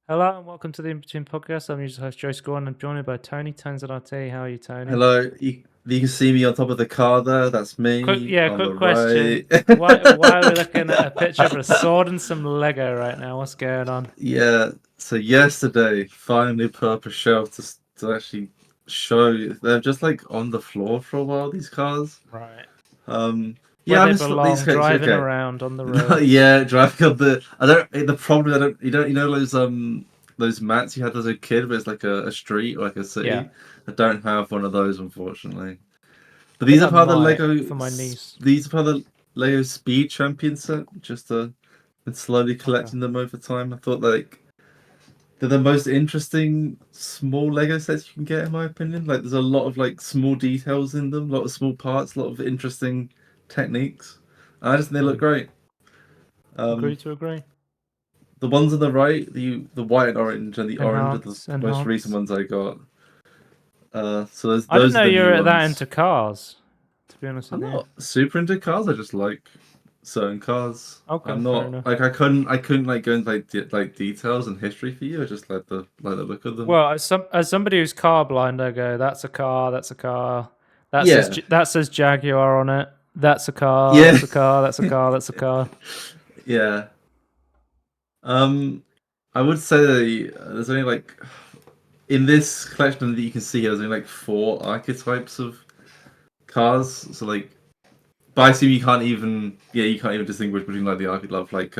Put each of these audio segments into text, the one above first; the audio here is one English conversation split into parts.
Hello and welcome to the Inbetween podcast. I'm your host Joe Scorn and joined by Tony Tanzanati. How are you, Tony? Hello, you can see me on top of the car there. That's me on Quick the question. right. Why are we looking at a picture of a sword and some Lego right now? What's going on? Yeah, so yesterday, finally put up a shelf to actually show you. They're just like on the floor for a while, these cars. Right. Um, Where yeah, I they just thought these belong, cars, driving okay. around on the road. Yeah, driving on the problem, you know those mats you had as a kid where it's like a street or like a Yeah. city? I don't have one of those, unfortunately. But I think these are I part of the might Lego. for my niece. These are part of the Lego Speed Champion set. Just been slowly Okay. collecting them over time. I thought like they're the most interesting small Lego sets you can get, in my opinion. Like there's a lot of like small details in them, a lot of small parts, a lot of interesting techniques. I just think they look great. Agree Um, to agree. the ones on the right, the white and orange, and the orange are the most recent Enhance. ones I got. So those I didn't those are know the you new were that ones. into cars, to be honest I'm with you. not super into cars. I just like certain cars. Okay, I'm fair not enough. like I couldn't like go into like details and history for you. I just like the look of them. Well, as somebody who's car blind, I go, that's a car, that's a car. Yeah, That says Jaguar on it. That's a car, yeah, that's a car, that's a car, that's a car. yeah. Um, I would say there's only like in this collection that you can see, there's only like four archetypes of cars. So like, but I assume you can't even distinguish between like the archetype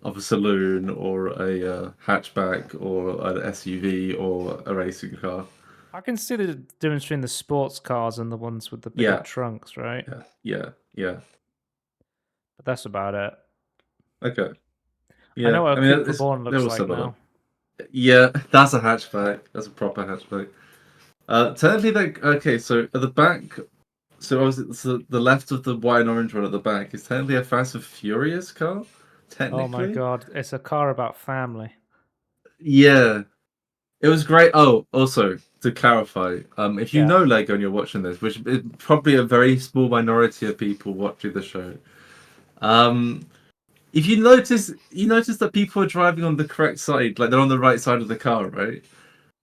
of a saloon or a hatchback or an SUV or a racing car. I can see the difference between the sports cars and the ones with the bigger Yeah, trunks, right? yeah. But that's about it. Okay. I know Yeah, what I a mean Cupra Born they're looks all like similar. now. Yeah, that's a hatchback. That's a proper hatchback. Technically, like okay, so at the back, so obviously so the left of the white and orange one at the back is technically a Fast and Furious car. Oh my Technically, god, it's a car about family. yeah. It was great. Oh, also to clarify, if you Yeah. know Lego and you're watching this, which is probably a very small minority of people watching the show, um, if you notice that people are driving on the correct side, like they're on the right side of the car, right?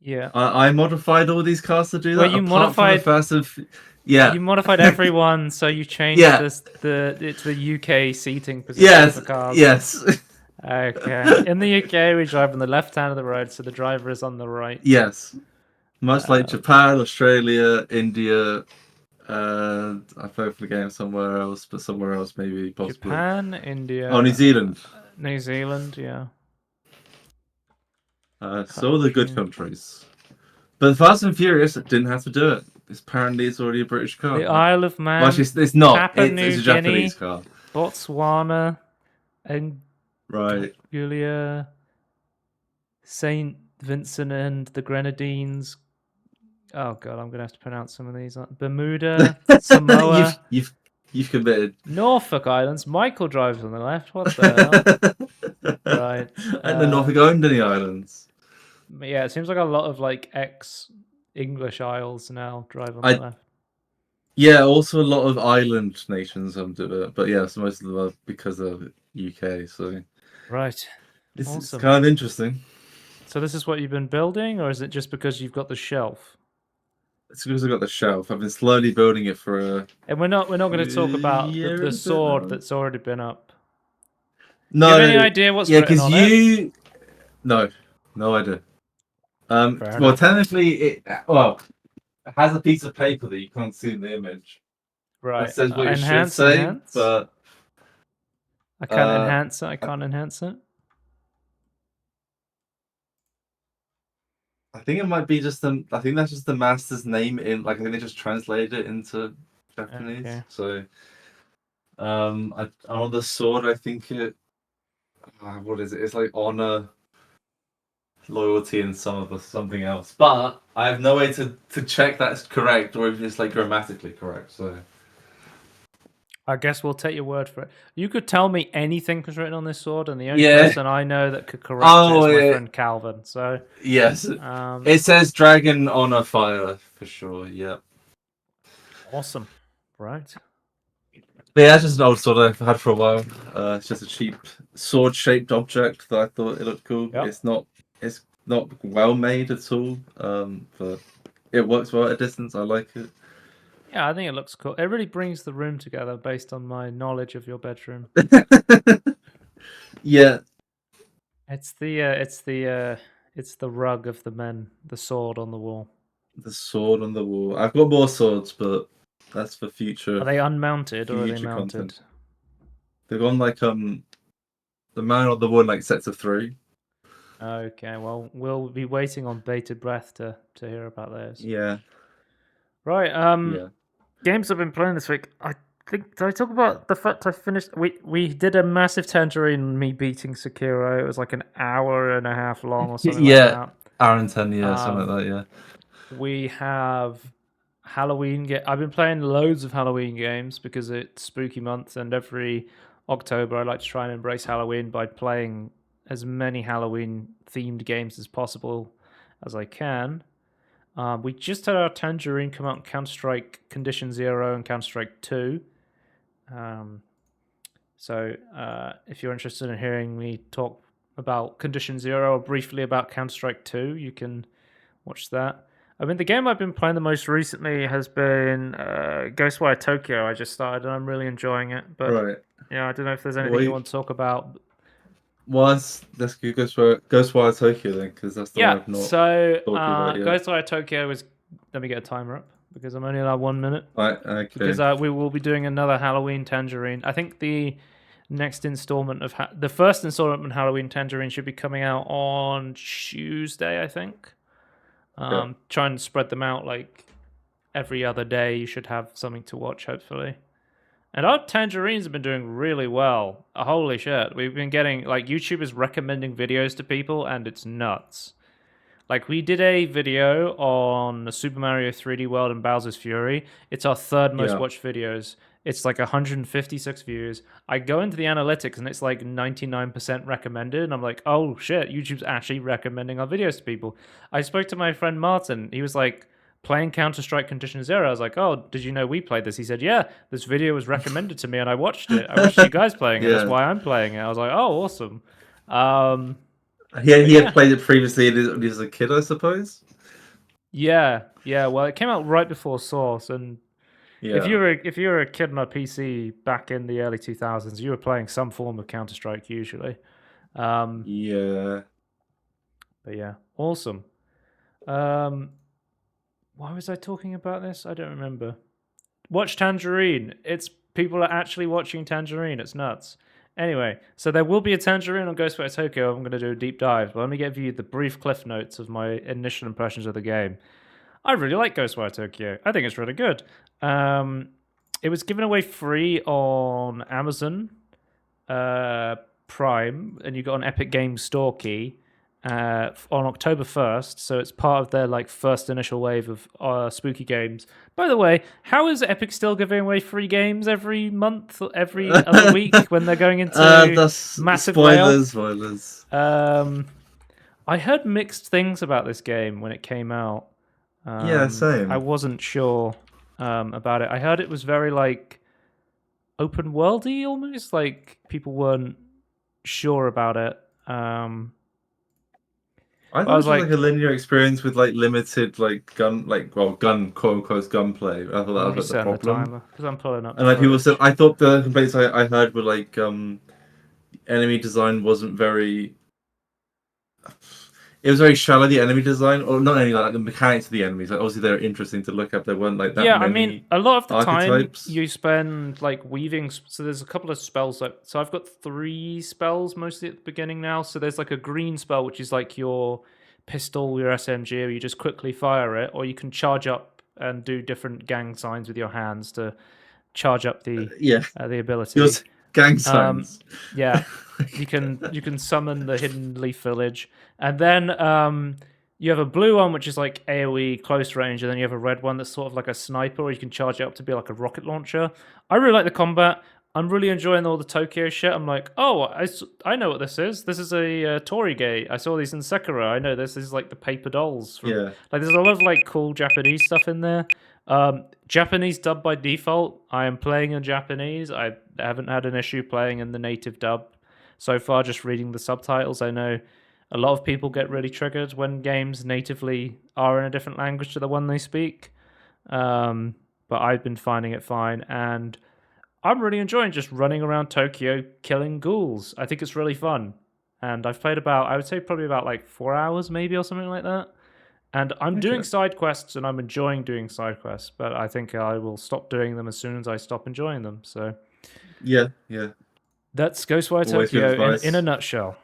Yeah. I modified all these cars to do Well, that, apart from the first of, yeah, you modified everyone, so you changed yeah, the UK seating position yes, for cars. yes, Okay. In the UK, we drive on the left hand of the road, so the driver is on the right. yes. Much like Um, Japan, Australia, India, I played the game somewhere else, but somewhere else maybe possibly. Japan, Oh, New India, Zealand. New Zealand, yeah. So all the good Country. countries. But Fast and Furious didn't have to do it. Apparently, it's already a British car. The Isle of Well, Man, actually, it's not. Papua It's New a Japanese Guinea, car. Botswana, and Right. Julia, Saint Vincent and the Grenadines. Oh god, I'm gonna have to pronounce some of these. Bermuda, Samoa, you've committed. Norfolk Islands. Michael drives on the left. What the hell? Right. And the Norfolk owned any islands. Yeah, it seems like a lot of like ex English Isles now drive on the I left. Yeah, also a lot of island nations do it, but yes, most of them are because of UK. So Right. it's Awesome. kind of interesting. So this is what you've been building, or is it just because you've got the shelf? It's because I got the shelf. I've been slowly building it for a And we're not going to talk about year the and a bit sword now. that's already been up. Do you have any No, idea what's yeah, written because on it? no idea. Fair Well, enough. technically, it has a piece of paper that you can't see in the image Right. that says what it should Enhance, say, enhance. but I can't enhance it. I can't enhance it. I think it might be I think that's just the master's name in. Like, I think they just translated it into Japanese. Okay. So, on the sword, I think what is it? It's like honor, loyalty, and something else. But I have no way to check that's correct or if it's like grammatically correct. So. I guess we'll take your word for it. You could tell me anything was written on this sword, and the only Yeah. person I know that could correct it is my friend Calvin. So yes, it says dragon honor fire for sure. Yeah. Awesome. Right. But yeah, that's just an old sword I've had for a while. It's just a cheap sword-shaped object that I thought it looked cool. Yep. It's not well made at all, but it works well at a distance. I like it. Yeah, I think it looks cool. It really brings the room together based on my knowledge of your bedroom. Yeah, It's the rug of the men, the sword on the wall. the sword on the wall. I've got more swords, but that's for Are future they unmounted or are they future content. mounted? They've gone like the man on the wall in, like sets of 3. Okay, well, we'll be waiting on bated breath to hear about those. Yeah, Right, yeah. games I've been playing this week. I think, did I talk about the fact I finished? We did a massive tangerine, me beating Sekiro. It was like an hour and a half long or something like Yeah, that. Aaron 10, yeah, something like that, yeah. We have Halloween. I've been playing loads of Halloween games because it's spooky month, and every October I like to try and embrace Halloween by playing as many Halloween themed games as possible as I can. We just had our Tangerine come out in Counter-Strike Condition Zero and Counter-Strike 2. So if you're interested in hearing me talk about Condition Zero or briefly about Counter-Strike 2, you can watch that. I mean, the game I've been playing the most recently has been Ghostwire Tokyo. I just started and I'm really enjoying it. But Right. yeah, I don't know if there's anything you want to talk about. Well, let's go Ghostwire Tokyo then, because that's the one Yeah, I've not so talked to you about yet. Ghostwire Tokyo is. Let me get a timer up because I'm only allowed 1 minute. Right, okay. Because we will be doing another Halloween Tangerine. I think the next installment of the first installment of Halloween Tangerine should be coming out on Tuesday, I think. Yeah. Try and spread them out like every other day. You should have something to watch, hopefully. And our tangerines have been doing really well. Holy shit. We've been getting, like, YouTube is recommending videos to people, and it's nuts. Like, we did a video on Super Mario 3D World and Bowser's Fury. It's our third most watched videos. It's like 156 views. I go into the analytics, and it's like 99% recommended. And I'm like, oh shit, YouTube's actually recommending our videos to people. I spoke to my friend Martin. He was like, playing Counter-Strike Condition Zero. I was like, oh, did you know we played this? He said, yeah, this video was recommended to me and I watched it. I watched you guys playing it. That's why I'm playing it. I was like, oh, awesome. He had played it previously when he was a kid, I suppose. Yeah. Well, it came out right before Source, and if you were a kid on a PC back in the early 2000s, you were playing some form of Counter-Strike usually. Yeah. But yeah, awesome. Why was I talking about this? I don't remember. Watch Tangerine. It's people are actually watching Tangerine. It's nuts. Anyway, so there will be a Tangerine on Ghostwire Tokyo. I'm going to do a deep dive, but let me give you the brief cliff notes of my initial impressions of the game. I really like Ghostwire Tokyo. I think it's really good. It was given away free on Amazon Prime, and you got an Epic Games Store key on October 1st, so it's part of their like first initial wave of spooky games. By the way, how is Epic still giving away free games every month, every other week when they're going into massive spoilers? I heard mixed things about this game when it came out. Yeah, same. I wasn't sure about it. I heard it was very like open worldy almost, like people weren't sure about it. I thought it was like a linear experience with like limited like gun quote unquote gunplay. I thought that was like the problem. Because I'm pulling up. And like people said, I thought the complaints I heard were like enemy design wasn't very. It was very shallow, the enemy design, or not only like the mechanics of the enemies. Like obviously they're interesting to look at. There weren't like that many. Yeah, I mean, a lot of the archetypes. time you spend like weaving. So there's a couple of spells. So I've got 3 spells mostly at the beginning now. So there's like a green spell, which is like your pistol, your SMG, or you just quickly fire it, or you can charge up and do different gang signs with your hands to charge up the ability. Your gang signs. Yeah. You can summon the hidden leaf village, and then you have a blue one which is like AoE close range, and then you have a red one that's sort of like a sniper, or you can charge it up to be like a rocket launcher. I really like the combat. I'm really enjoying all the Tokyo shit. I'm like, oh, I know what this is. This is a Torii gate. I saw these in Sekiro. I know this is like the paper dolls. Like there's a lot of like cool Japanese stuff in there. Japanese dub by default. I am playing in Japanese. I haven't had an issue playing in the native dub. so far, just reading the subtitles. I know a lot of people get really triggered when games natively are in a different language to the one they speak. But I've been finding it fine, and I'm really enjoying just running around Tokyo killing ghouls. I think it's really fun. And I've played about, I would say probably about like 4 hours maybe or something like that. And I'm doing Okay. side quests and I'm enjoying doing side quests, but I think I will stop doing them as soon as I stop enjoying them. So Yeah, yeah. that's Ghostwire Always good Tokyo in a advice. nutshell.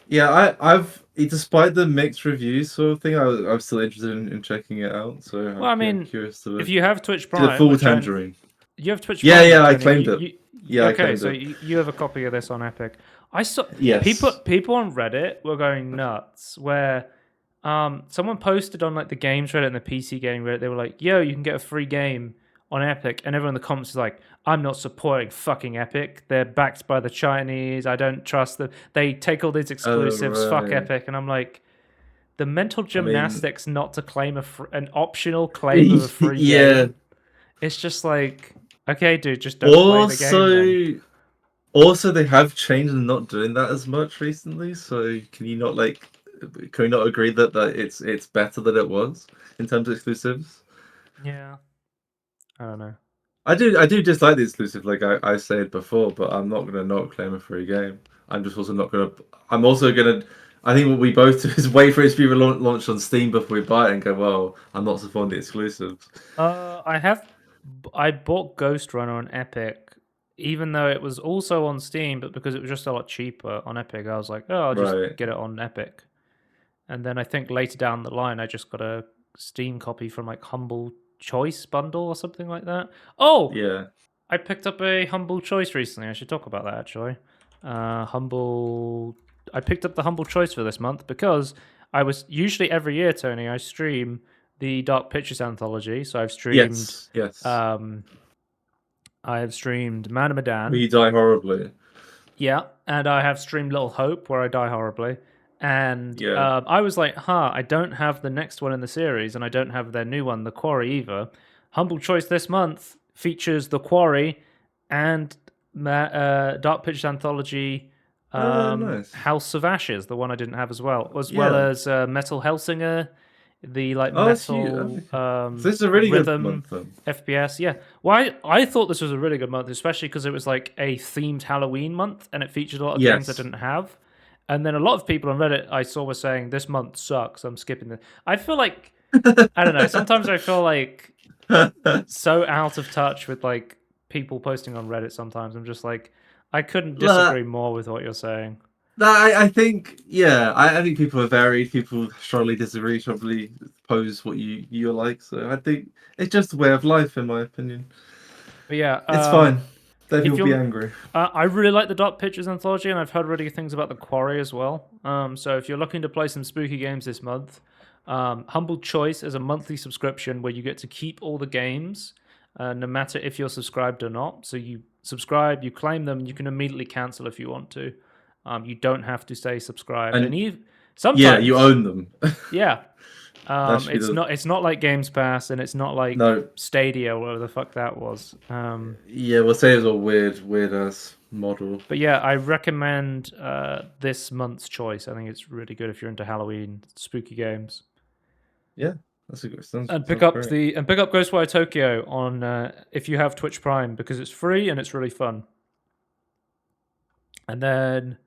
Yeah, I've despite the mixed reviews sort of thing, I'm still interested in checking it out. So Well, I yeah, mean, curious if you have Twitch to the Prime, full which tangerine. you have Twitch Yeah, Prime, yeah, I Tony. claimed it. Yeah, I Okay, claimed so it. you have a copy of this on Epic. I saw Yes. people on Reddit were going nuts where someone posted on like the games Reddit and the PC game Reddit. They were like, "Yo, you can get a free game on Epic," and everyone in the comments is like, "I'm not supporting fucking Epic. They're backed by the Chinese. I don't trust them. They take all these Oh, exclusives. Fuck right. Epic." And I'm like, the mental I mean, gymnastics not to claim an optional claim of a free yeah. game. It's just like, okay, dude, just don't play the game then. Also, also they have changed and not doing that as much recently. So can you not agree that it's better than it was in terms of exclusives? Yeah, I don't know. I do dislike the exclusive, like I said before, but I'm not gonna not claim a free game. I'm just also not gonna. I'm also gonna. I think what we both do is wait for it to be launched on Steam before we buy it and go, well, I'm not supporting the exclusives. I bought Ghost Runner on Epic, even though it was also on Steam, but because it was just a lot cheaper on Epic, I was like, oh, I'll just Right. get it on Epic. And then I think later down the line, I just got a Steam copy from like Humble Choice bundle or something like that. Oh, Yeah. I picked up a Humble Choice recently. I should talk about that actually. Humble. I picked up the Humble Choice for this month because I was usually every year, Tony. I stream the Dark Pictures anthology. So I've streamed. Yes. Yes. I have streamed Man of Where Medan. you die horribly. Yeah, and I have streamed Little Hope, where I die horribly. And Yeah. I was like, I don't have the next one in the series, and I don't have their new one, The Quarry, either. Humble Choice this month features The Quarry and Dark Pictures Anthology Nice. House of Ashes, the one I didn't have as well Yeah. as Metal Hellsinger, the like Oh, it's you. metal Okay. So this is a really good rhythm month then. FPS. Yeah, well, I thought this was a really good month, especially because it was like a themed Halloween month and it featured a lot of games I Yes. didn't have. And then a lot of people on Reddit I saw were saying this month sucks. I'm skipping this. I feel like I don't know. Sometimes I feel like so out of touch with like people posting on Reddit. Sometimes I'm just like I couldn't Look, disagree more with what you're saying. no, I think yeah, I think people are varied. People strongly disagree, strongly oppose what you like. So I think it's just a way of life, in my opinion. But yeah, It's fine. Let if people be you're angry. I really like the Dark Pictures anthology, and I've heard really good things about the Quarry as well. So if you're looking to play some spooky games this month, Humble Choice is a monthly subscription where you get to keep all the games, no matter if you're subscribed or not. So you subscribe, you claim them, you can immediately cancel if you want to. You don't have to stay subscribed, and And even yeah, you sometimes, own them. yeah, That should be the it's not like Games Pass, and it's not like no. Stadia, whatever the fuck that was. Yeah, we'll say it's a weird ass model. But yeah, I recommend this month's choice. I think it's really good if you're into Halloween spooky games. Yeah, that's a good. And Sounds great. pick up Ghostwire Tokyo on if you have Twitch Prime because it's free and it's really fun. And then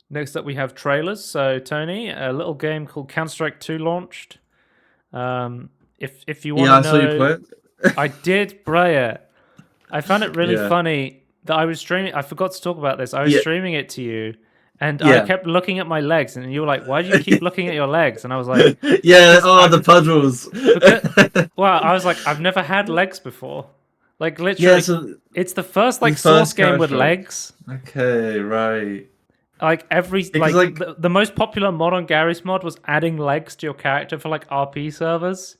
next up we have trailers. So Tony, a little game called Counter-Strike 2 launched. If you want Yeah, I to saw you know, play it. I did play it. I found it really Yeah, funny that I was streaming. I forgot to talk about this. I was yeah, streaming it to you, and I yeah. kept looking at my legs, and you were like, "Why do you keep looking at your legs?" And I was like, Yeah. "Because Oh, the I've puddles. because well, I was like, I've never had legs before. Like Yeah. literally, So it's the first the like Source first game with Counter-Strike. legs. Okay, right. Like every Because like like the most popular mod on Gary's mod was adding legs to your character for like RP servers.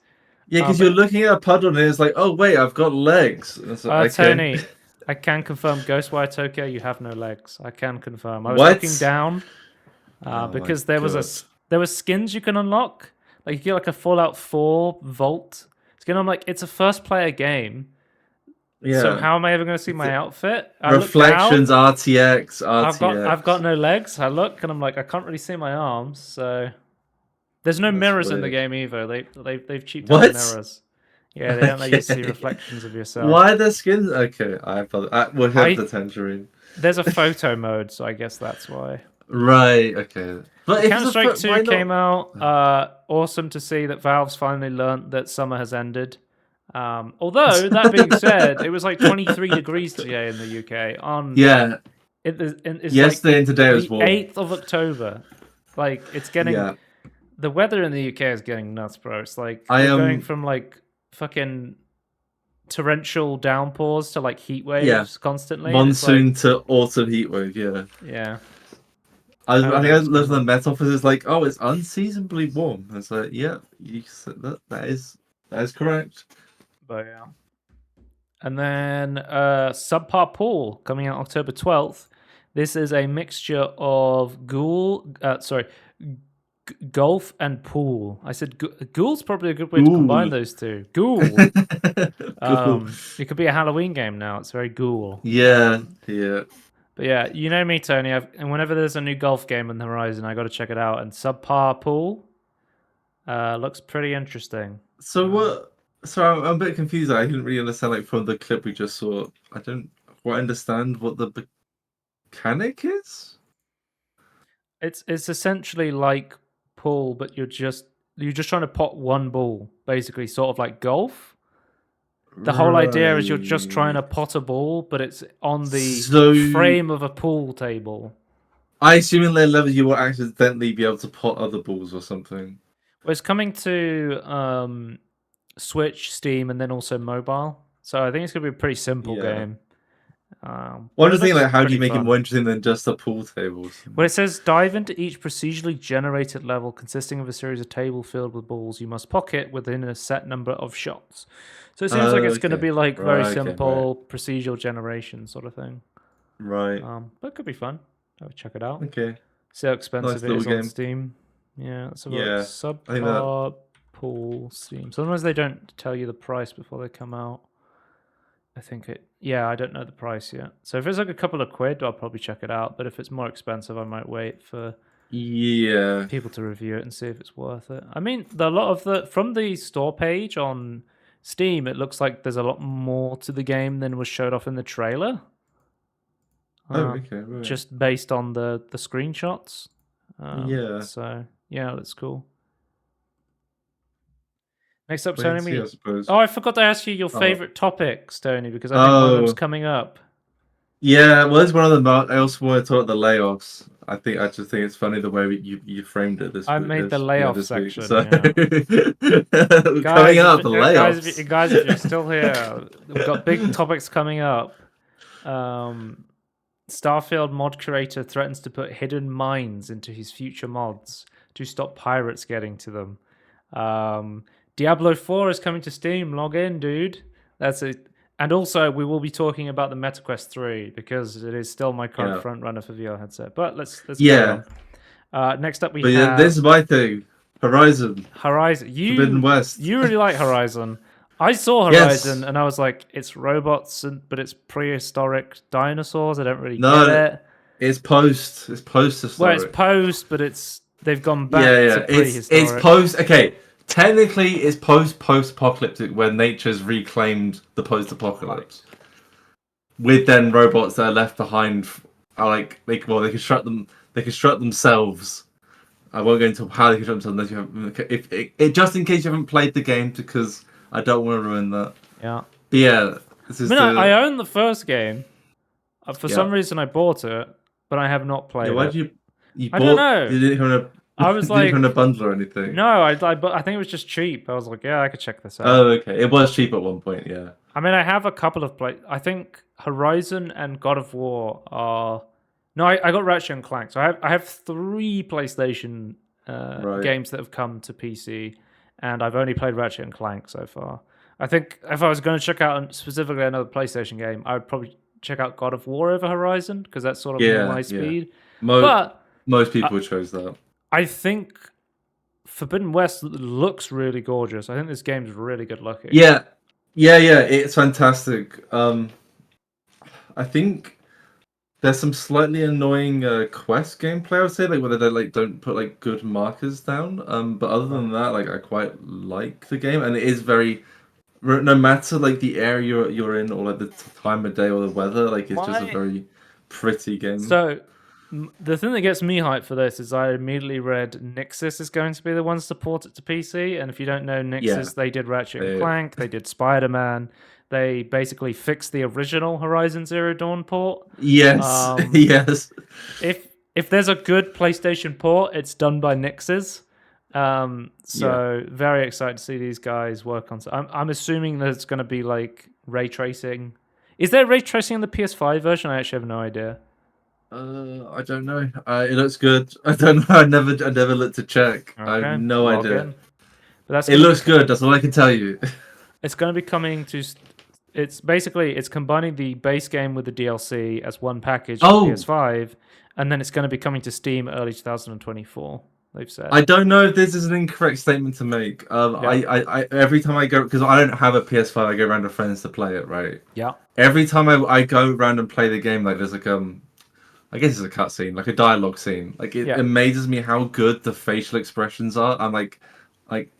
yeah, because you're But looking at a puddle and it's like, oh wait, I've got legs. And it's like, okay. Tony, I can confirm, Ghostwire Tokyo, you have no legs. I can confirm. I was looking What? down Oh my because there was god. there were skins you can unlock. Like you get like a Fallout 4 Vault skin. I'm like, it's a first player game. Yeah. So how am I ever going to see my outfit? I look Reflections, down. RTX, I've got RTX. no legs. I look and I'm like, I can't really see my arms. So there's no That's mirrors in the weird. game either. They've cheaped out the What? mirrors. Yeah, they don't let you see Okay. reflections of yourself. Why the skins? Okay, we'll have the tangerine. There's a photo mode, so I guess that's why. Right. Okay. But if it's a Counter-Strike 2 why not? came out. Awesome to see that Valve's finally learnt that summer has ended. Although that being said, it was like 23 degrees today in the UK. Yeah. It's Yesterday like and today was the warm. 8th of October. Like it's getting Yeah. the weather in the UK is getting nuts, bro. It's like I we're am. going from like fucking torrential downpours to like heat waves Yeah. constantly. And it's Monsoon like, to autumn heatwave. Yeah. yeah, I don't think know I what's listened going to the on. Met Office is like, oh, it's unseasonably warm. It's like, yeah, you said that. That is correct. But yeah. And then Subpar Pool coming out October 12th. This is a mixture of golf and pool. I said ghoul's probably a good way to combine Ghoul. those two. Ghoul. Cool. It could be a Halloween game now. It's very ghoul. Yeah. Yeah. But yeah, you know me, Tony. And whenever there's a new golf game on the horizon, I got to check it out. And Subpar Pool looks pretty interesting. So what? So I'm a bit confused. I didn't really understand, like, from the clip we just saw. I don't quite understand what the mechanic is. It's essentially like pool, but you're just trying to pot one ball, basically, sort of like golf. The whole idea is you're just trying to pot a ball, but it's on the frame of a pool table. I assume in their level you will accidentally be able to pot other balls or something. Well, it's coming to Switch, Steam, and then also mobile. So I think it's going to be a pretty simple game. Well, I'm just thinking, like, how do you make it more interesting than just a pool table? Well, it says dive into each procedurally generated level consisting of a series of table filled with balls you must pocket within a set number of shots. So it seems like it's going to be like very simple procedural generation sort of thing. Right. But it could be fun. I would check it out. Okay. See how expensive it is on Steam. Yeah, that's about Subpar Pool Steam. Sometimes they don't tell you the price before they come out. I think I don't know the price yet. So if it's like a couple of quid, I'll probably check it out. But if it's more expensive, I might wait for people to review it and see if it's worth it. I mean, from the store page on Steam, it looks like there's a lot more to the game than was showed off in the trailer. Okay. Right. Just based on the screenshots. So yeah, that's cool. Next up, Tony. I forgot to ask you your favorite topics, Tony, because I think one of them's coming up. Yeah, well, it's one of them. I also want to talk about the layoffs. I just think it's funny the way you framed it. I made the layoff section. So guys, coming up, the layoffs. Guys, if you're still here, we've got big topics coming up. Starfield mod creator threatens to put hidden mines into his future mods to stop pirates getting to them. Diablo 4 is coming to Steam. Log in, dude. That's it. And also, we will be talking about the MetaQuest 3 because it is still my current front runner for VR headset. But let's go on. Next up, we have... This is my thing. Horizon. Forbidden West. You really like Horizon. I saw Horizon and I was like, it's robots, but it's prehistoric dinosaurs. I don't really get it. It's post-historic. Well, it's post, but they've gone back to prehistoric. It's post... Okay. Technically, it's post-apocalyptic where nature's reclaimed the post-apocalypse. With then robots that are left behind are they construct themselves. I won't go into how they construct themselves unless you have just in case you haven't played the game, because I don't want to ruin that. Yeah. But yeah, this is I own the first game. For some reason I bought it, but I have not played it. Why did you I don't know. You didn't I was like, in a bundle or anything. No, I think it was just cheap. I was like, yeah, I could check this out. Oh, okay. It was cheap at one point, yeah. I mean, I have a couple of I think Horizon and God of War are. No, I got Ratchet and Clank. So I have 3 PlayStation games that have come to PC, and I've only played Ratchet and Clank so far. I think if I was going to check out specifically another PlayStation game, I would probably check out God of War over Horizon because that's sort of more my speed. But most people chose that. I think Forbidden West looks really gorgeous. I think this game's really good looking. Yeah, Yeah, it's fantastic. I think there's some slightly annoying quest gameplay, I would say, like where they like don't put like good markers down. But other than Right. that, like I quite like the game, and it is very no matter like the area you're in or like the time of day or the weather, like it's just a My very pretty game. So, the thing that gets me hyped for this is I immediately read Nixxes is going to be the ones to port it to PC. And if you don't know Yeah. Nixxes, they did Ratchet and Uh, Clank, they did Spider Man, they basically fixed the original Horizon Zero Dawn port. yes, Um, yes, if there's a good PlayStation port, it's done by Nixxes. yeah. So very excited to see these guys work on. I'm assuming that it's going to be like ray tracing. Is there ray tracing in the PS5 version? I actually have no idea. I don't know. It looks good. I don't know. I never looked to check. I have Okay, no log idea. in. But that's It going to be looks good. That's all I can tell you. it's going to be coming to. It's basically it's combining the base game with the DLC as one package for Oh, PS5, and then it's going to be coming to Steam early 2024. They've said. I don't know if this is an incorrect statement to make. Yeah. I every time I go because I don't have a PS5, I go around with friends to play it. Right. Yeah. Every time I go around and play the game, like there's like I guess it's a cutscene, like a dialogue scene. Like it Yeah. amazes me how good the facial expressions are. I'm like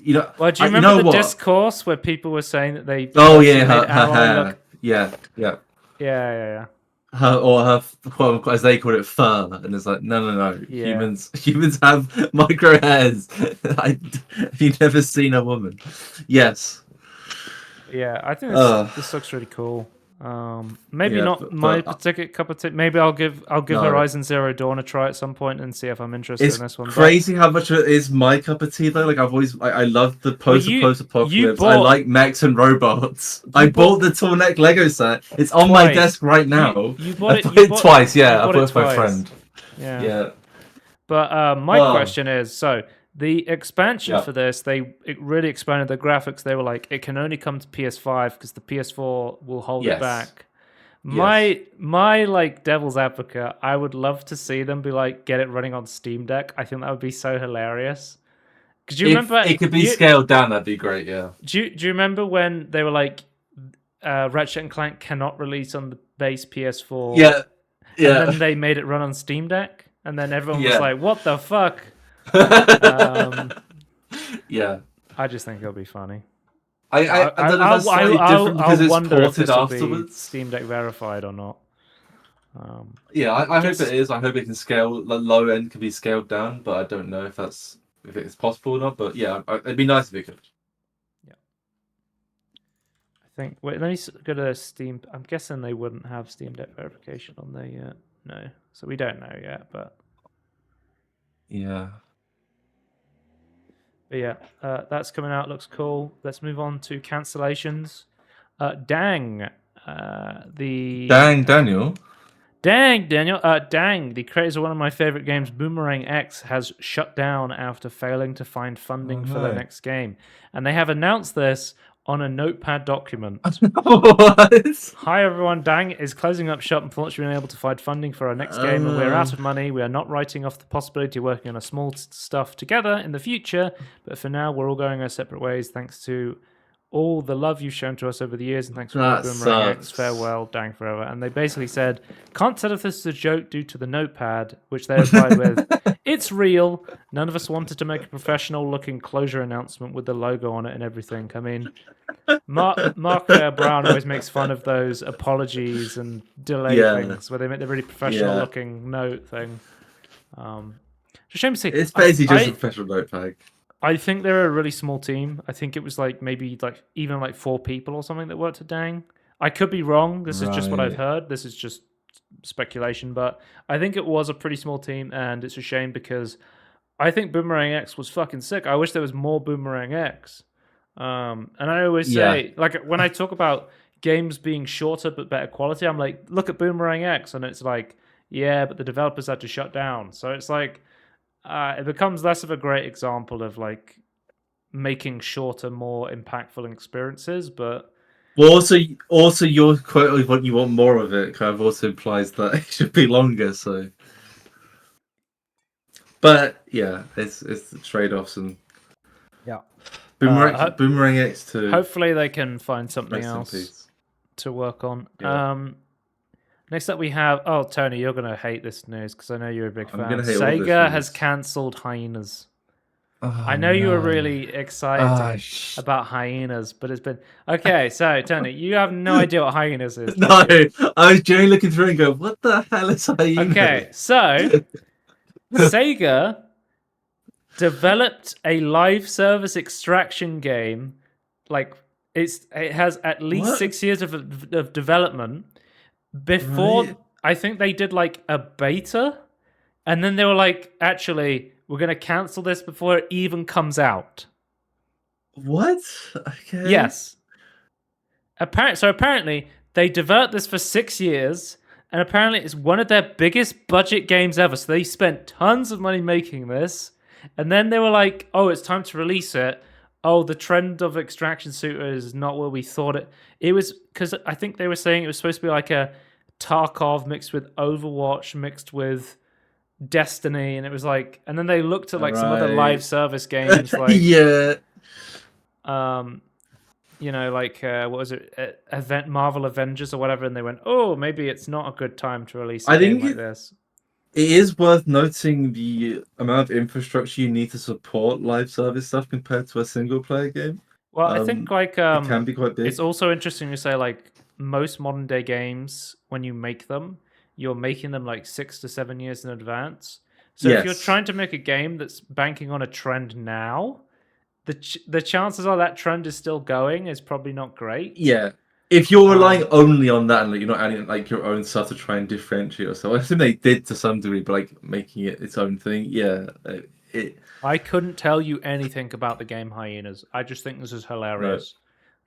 you know, Well, do you you remember know the what? discourse where people were saying that they Oh purposely yeah, made her Aloy hair. look? Yeah, yeah. Yeah. Her or her quote unquote, as they call it, fur, and it's like no. Yeah. Humans have micro hairs. Have you never seen a woman? Yes. Yeah. I think Uh, this looks really cool. Maybe yeah, not my but particular cup of tea. Maybe I'll give no. Horizon Zero Dawn a try at some point and see if I'm interested in It's this one. But crazy how much of it is my cup of tea though. Like I love the well, post you apocalypse. I bought like mechs and robots. you I bought bought the Tornek Lego set. It's on my twice. desk right You now. you bought I it. bought it twice. You Yeah, I bought bought it it with my twice. friend. Yeah. Yeah. But my Oh, question is, so the expansion yeah. for this, it really expanded the graphics. They were like, it can only come to PS5 because the PS4 will hold it Yes. back. Yes. My like devil's advocate, I would love to see them be like, get it running on Steam Deck. I think that would be so hilarious. Because you If remember it could be you scaled down, that'd be great. Yeah. do you remember when they were like, Ratchet and Clank cannot release on the base PS4, Yeah. and Yeah. then they made it run on Steam Deck, and then everyone was Yeah. like, what the fuck? Um, Yeah. I just think it'll be funny. I don't know if that's slightly different because I'll it's wonder if ported this will be afterwards. Steam Deck verified or not. Yeah, I hope it Guess is. I hope it can scale. The low end can be scaled down, but I don't know if it's possible or not. But yeah, it'd be nice if it could. yeah. I think. Wait, let me go to Steam. I'm guessing they wouldn't have Steam Deck verification on there yet. No, so we don't know yet. But Yeah. yeah, that's coming out. Looks cool. Let's move on to cancellations. Dang. The Dang, Daniel. Dang, Daniel. Dang, the creators of one of my favorite games, Boomerang X, has shut down after failing to find Oh funding for their no. next game. And they have announced this on a notepad document. What? Hi, everyone. Dang is closing up shop. Unfortunately, we're unable to find funding for our next game, and we're out of money. We are not writing off the possibility of working on a small stuff together in the future, but for now, we're all going our separate ways. Thanks to all the love you've shown to us over the years, and thanks for That Boomerang X. sucks. Farewell, Dang forever. And they basically said, can't tell if this is a joke due to the notepad, which they replied with, it's real. None of us wanted to make a professional-looking closure announcement with the logo on it and everything. I mean, Mark Brown always makes fun of those apologies and delay Yeah. things where they make the really professional-looking note thing. It's a shame to see. It's basically just a professional notepad. I think they're a really small team. I think it was like maybe like even like 4 people or something that worked at Dang. I could be wrong. This is just what I've Right. heard. This is just speculation, but I think it was a pretty small team, and it's a shame because I think Boomerang X was fucking sick. I wish there was more Boomerang X. And I always Yeah. say, like when I talk about games being shorter but better quality, I'm like, look at Boomerang X, and it's like, yeah, but the developers had to shut down. So it's like it becomes less of a great example of like making shorter, more impactful experiences. But Well, also your quote of what you want more of it kind of also implies that it should be longer. So, but yeah, it's the trade offs and yeah, Boomerang X2. Hopefully they can find something Rest in else peace. to work on. Yeah. Next up we have, oh Tony, you're gonna hate this news because I know you're a big I'm fan. gonna hate all this Sega has news. cancelled Hyenas. Oh, I know you were no. really excited about Hyenas, but it's been okay. So Tony, you have no idea what Hyenas is. do No, you? I was genuinely looking through and go, what the hell is Hyenas? Okay, so Sega developed a live service extraction game. Like it has at least What? 6 years of development. Before Right. I think they did like a beta, and then they were like, actually, we're gonna cancel this before it even comes out. What? Okay. Yes. Apparently they developed this for 6 years, and apparently it's one of their biggest budget games ever. So they spent tons of money making this, and then they were like, "Oh, it's time to release it." Oh, the trend of extraction shooter is not what we thought it. It was because I think they were saying it was supposed to be like a Tarkov mixed with Overwatch mixed with Destiny, and it was like, and then they looked at like some other live service games like yeah. like what was it, Marvel Avengers or whatever, and they went, oh, maybe it's not a good time to release a game like this. It is worth noting the amount of infrastructure you need to support live service stuff compared to a single player game. Well, I think like it can be quite big. It's also interesting to say like most modern day games, when you make them, you're making them like 6 to 7 years in advance. So if you're trying to make a game that's banking on a trend now, the chances are that trend is still going is probably not great. Yeah. If you're relying only on that and like, you're not adding like your own stuff to try and differentiate yourself, I assume they did to some degree, but like making it its own thing, yeah. I couldn't tell you anything about the game Hyenas. I just think this is hilarious.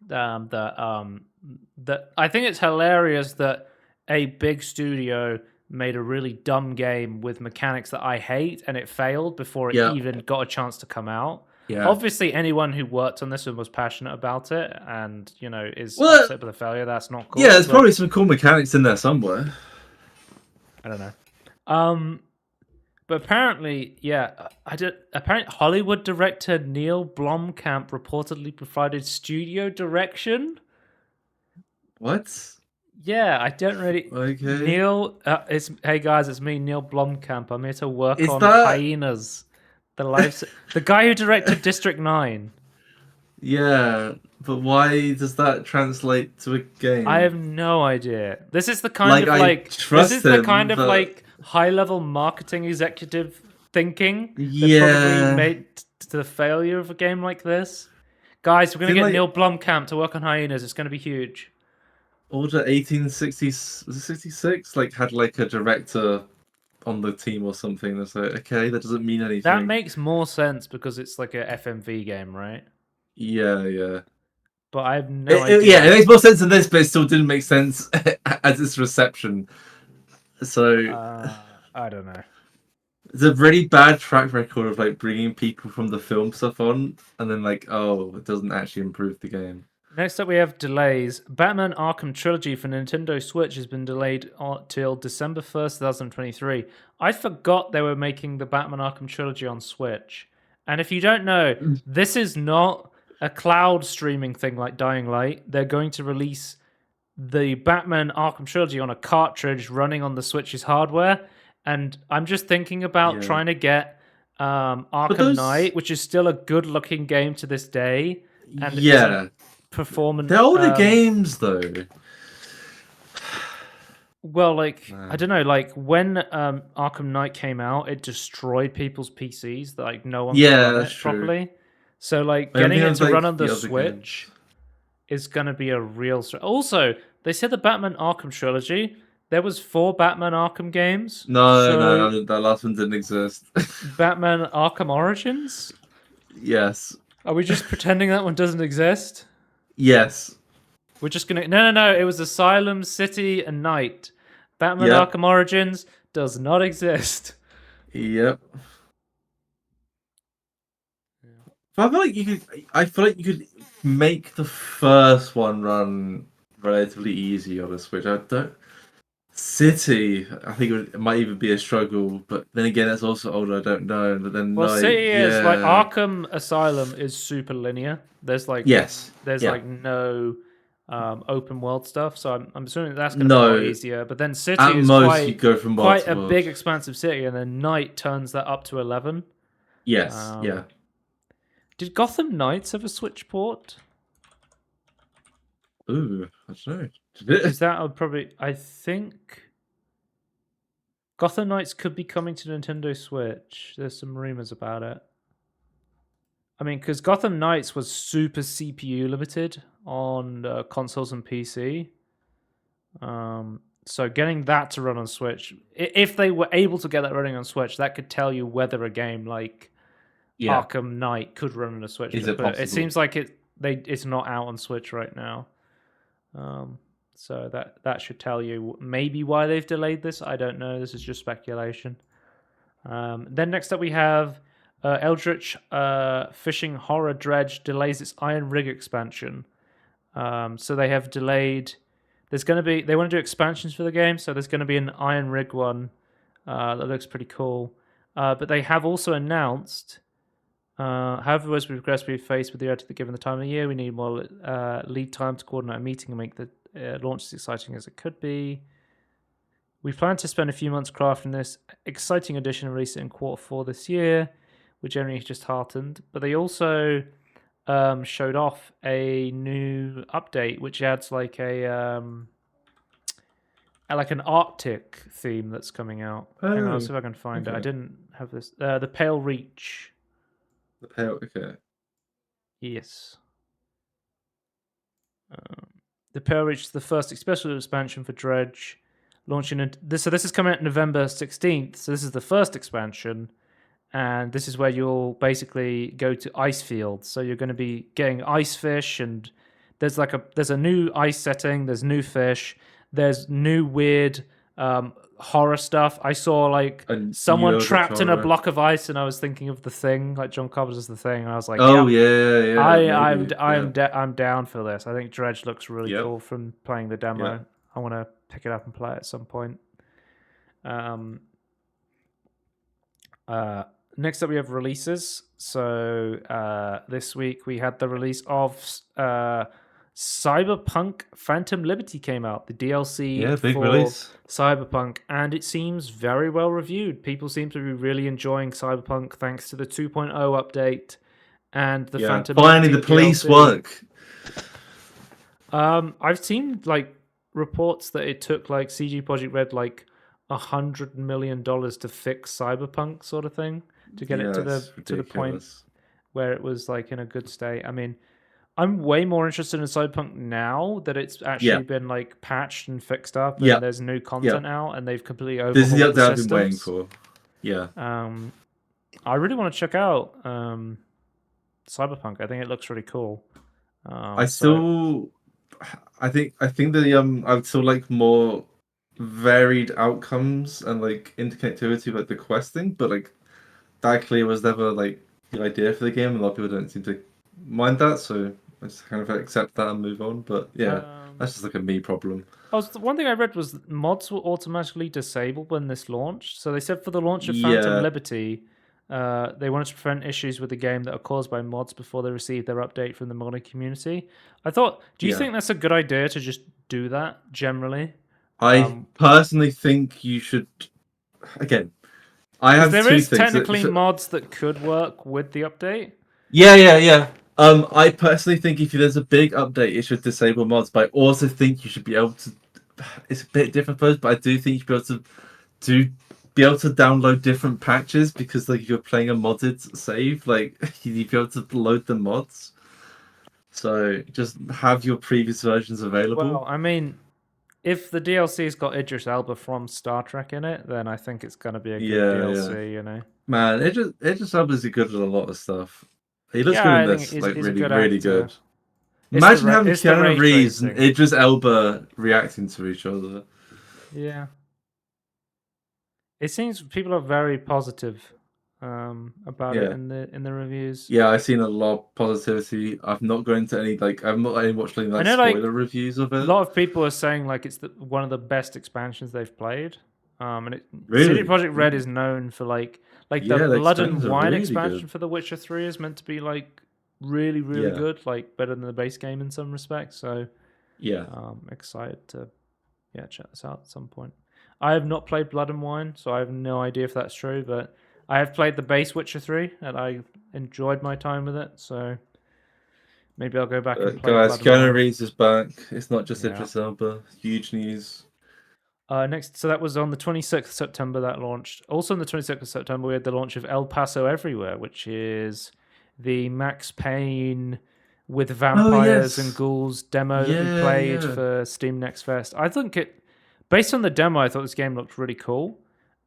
Right. That I think it's hilarious that a big studio made a really dumb game with mechanics that I hate, and it failed before it even got a chance to come out. Yeah. Obviously, anyone who worked on this and was passionate about it, and is upset by the failure, that's not cool. Yeah, there's probably some cool mechanics in there somewhere. I don't know. But apparently, apparently, Hollywood director Neil Blomkamp reportedly provided studio direction. What? Yeah, I don't really. Okay. Neil, hey guys, it's me, Neil Blomkamp. I'm here to work on Hyenas. The guy who directed District 9. Yeah, but why does that translate to a game? I have no idea. This is the kind of like high-level marketing executive thinking that probably made to the failure of a game like this. Guys, we're gonna get Neil Blomkamp to work on Hyenas. It's gonna be huge. Order 1866 like had like a director on the team or something. That's like, okay, that doesn't mean anything. That makes more sense because it's like a FMV game, right? Yeah. But I have no idea. Yeah, it makes more sense in this, but it still didn't make sense as its reception. So I don't know. It's a really bad track record of like bringing people from the film stuff on, and then like, oh, it doesn't actually improve the game. Next up, we have delays. Batman Arkham Trilogy for Nintendo Switch has been delayed till December 1st, 2023. I forgot they were making the Batman Arkham Trilogy on Switch. And if you don't know, this is not a cloud streaming thing like Dying Light. They're going to release the Batman Arkham Trilogy on a cartridge running on the Switch's hardware. And I'm just thinking about trying to get Arkham Knight, which is still a good-looking game to this day. And performance. They're older games, though. Well, like, I don't know, like, when Arkham Knight came out, it destroyed people's PCs. Like, no one could run it properly. So, like, getting it to run on the Switch is going to be a real... Also, they said the Batman Arkham Trilogy... There was 4 Batman Arkham games. No, that last one didn't exist. Batman Arkham Origins? Yes. Are we just pretending that one doesn't exist? Yes. We're just gonna... No. It was Asylum, City, and Night. Batman Arkham Origins does not exist. Yep. But I feel like you could make the first one run relatively easy on a Switch. City, I think it might even be a struggle, but then again, that's also older. I don't know. But then, Well, like, City is like yeah, Arkham Asylum is super linear. There's yes, yeah, like no open world stuff, so I'm assuming that's going to be a lot no. easier. But then City At is most, you go from world quite to a world. big expansive city, and then Night turns that up to 11. Yes, Um, yeah. did Gotham Knights have a Switch port? Ooh, I don't know. Because that would probably, I think Gotham Knights could be coming to Nintendo Switch. There's some rumors about it. I mean, because Gotham Knights was super CPU limited on consoles and PC. So getting that to run on Switch, if they were able to get that running on Switch, that could tell you whether a game like Yeah, Arkham Knight could run on a Switch. is it But it possible? seems like it's not out on Switch right now. So that should tell you maybe why they've delayed this. I don't know. This is just speculation. Then next up we have Eldritch Fishing Horror Dredge delays its Iron Rig expansion. So they have delayed. They want to do expansions for the game, so there's going to be an Iron Rig one that looks pretty cool. But they have also announced, however, as we progress, we've faced with the urge given the time of the year, we need more lead time to coordinate a meeting and make the launch as exciting as it could be. We plan to spend a few months crafting this exciting edition and release it in Q4 this year. We're generally just heartened, but they also showed off a new update which adds like like an Arctic theme that's coming out. Hang on, I'll Oh, see if I can find it. I okay. didn't have this. The Pale Reach. The pale, okay. Yes. The Pale Reach is the first special expansion for Dredge, launching this. So this is coming out November 16th. So this is the first expansion, and this is where you'll basically go to ice fields. So you're going to be getting ice fish, and there's a new ice setting. There's new fish. There's new weird horror stuff. I saw like A new someone Eldritch trapped in a horror. block of ice, and I was thinking of The Thing, like John Carpenter's The Thing, and I was like, Oh "Yep, yeah, yeah, maybe. Yeah. I'm down for this. I think Dredge looks really Yep. cool from playing the Yeah. demo. I want to pick it up and play it at some point." Um, Next up, we have releases. So this week we had the release of Cyberpunk Phantom Liberty came out, the DLC Yeah, big for release. Cyberpunk, and it seems very well reviewed. People seem to be really enjoying Cyberpunk thanks to the 2.0 update and the Yeah. Phantom Finally, Liberty the police DLC. work. I've seen like reports that it took like CG Projekt Red like $100 million to fix Cyberpunk, sort of thing, to get it Yeah, it's to the point ridiculous. where it was like in a good state. I mean, I'm way more interested in Cyberpunk now that it's Yeah. actually been like patched and fixed up, and Yeah. there's new Yeah. content out, and they've completely This is the overhauled the update I've been waiting systems. for. Yeah. I really want to check out Cyberpunk. I think it looks really cool. I still, I think I would still like more varied outcomes and like interconnectivity, like the questing, but like that clearly was never like the idea for the game. A lot of people don't seem to mind that, so I just kind of accept that and move on. But yeah, that's just like a me problem. One thing I read was that mods were automatically disabled when this launched. So they said for the launch of Phantom Yeah, Liberty, they wanted to prevent issues with the game that are caused by mods before they received their update from the modding community. I thought, do you yeah. think that's a good idea to just do that generally? I personally think you should. Again, I Because have there two is things. technically mods that could work with the update. Yeah, yeah, yeah. I personally think if there's a big update, it should disable mods. But I also think you should be able to. It's a bit different, first, but I do think you should be able to be able to download different patches because like if you're playing a modded save, like you'd be able to load the mods. So just have your previous versions available. Well, I mean, if the DLC's got Idris Elba from Star Trek in it, then I think it's going to be a good Yeah, yeah. DLC, you know? Man, it just obviously good at a lot of stuff. He looks Yeah, good in I think this, like he's a really, good really actor. good. Imagine having It's the Keanu ray Reeves and tracing. Idris Elba reacting to each other. Yeah. It seems people are very positive about it Yeah. in the reviews. Yeah, I've seen a lot of positivity. I've not gone into any I've not any watched any I like know spoiler like reviews of a it. lot of people are saying like it's one of the best expansions they've played. And CD Really? Projekt Red Ooh. is known for like the Yeah, the Blood and expansions are Wine really expansion good. for The Witcher 3 is meant to be like really, really Yeah. good, like better than the base game in some respects. So Yeah. excited to check this out at some point. I have not played Blood and Wine, so I have no idea if that's true, but I have played the base Witcher 3 and I enjoyed my time with it, so maybe I'll go back and play Guys, Blood and Keanu Wine. Reeves is back. It's not just Yeah. Idris Elba. Huge news. Next, so that was on the 26th of September that launched. Also on the 26th of September, we had the launch of El Paso Everywhere, which is the Max Payne with Oh vampires and yes. ghouls demo that we Yeah, played yeah. for Steam Next Fest. I think based on the demo, I thought this game looked really cool.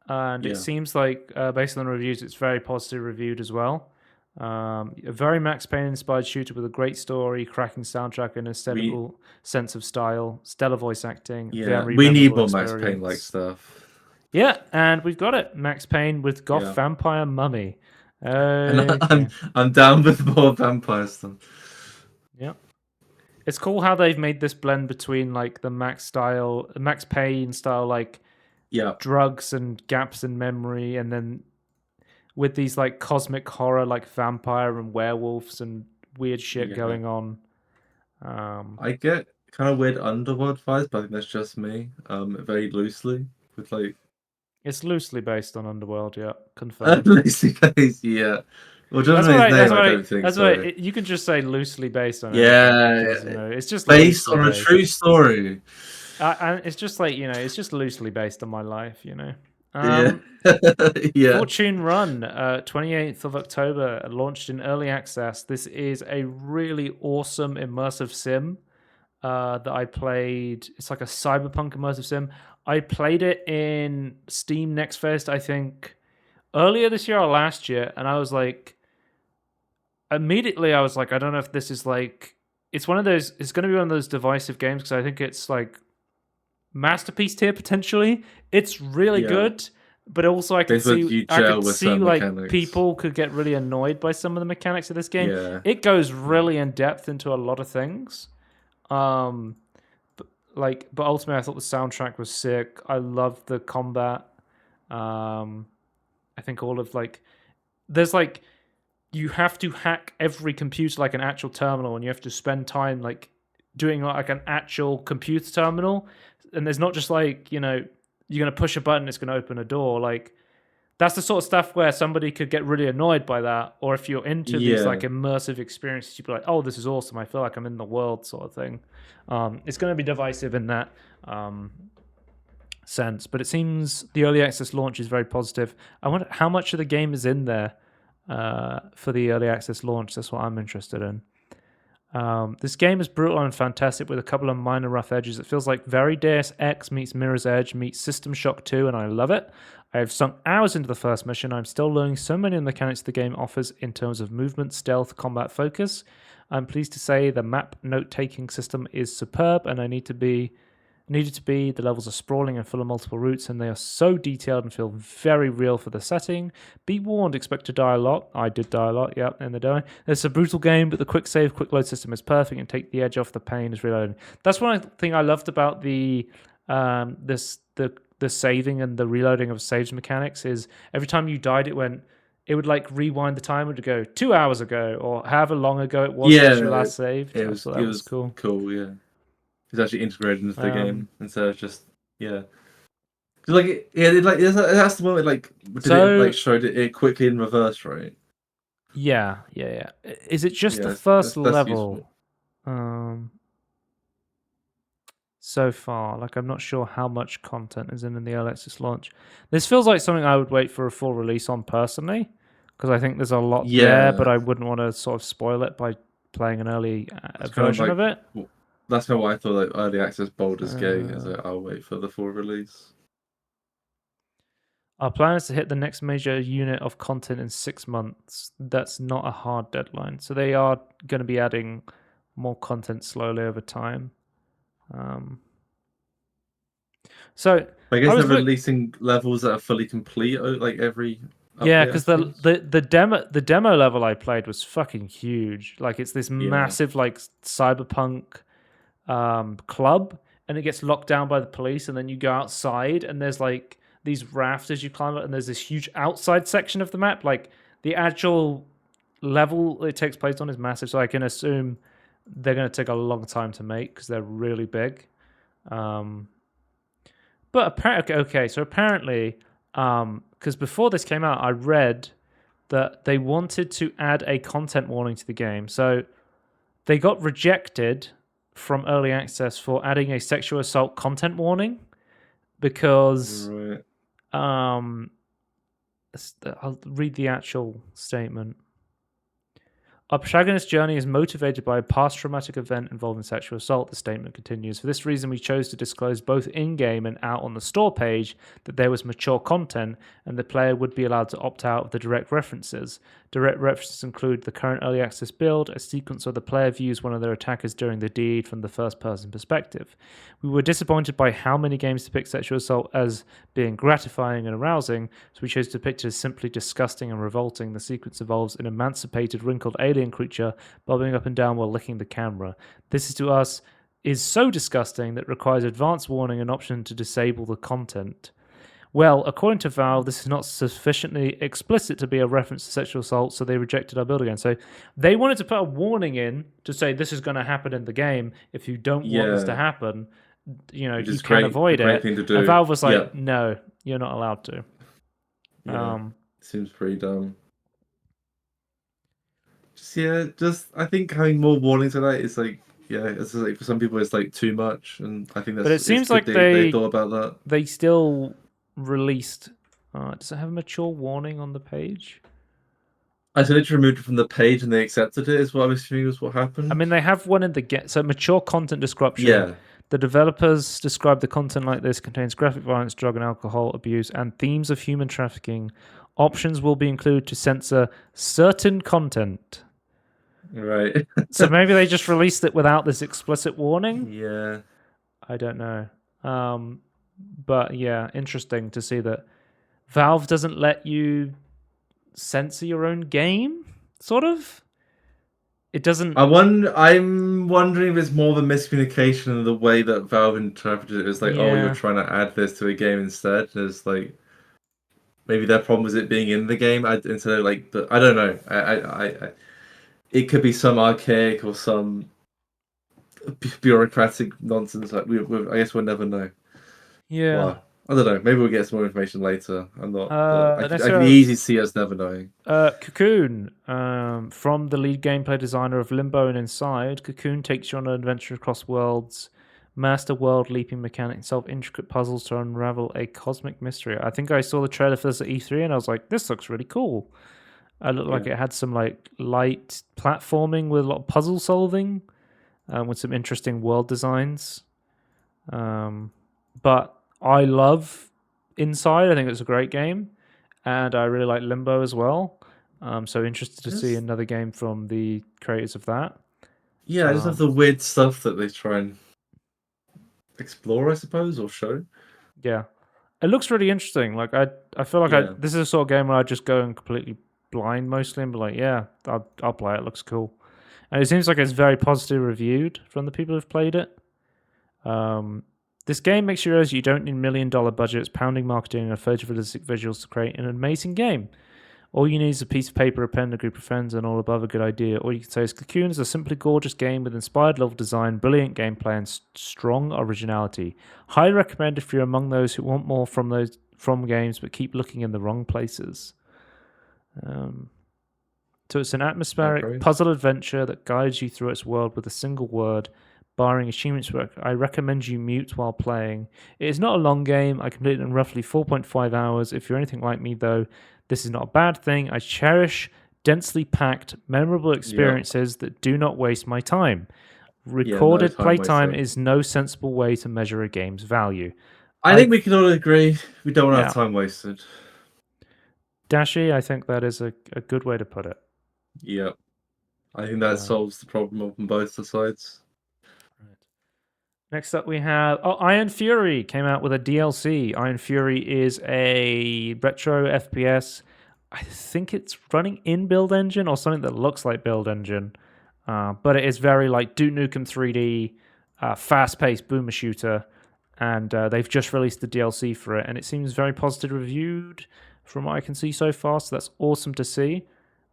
And it Yeah. seems like, based on the reviews, it's very positive reviewed as well. A very Max Payne inspired shooter with a great story, cracking soundtrack, and We aesthetical sense of style, stellar voice acting, the we need unrememberable more Max Payne like experience. stuff. Yeah, and we've got it. Max Payne with Goth Yeah. Vampire Mummy. And Okay. I'm down with more vampire stuff. Yeah. It's cool how they've made this blend between like the Max Payne style, like Yeah. drugs and gaps in memory, and then with these like cosmic horror, like vampire and werewolves and weird shit Yeah. going on. Um, I get kind of weird underworld vibes, but I think that's just me. Very loosely with like it's loosely based on Underworld. Yeah, confirmed. loosely based. Yeah. Well, judging by his name, I don't think so. You can just say loosely based on anything Yeah, because it's just based loosely on a based. true story. And it's just like it's just loosely based on my life. Yeah, Um, yeah, Fortune Run, 28th of October, launched in early access. This is a really awesome immersive sim that I played. It's like a cyberpunk immersive sim. I played it in Steam Next Fest, I think, earlier this year or last year, and I was like, immediately, I was like, I don't know if this is like, it's one of those. It's going to be one of those divisive games because I think it's like masterpiece tier potentially. It's really yeah. good, but also This would you I gel could with see some like mechanics. people could get really annoyed by some of the mechanics of this game. Yeah, It goes yeah, really in depth into a lot of things. Um but ultimately I thought the soundtrack was sick. I loved the combat. Um I think all of like there's like you have to hack every computer like an actual terminal, and you have to spend time like doing like an actual computer terminal. And there's not just like you're gonna push a button, it's gonna open a door. Like that's the sort of stuff where somebody could get really annoyed by that. Or if you're into these like yeah. immersive experiences, you'd be like, oh, this is awesome, I feel like I'm in the world, sort of thing. It's going to be divisive in that sense, but it seems the early access launch is very positive. I wonder how much of the game is in there for the early access launch. That's what I'm interested in. This game is brutal and fantastic with a couple of minor rough edges. It feels like very Deus Ex meets Mirror's Edge meets System Shock 2, and I love it. I have sunk hours into the first mission. I'm still learning so many of the mechanics the game offers in terms of movement, stealth, combat focus. I'm pleased to say the map note-taking system is superb, and needed to be. The levels are sprawling and full of multiple routes, and they are so detailed and feel very real for the setting. Be warned, expect to die a lot. I did die a lot, yeah, in the day. It's a brutal game, but the quick save, quick load system is perfect and take the edge off the pain is reloading. That's one thing I loved about the saving and the reloading of saves mechanics is every time you died, it would like rewind the time. It would go 2 hours ago or however long ago it was since you Yeah, last saved. I thought it that was was cool. cool. Yeah, it's actually integrated into the Um, game instead of just yeah. 'Cause, like that's the one like did it like so showed it quickly in reverse, right? yeah. Is it just the Yeah, first that's useful. level? So far, like I'm not sure how much content is in the early access launch. This feels like something I would wait for a full release on personally, because I think there's a lot there, but Yeah, I wouldn't want to sort of spoil it by playing an early that's kind of version like of it. that's kind of why I thought like early access Baldur's Gate is Uh, like I'll wait for the full release. our plan is to hit the next major unit of content in 6 months. That's not a hard deadline, so they are going to be adding more content slowly over time. So I I guess they're was releasing levels that are fully complete like every Yeah, update, I because suppose. the demo level I played was fucking huge. Like it's this Yeah. massive like cyberpunk club, and it gets locked down by the police, and then you go outside, and there's like these rafters you climb up, and there's this huge outside section of the map. Like the actual level it takes place on is massive, so I can assume they're going to take a long time to make because they're really big. Um, but apparently, okay, so apparently, because before this came out, I read that they wanted to add a content warning to the game. So they got rejected from early access for adding a sexual assault content warning because Right. I'll read the actual statement. Our protagonist's journey is motivated by a past traumatic event involving sexual assault, the statement continues. For this reason, we chose to disclose both in game and out on the store page that there was mature content and the player would be allowed to opt out of the direct references. Direct references include the current early access build, a sequence where the player views one of their attackers during the deed from the first person perspective. We were disappointed by how many games depict sexual assault as being gratifying and arousing, so we chose to depict it as simply disgusting and revolting. The sequence involves an emancipated, wrinkled alien creature bobbing up and down while licking the camera. This is to us is so disgusting that it requires advanced warning and option to disable the content. Well, according to Valve, this is not sufficiently explicit to be a reference to sexual assault, so they rejected our build again. So they wanted to put a warning in to say this is going to happen in the game. If you don't want this to Yeah. happen, Which you is can great. A avoid great it. thing to And do. Valve was Yeah. like, no, you're not allowed to. Yeah. Seems pretty dumb. Just I think having more warnings like that is like it's like for some people it's like too much, and I think But it it's seems good like they thought about that. they still released. Does it have a mature warning on the page? I said it removed it from the page and they accepted it. Is what I'm assuming was what happened. I mean, they have one in the get. So mature content description. Yeah. The developers describe the content like this contains graphic violence, drug and alcohol abuse, and themes of human trafficking. Options will be included to censor certain content. Right. So maybe they just released it without this explicit warning. Yeah. I don't know. But yeah, interesting to see that Valve doesn't let you censor your own game, sort of. It doesn't. I'm wondering if it's more of a miscommunication in the way that Valve interpreted it. It's like, oh, you're Yeah. trying to add this to a game instead. And it's like maybe their problem was it being in the game instead of like the. I don't know. It could be some archaic or some bureaucratic nonsense. Like I guess we'll never know. Yeah. Well, I don't know. Maybe we'll get some more information later. I'm not, but Next I can up, easily see us never knowing. Cocoon. From the lead gameplay designer of Limbo and Inside, Cocoon takes you on an adventure across worlds, master world leaping mechanics, solve intricate puzzles to unravel a cosmic mystery. I think I saw the trailer for this at E3 and I was like, this looks really cool. It looked like it had some like light platforming with a lot of puzzle solving, with some interesting world designs. But I love Inside. I think it's a great game, and I really like Limbo as well. So interested to see another game from the creators of that. Yeah, I just have the weird stuff that they try and explore, I suppose, or show. Yeah, it looks really interesting. Like I feel like this is a sort of game where I just go in completely blind mostly and be like, yeah, I'll play it. It looks cool, and it seems like it's very positively reviewed from the people who've played it. This game makes you realize you don't need $1 million budgets, pounding marketing, and photorealistic visuals to create an amazing game. All you need is a piece of paper, a pen, a group of friends, and all above a good idea. All you can say is Cocoon is a simply gorgeous game with inspired level design, brilliant gameplay, and strong originality. Highly recommend if you're among those who want more from games but keep looking in the wrong places. So it's an atmospheric puzzle adventure that guides you through its world with a single word. Barring achievements work, I recommend you mute while playing. It is not a long game. I completed it in roughly 4.5 hours. If you're anything like me, though, this is not a bad thing. I cherish densely packed, memorable experiences that do not waste my time. Recorded playtime is no sensible way to measure a game's value. I think we can all agree we don't want our time wasted. Dashi, I think that is a good way to put it. Yeah. I think that solves the problem on both the sides. Next up, we have Iron Fury came out with a DLC. Iron Fury is a retro FPS. I think it's running in Build Engine or something that looks like Build Engine. But it is very like Duke Nukem 3D, fast-paced boomer shooter, and they've just released the DLC for it, and it seems very positively reviewed from what I can see so far. So that's awesome to see.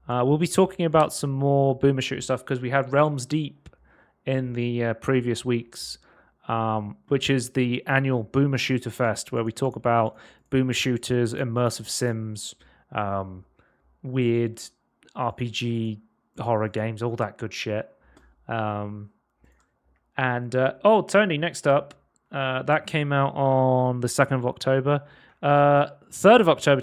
We'll be talking about some more boomer shooter stuff because we had Realms Deep in the previous weeks, which is the annual Boomer Shooter Fest, where we talk about boomer shooters, immersive sims, weird RPG horror games, all that good shit. Tony, next up, that came out on the 2nd of October. 3rd of October,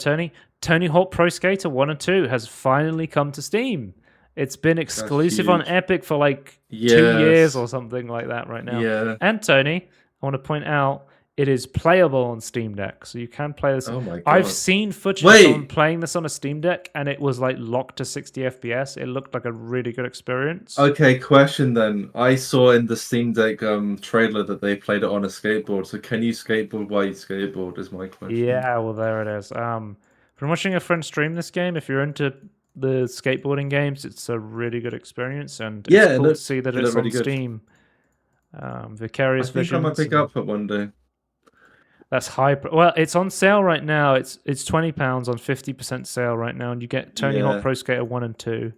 Tony Hawk Pro Skater 1 and 2 has finally come to Steam. It's been exclusive on Epic for like 2 years or something like that right now. Yeah. And Tony, I want to point out, it is playable on Steam Deck, so you can play this. Oh my god! I've seen footage of someone playing this on a Steam Deck, and it was like locked to 60 FPS. It looked like a really good experience. Okay, question then. I saw in the Steam Deck trailer that they played it on a skateboard. So can you skateboard while you skateboard? Is my question. Yeah, well, there it is. From watching a friend stream this game, if you're into the skateboarding games, it's a really good experience, and it's cool to see that it's on Steam. Vicarious Visions. I think I might pick up it one day. That's high. Well, it's on sale right now. It's £20 on 50% sale right now, and you get Tony Hawk Pro Skater 1 and 2.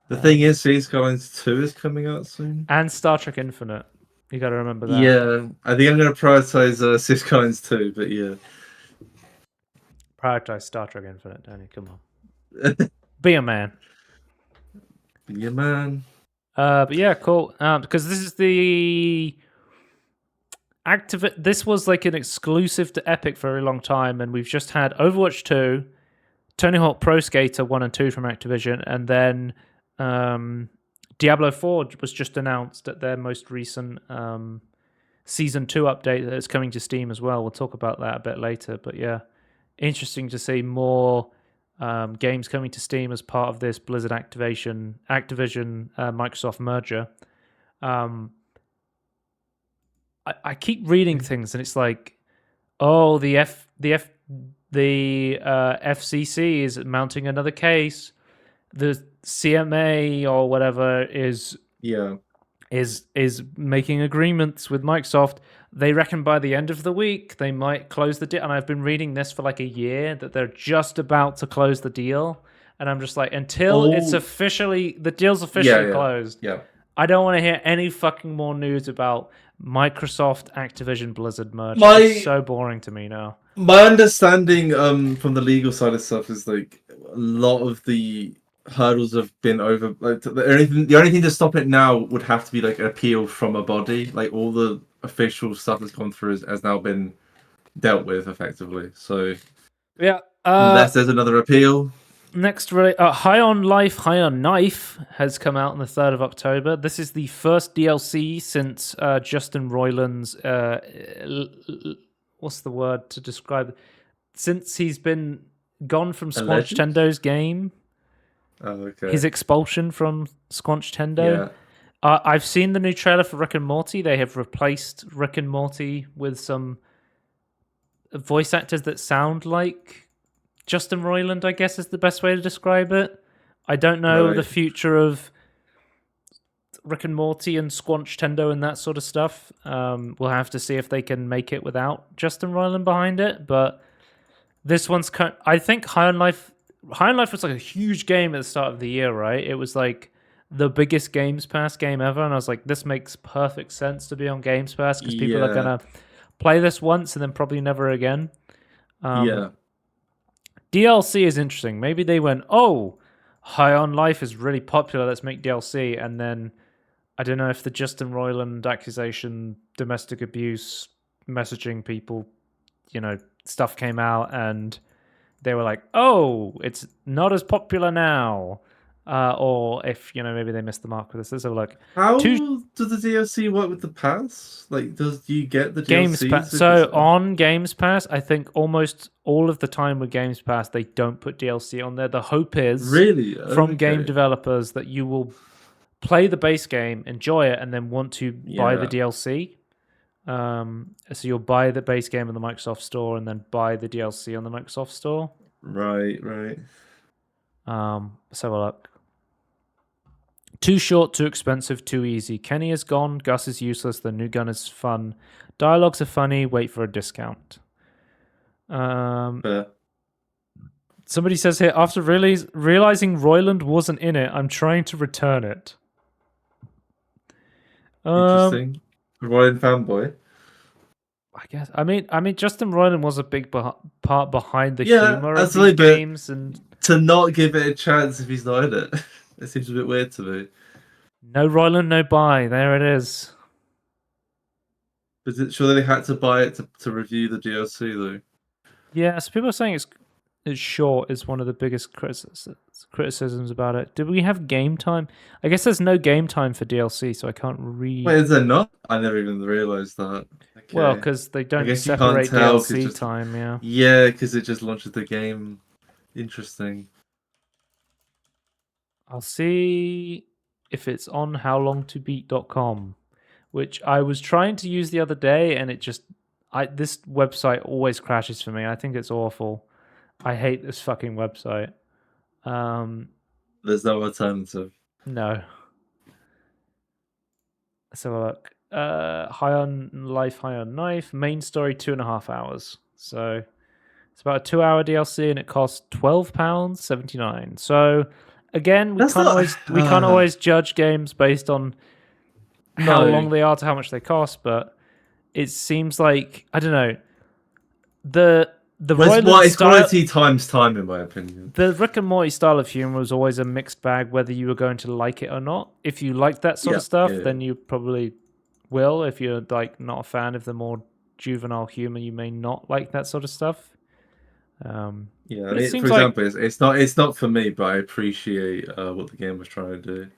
The thing is, Cities Skylines 2 is coming out soon, and Star Trek Infinite. You got to remember that. Yeah, I think I'm going to prioritize Cities Skylines 2, but yeah. Prioritize Star Trek Infinite, Tony. Come on, be a man. Be a man. But yeah, cool. Because this is the This was like an exclusive to Epic for a very long time, and we've just had Overwatch 2, Tony Hawk Pro Skater 1 and 2 from Activision, and then Diablo 4 was just announced at their most recent Season 2 update that is coming to Steam as well. We'll talk about that a bit later, but yeah, interesting to see more games coming to Steam as part of this Blizzard Activision Microsoft merger. I keep reading things and it's like, oh, the FCC is mounting another case. The CMA or whatever is making agreements with Microsoft. They reckon by the end of the week they might close the deal. And I've been reading this for like a year that they're just about to close the deal. And I'm just like, until it's officially the deal's officially closed. Yeah. I don't want to hear any fucking more news about Microsoft Activision Blizzard merger. It's so boring to me now. My understanding from the legal side of stuff is like a lot of the hurdles have been over. Like the only thing to stop it now would have to be like an appeal from a body. Like all the official stuff that's gone through has now been dealt with effectively. So yeah, unless there's another appeal. Next, High on Life, High on Knife has come out on the 3rd of October. This is the first DLC since Justin Roiland's... what's the word to describe it? Since he's been gone from Squanch Tendo's game. Oh, okay. His expulsion from Squanch Tendo. Yeah. I've seen the new trailer for Rick and Morty. They have replaced Rick and Morty with some voice actors that sound like Justin Roiland, I guess, is the best way to describe it. I don't know the future of Rick and Morty and Squanch Tendo and that sort of stuff. We'll have to see if they can make it without Justin Roiland behind it. But this one's I think High on Life was like a huge game at the start of the year, right? It was like the biggest Games Pass game ever, and I was like, this makes perfect sense to be on Games Pass because people are gonna play this once and then probably never again. DLC is interesting. Maybe they went, oh, High on Life is really popular, let's make DLC. And then, I don't know if the Justin Roiland accusation, domestic abuse, messaging people, stuff came out and they were like, oh, it's not as popular now. Or if, maybe they missed the mark with this. So like, how does the DLC work with the pass? Like, do you get the Games Pass? So on Games Pass, I think almost all of the time with Games Pass, they don't put DLC on there. The hope is from game developers that you will play the base game, enjoy it, and then want to buy the DLC. So you'll buy the base game in the Microsoft Store and then buy the DLC on the Microsoft Store. Right. Let's have a look. Too short, too expensive, too easy. Kenny is gone. Gus is useless. The new gun is fun. Dialogues are funny. Wait for a discount. But Somebody says here, after realizing Royland wasn't in it, I'm trying to return it. interesting. Royal fanboy. I guess. I mean, Justin Roiland was a big part behind the Yeah, humor of absolutely, these but games, and to not give it a chance if he's not in it, it seems a bit weird to me. no Roiland, no buy. There it is. But surely they had to buy it to review the DLC though. Yeah, so people are saying it's short is one of the biggest criticisms about it. Did we have game time? I guess there's no game time for DLC, so I can't read. Wait, is there not? I never even realized that. Okay. Well, because they I don't guess you can't separate tell 'cause DLC just, time. Yeah. Yeah, because it just launches the game. Interesting. I'll see if it's on howlongtobeat.com, which I was trying to use the other day, and it just this website always crashes for me. I think it's awful. I hate this fucking website. There's no alternative. No. Let's have a look. High on Life, High on Knife. Main story 2.5 hours. So it's about a 2-hour DLC, and it costs £12.79. So again, we can't always judge games based on how long they are to how much they cost, but it seems like, I don't know, it's quality times time, in my opinion. The Rick and Morty style of humor was always a mixed bag, whether you were going to like it or not. If you like that sort of stuff, then you probably will. If you're like not a fan of the more juvenile humor, you may not like that sort of stuff. Yeah, I mean, for example, it's not for me, but I appreciate what the game was trying to do.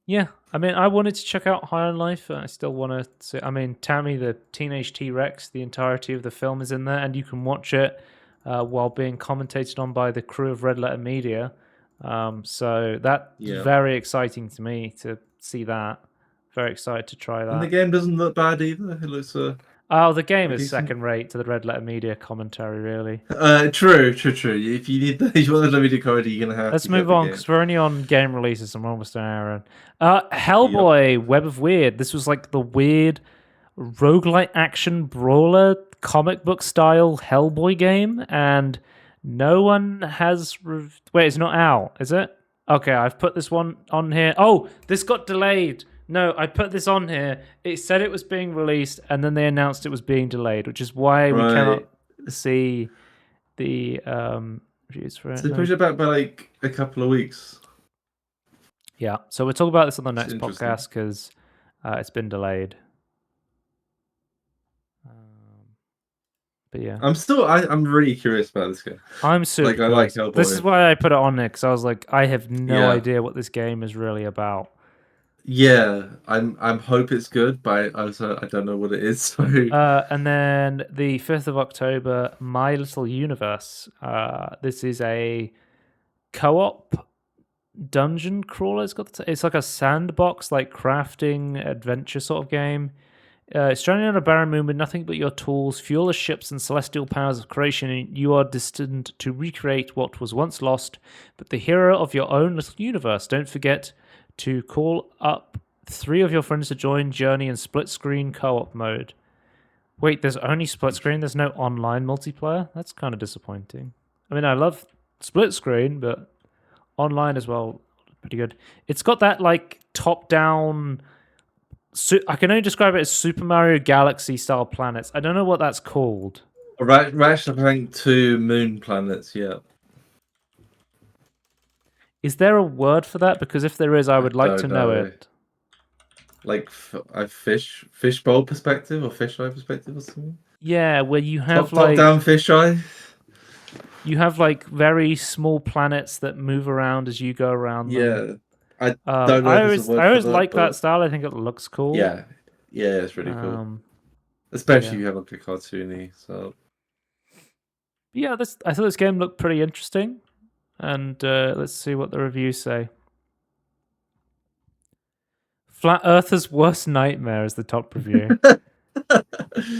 Yeah, I mean, I wanted to check out High on Life. I still want to see. I mean, Tammy, the Teenage T-Rex, the entirety of the film is in there, and you can watch it while being commentated on by the crew of Red Letter Media. So that's very exciting to me to see that. Very excited to try that. And the game doesn't look bad either. It looks the game is second rate to the Red Letter Media commentary, really. True. If you want the media commentary, you're gonna have. Let's move on because we're only on game releases and we're almost an hour in. Hellboy, Web of Weird. This was like the weird roguelite action brawler comic book style Hellboy game, and no one has. Wait, it's not out, is it? Okay, I've put this one on here. Oh, this got delayed. No, I put this on here. It said it was being released, and then they announced it was being delayed, which is why we cannot see the reviews for it. So they pushed it back by like a couple of weeks. Yeah, so we'll talk about this on the next podcast because it's been delayed. But yeah, I'm really curious about this game. I'm super curious. I like Hellboy. This is why I put it on there because I was like, I have no idea what this game is really about. Yeah, I'm hope it's good, but I don't know what it is. So. And then the 5th of October, My Little Universe. This is a co-op dungeon crawler. It's like a sandbox, like crafting adventure sort of game. Stranded on a barren moon with nothing but your tools, fuelless ships, and celestial powers of creation, you are destined to recreate what was once lost, but the hero of your own little universe. Don't forget to call up 3 of your friends to join Journey in split screen co-op mode. Wait, there's only split screen? There's no online multiplayer? That's kind of disappointing. I mean, I love split screen, but online as well, pretty good. It's got that like top-down... I can only describe it as Super Mario Galaxy style planets. I don't know what that's called. Ratchet and Clank 2 Moon Planets, yeah. Is there a word for that? Because if there is, I would like to know it. Like a fishbowl perspective or fisheye perspective or something? Yeah, where you have top-down fisheye. You have like very small planets that move around as you go around them. Yeah. I don't know. I always like that style. I think it looks cool. Yeah, it's really cool. Especially if you have like a cartoony. So yeah, I thought this game looked pretty interesting, and let's see what the reviews say. Flat Earther's worst nightmare is the top review.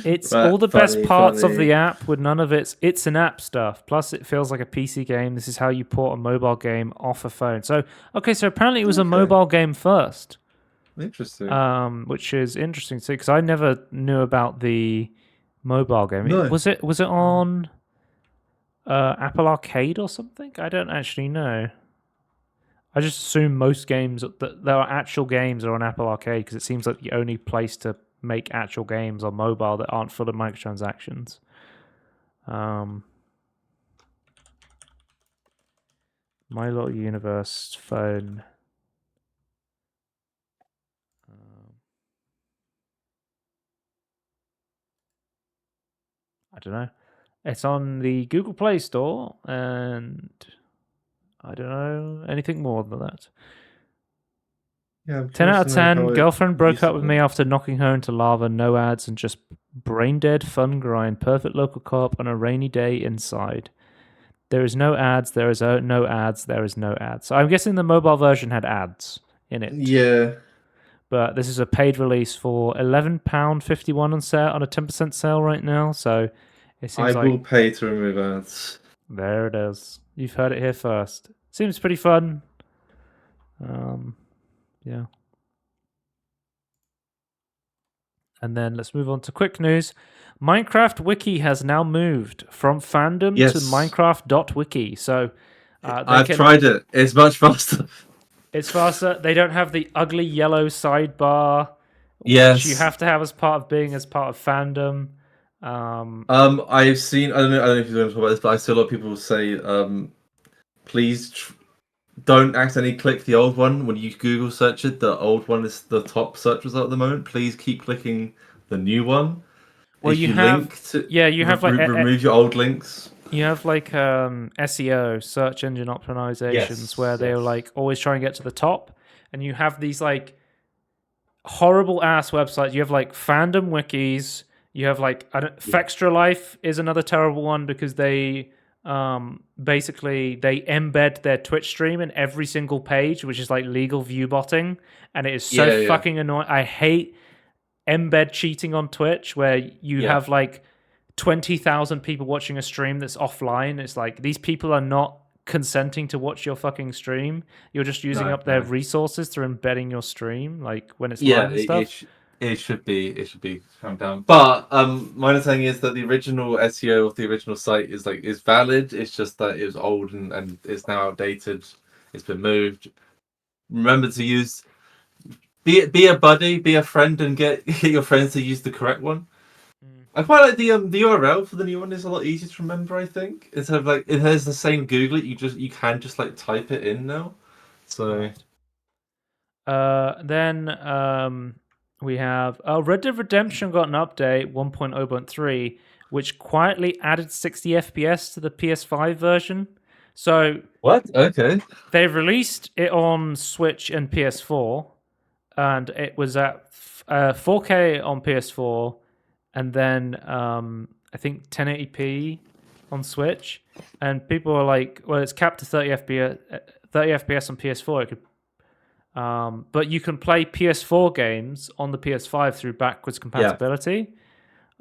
It's all Right, the best funny, parts of funny. the app with none of its in-app stuff. Plus, it feels like a PC game. This is how you port a mobile game off a phone. So, okay, so apparently it was a Okay, mobile game first, interesting. which is interesting too, because I never knew about the mobile game. No. Was it Oh. on Apple Arcade or something? I don't actually know. I just assume most games that there are actual games are on Apple Arcade because it seems like the only place to make actual games on mobile that aren't full of microtransactions. Um, My Little Universe phone. Um, I don't know. It's on the Google Play Store, and I don't know anything more than that. Yeah, I'm 10 curious out to of know 10. how Girlfriend broke up with me usable. after knocking her into lava, no ads, and just brain dead fun grind. Perfect local co-op on a rainy day inside. There is no ads. There is no ads. There is no ads. So I'm guessing the mobile version had ads in it. Yeah, But this is a paid release for £11.51 on sale on a 10% sale right now. So it I seems will like pay to remove ads. there it is. You've heard it here first. Seems pretty fun. Um, yeah. And then let's move on to quick news. Minecraft Wiki has now moved from fandom to Yes, Minecraft.wiki. So they I've can. tried it. It's much faster. It's faster. They don't have the ugly yellow sidebar, which you Yes. have to have as part of being as part of fandom. Um, I've seen. I don't know if you're going to talk about this, but I see a lot of people say, please don't accidentally click the old one when you Google search it. The old one is the top search result at the moment. Please keep clicking the new one. well, If you you have, link to yeah, you have like remove your old links. SEO, search engine optimizations, Yes, where they're yes. like always trying to get to the top, and you have these like horrible ass websites. You have like fandom wikis. You have like Yeah. Fextra Life is another terrible one because they basically they embed their Twitch stream in every single page, which is like legal view botting, and it is so Yeah, yeah, fucking annoying. I hate embed cheating on Twitch where you yeah. have like 20,000 people watching a stream that's offline. It's like these people are not consenting to watch your fucking stream. You're just using No, up their no. resources through embedding your stream, like when it's Yeah, live and stuff. it should be calmed down. But my understanding is that the original SEO of the original site is valid. It's just that it was old and it's now outdated. It's been moved. Remember to use be a buddy, be a friend, and get your friends to use the correct one. Mm. I quite like the URL for the new one is a lot easier to remember. I think instead of like it has the same Google it, you can just like type it in now. So Right. Then we have Red Dead Redemption got an update 1.0.3, which quietly added 60 FPS to the PS5 version. So what? Okay. they've released it on Switch and PS4, and it was at 4K on PS4, and then I think 1080p on Switch. And people are like, "Well, it's capped to 30 FPS on PS4. It could but you can play PS4 games on the PS5 through backwards Yeah. compatibility.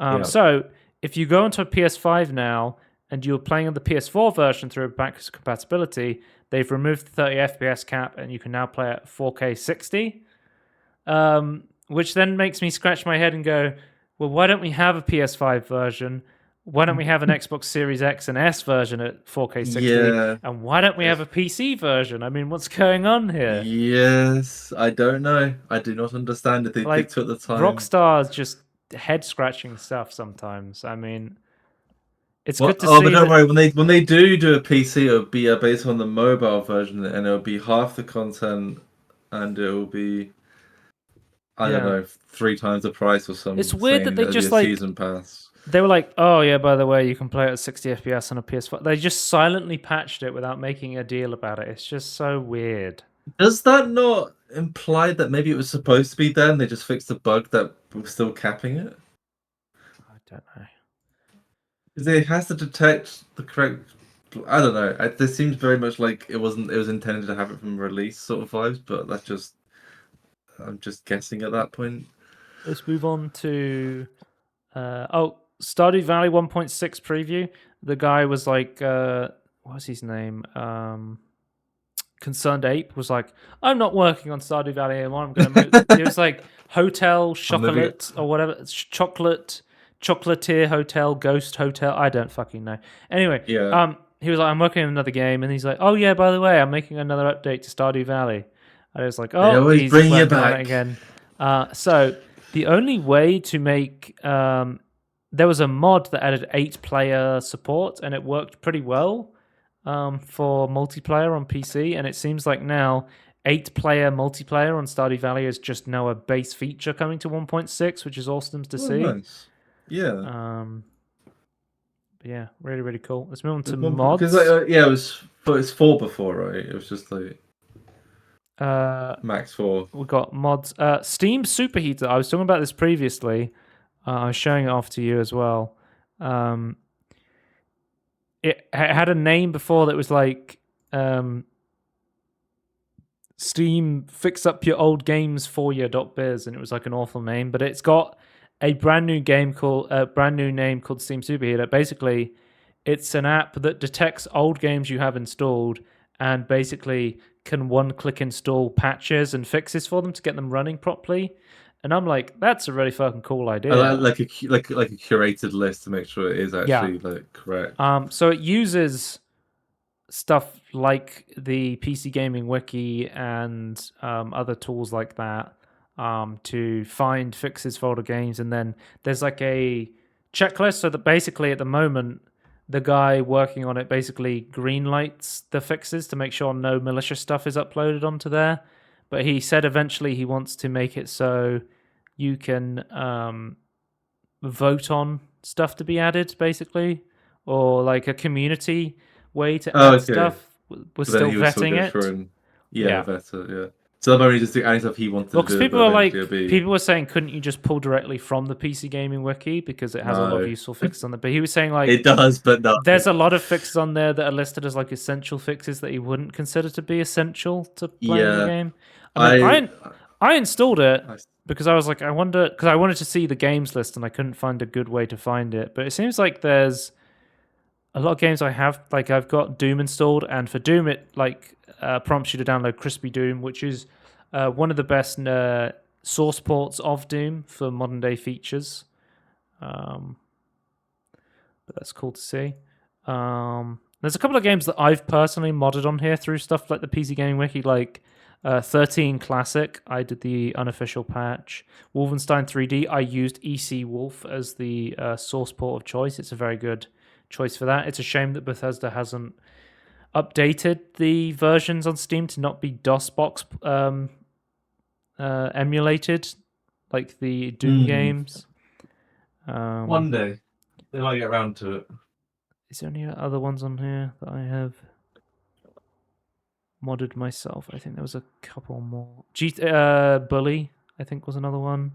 Yeah. So if you go onto a PS5 now and you're playing on the PS4 version through backwards compatibility, they've removed the 30 FPS cap and you can now play at 4K 60. Which then makes me scratch my head and go, well, why don't we have a PS5 version? Why don't we have an Xbox Series X and S version at 4K 60? Yeah. And why don't we have a PC version? I mean, what's going on here? Yes, I don't know. I do not understand it. They Like took the time. Rockstar's just head scratching stuff sometimes. I mean, it's Well, good to oh, but see don't that. worry. When they do a PC, it'll be based on the mobile version, and it'll be half the content, and it'll be I don't Yeah, know 3 times the price or it's some weird that saying they that'll be just a like season pass. they were like, oh yeah, by the way, you can play it at 60 FPS on a PS5. They just silently patched it without making a deal about it. It's just so weird. Does that not imply that maybe it was supposed to be there and they just fixed the bug that was still capping it? I don't know. Because it has to detect the correct. I don't know. This seems very much like it wasn't. It was intended to have it from release sort of vibes, but that's just. I'm just guessing at that point. let's move on to Stardew Valley 1.6 preview. The guy was like, what's his name? Concerned Ape was like, I'm not working on Stardew Valley anymore. I'm going to move. It was like Hotel I'm moving it. Chocolate or whatever. Chocolatier Hotel, Ghost Hotel. I don't fucking know. Anyway, Yeah. he was like, I'm working on another game, and he's like, oh yeah, by the way, I'm making another update to Stardew Valley. I was like, They oh, always he's bring you working on it back. again. So the only way to make there was a mod that added 8-player support, and it worked pretty well for multiplayer on PC. And it seems like now 8-player multiplayer on Stardew Valley is just now a base feature coming to 1.6, which is awesome to Oh, see. nice. Yeah. But yeah, really, really cool. Let's move on to mods. Because yeah, it's 4 before, right? It was just like max 4. We got mods. Steam Superheater. I was talking about this previously. I was showing it off to you as well. It had a name before that was like Steam Fix Up Your Old Games for You.biz, and it was like an awful name. But it's got a brand new name called Steam Superheater. Basically, it's an app that detects old games you have installed and basically can one-click install patches and fixes for them to get them running properly. And I'm like, that's a really fucking cool idea. Like a curated list to make sure it is actually like correct. So it uses stuff like the PC Gaming Wiki and other tools like that to find fixes for older games, and then there's like a checklist so that basically at the moment the guy working on it basically green lights the fixes to make sure no malicious stuff is uploaded onto there. But he said eventually he wants to make it so you can vote on stuff to be added, basically, or like a community way to add stuff. We're still vetting it. Yeah, better. Yeah. So that moment just adding stuff he wanted to do. Because people are like, people were saying, couldn't you just pull directly from the PC Gaming Wiki because it has a lot of useful fixes on there? But he was saying like it does, but no. There's a lot of fixes on there that are listed as like essential fixes that he wouldn't consider to be essential to playing the game. I installed it because I was like, I wonder, because I wanted to see the games list and I couldn't find a good way to find it. But it seems like there's a lot of games I have, like I've got Doom installed, and for Doom it like prompts you to download Crispy Doom, which is one of the best source ports of Doom for modern day features. But that's cool to see. There's a couple of games that I've personally modded on here through stuff like the PC Gaming Wiki, like 13 Classic. I did the unofficial patch. Wolfenstein 3D, I used EC Wolf as the source port of choice. It's a very good choice for that. It's a shame that Bethesda hasn't updated the versions on Steam to not be DOSBox emulated like the Doom games. One day they might get around to it. Is there any other ones on here that I have modded myself? I think there was a couple more. Bully, I think, was another one.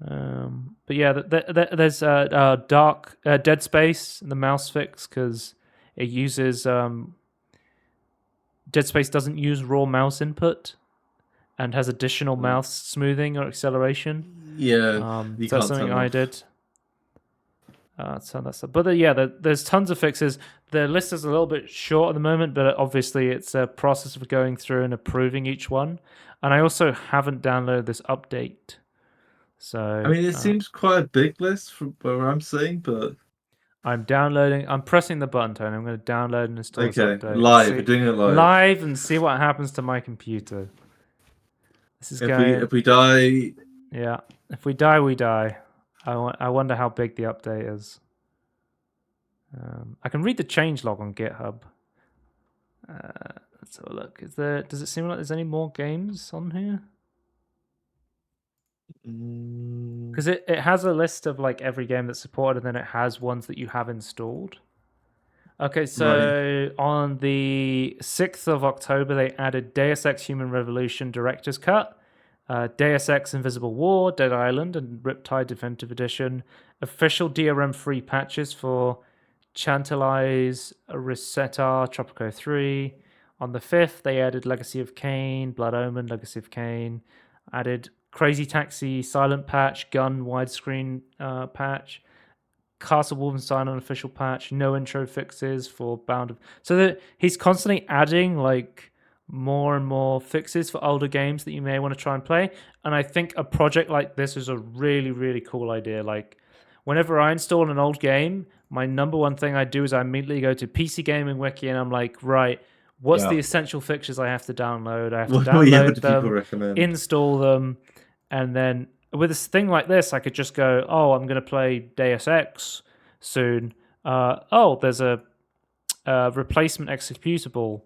But yeah, there's Dead Space, the mouse fix, because it uses Dead Space doesn't use raw mouse input and has additional mouse smoothing or acceleration. Yeah, so that's something I did. So that's, but there's tons of fixes. The list is a little bit short at the moment, but obviously it's a process of going through and approving each one. And I also haven't downloaded this update. So I mean, it seems quite a big list from where I'm seeing, but I'm pressing the button, Tony. I'm going to download and install this update. Live. We're doing it live. Live and see what happens to my computer. This is if we die. Yeah, if we die, we die. I wonder how big the update is. I can read the changelog on GitHub. Let's have a look. Does it seem like there's any more games on here? Because it has a list of like every game that's supported, and then it has ones that you have installed. Okay, so on the 6th of October, they added Deus Ex Human Revolution Director's Cut, Deus Ex Invisible War, Dead Island, and Riptide Definitive Edition. Official DRM-free patches for Chantalize, Reseta, Tropico 3. On the 5th, they added Legacy of Kain, Blood Omen, Legacy of Kain. Added Crazy Taxi silent patch, Gun widescreen patch, Castle Wolfenstein unofficial patch, no intro fixes for Bound of. So that he's constantly adding like more and more fixes for older games that you may want to try and play. And I think a project like this is a really, really cool idea. Like, whenever I install an old game, my number one thing I do is I immediately go to PC Gaming Wiki and I'm like, right, what's the Yeah. essential fixes I have to download? I have to What download do people them, recommend? install them, and then with a thing like this, I could just go, oh, I'm going to play Deus Ex soon. Oh, there's a replacement executable.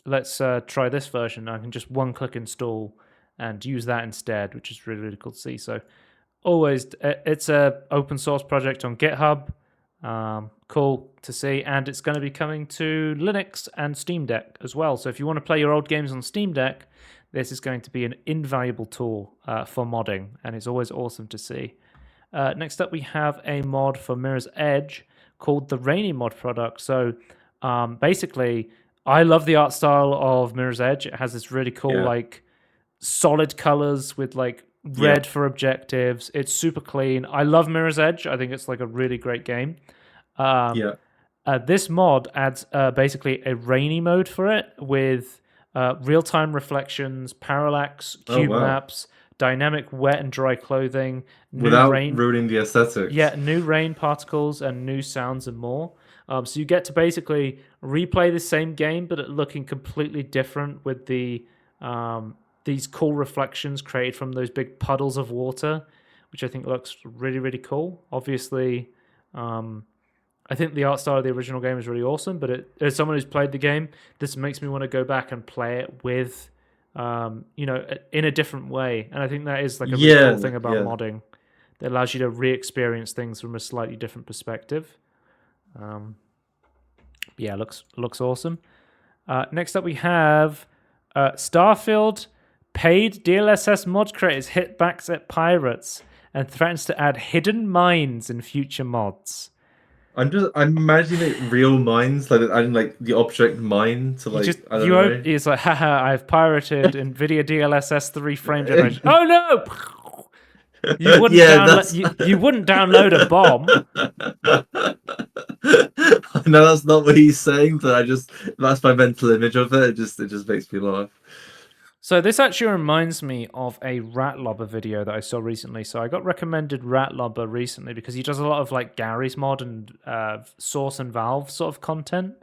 Let's try this version. I can just one-click install and use that instead, which is really, really cool to see. So always, it's a open source project on GitHub. Cool to see, and it's going to be coming to Linux and Steam Deck as well. So if you want to play your old games on Steam Deck, this is going to be an invaluable tool for modding, and it's always awesome to see. Next up, we have a mod for Mirror's Edge called the Rainy Mod product. So basically, I love the art style of Mirror's Edge. It has this really cool, like, solid colors with like red for objectives. It's super clean. I love Mirror's Edge. I think it's like a really great game. This mod adds basically a rainy mode for it with real-time reflections, parallax, cube maps, dynamic wet and dry clothing, without ruining the aesthetics. Yeah, new rain particles and new sounds and more. So you get to basically replay the same game, but looking completely different with the these cool reflections created from those big puddles of water, which I think looks really, really cool. Obviously, I think the art style of the original game is really awesome, but as someone who's played the game, this makes me want to go back and play it with, in a different way. And I think that is like a really cool thing about modding that allows you to re-experience things from a slightly different perspective. Looks awesome. Next up, we have Starfield. Paid DLSS mod creators hit back at pirates and threatens to add hidden mines in future mods. I'm imagining it real mines, like adding like the object mine to like I don't know. It's like, haha, I've pirated NVIDIA DLSS 3 frame generation. Oh no! You wouldn't you wouldn't download a bomb. No, that's not what he's saying, but that's my mental image of it. It just makes me laugh. So this actually reminds me of a Ratlobber video that I saw recently. So I got recommended Ratlobber recently because he does a lot of like Gary's mod and Source and Valve sort of content.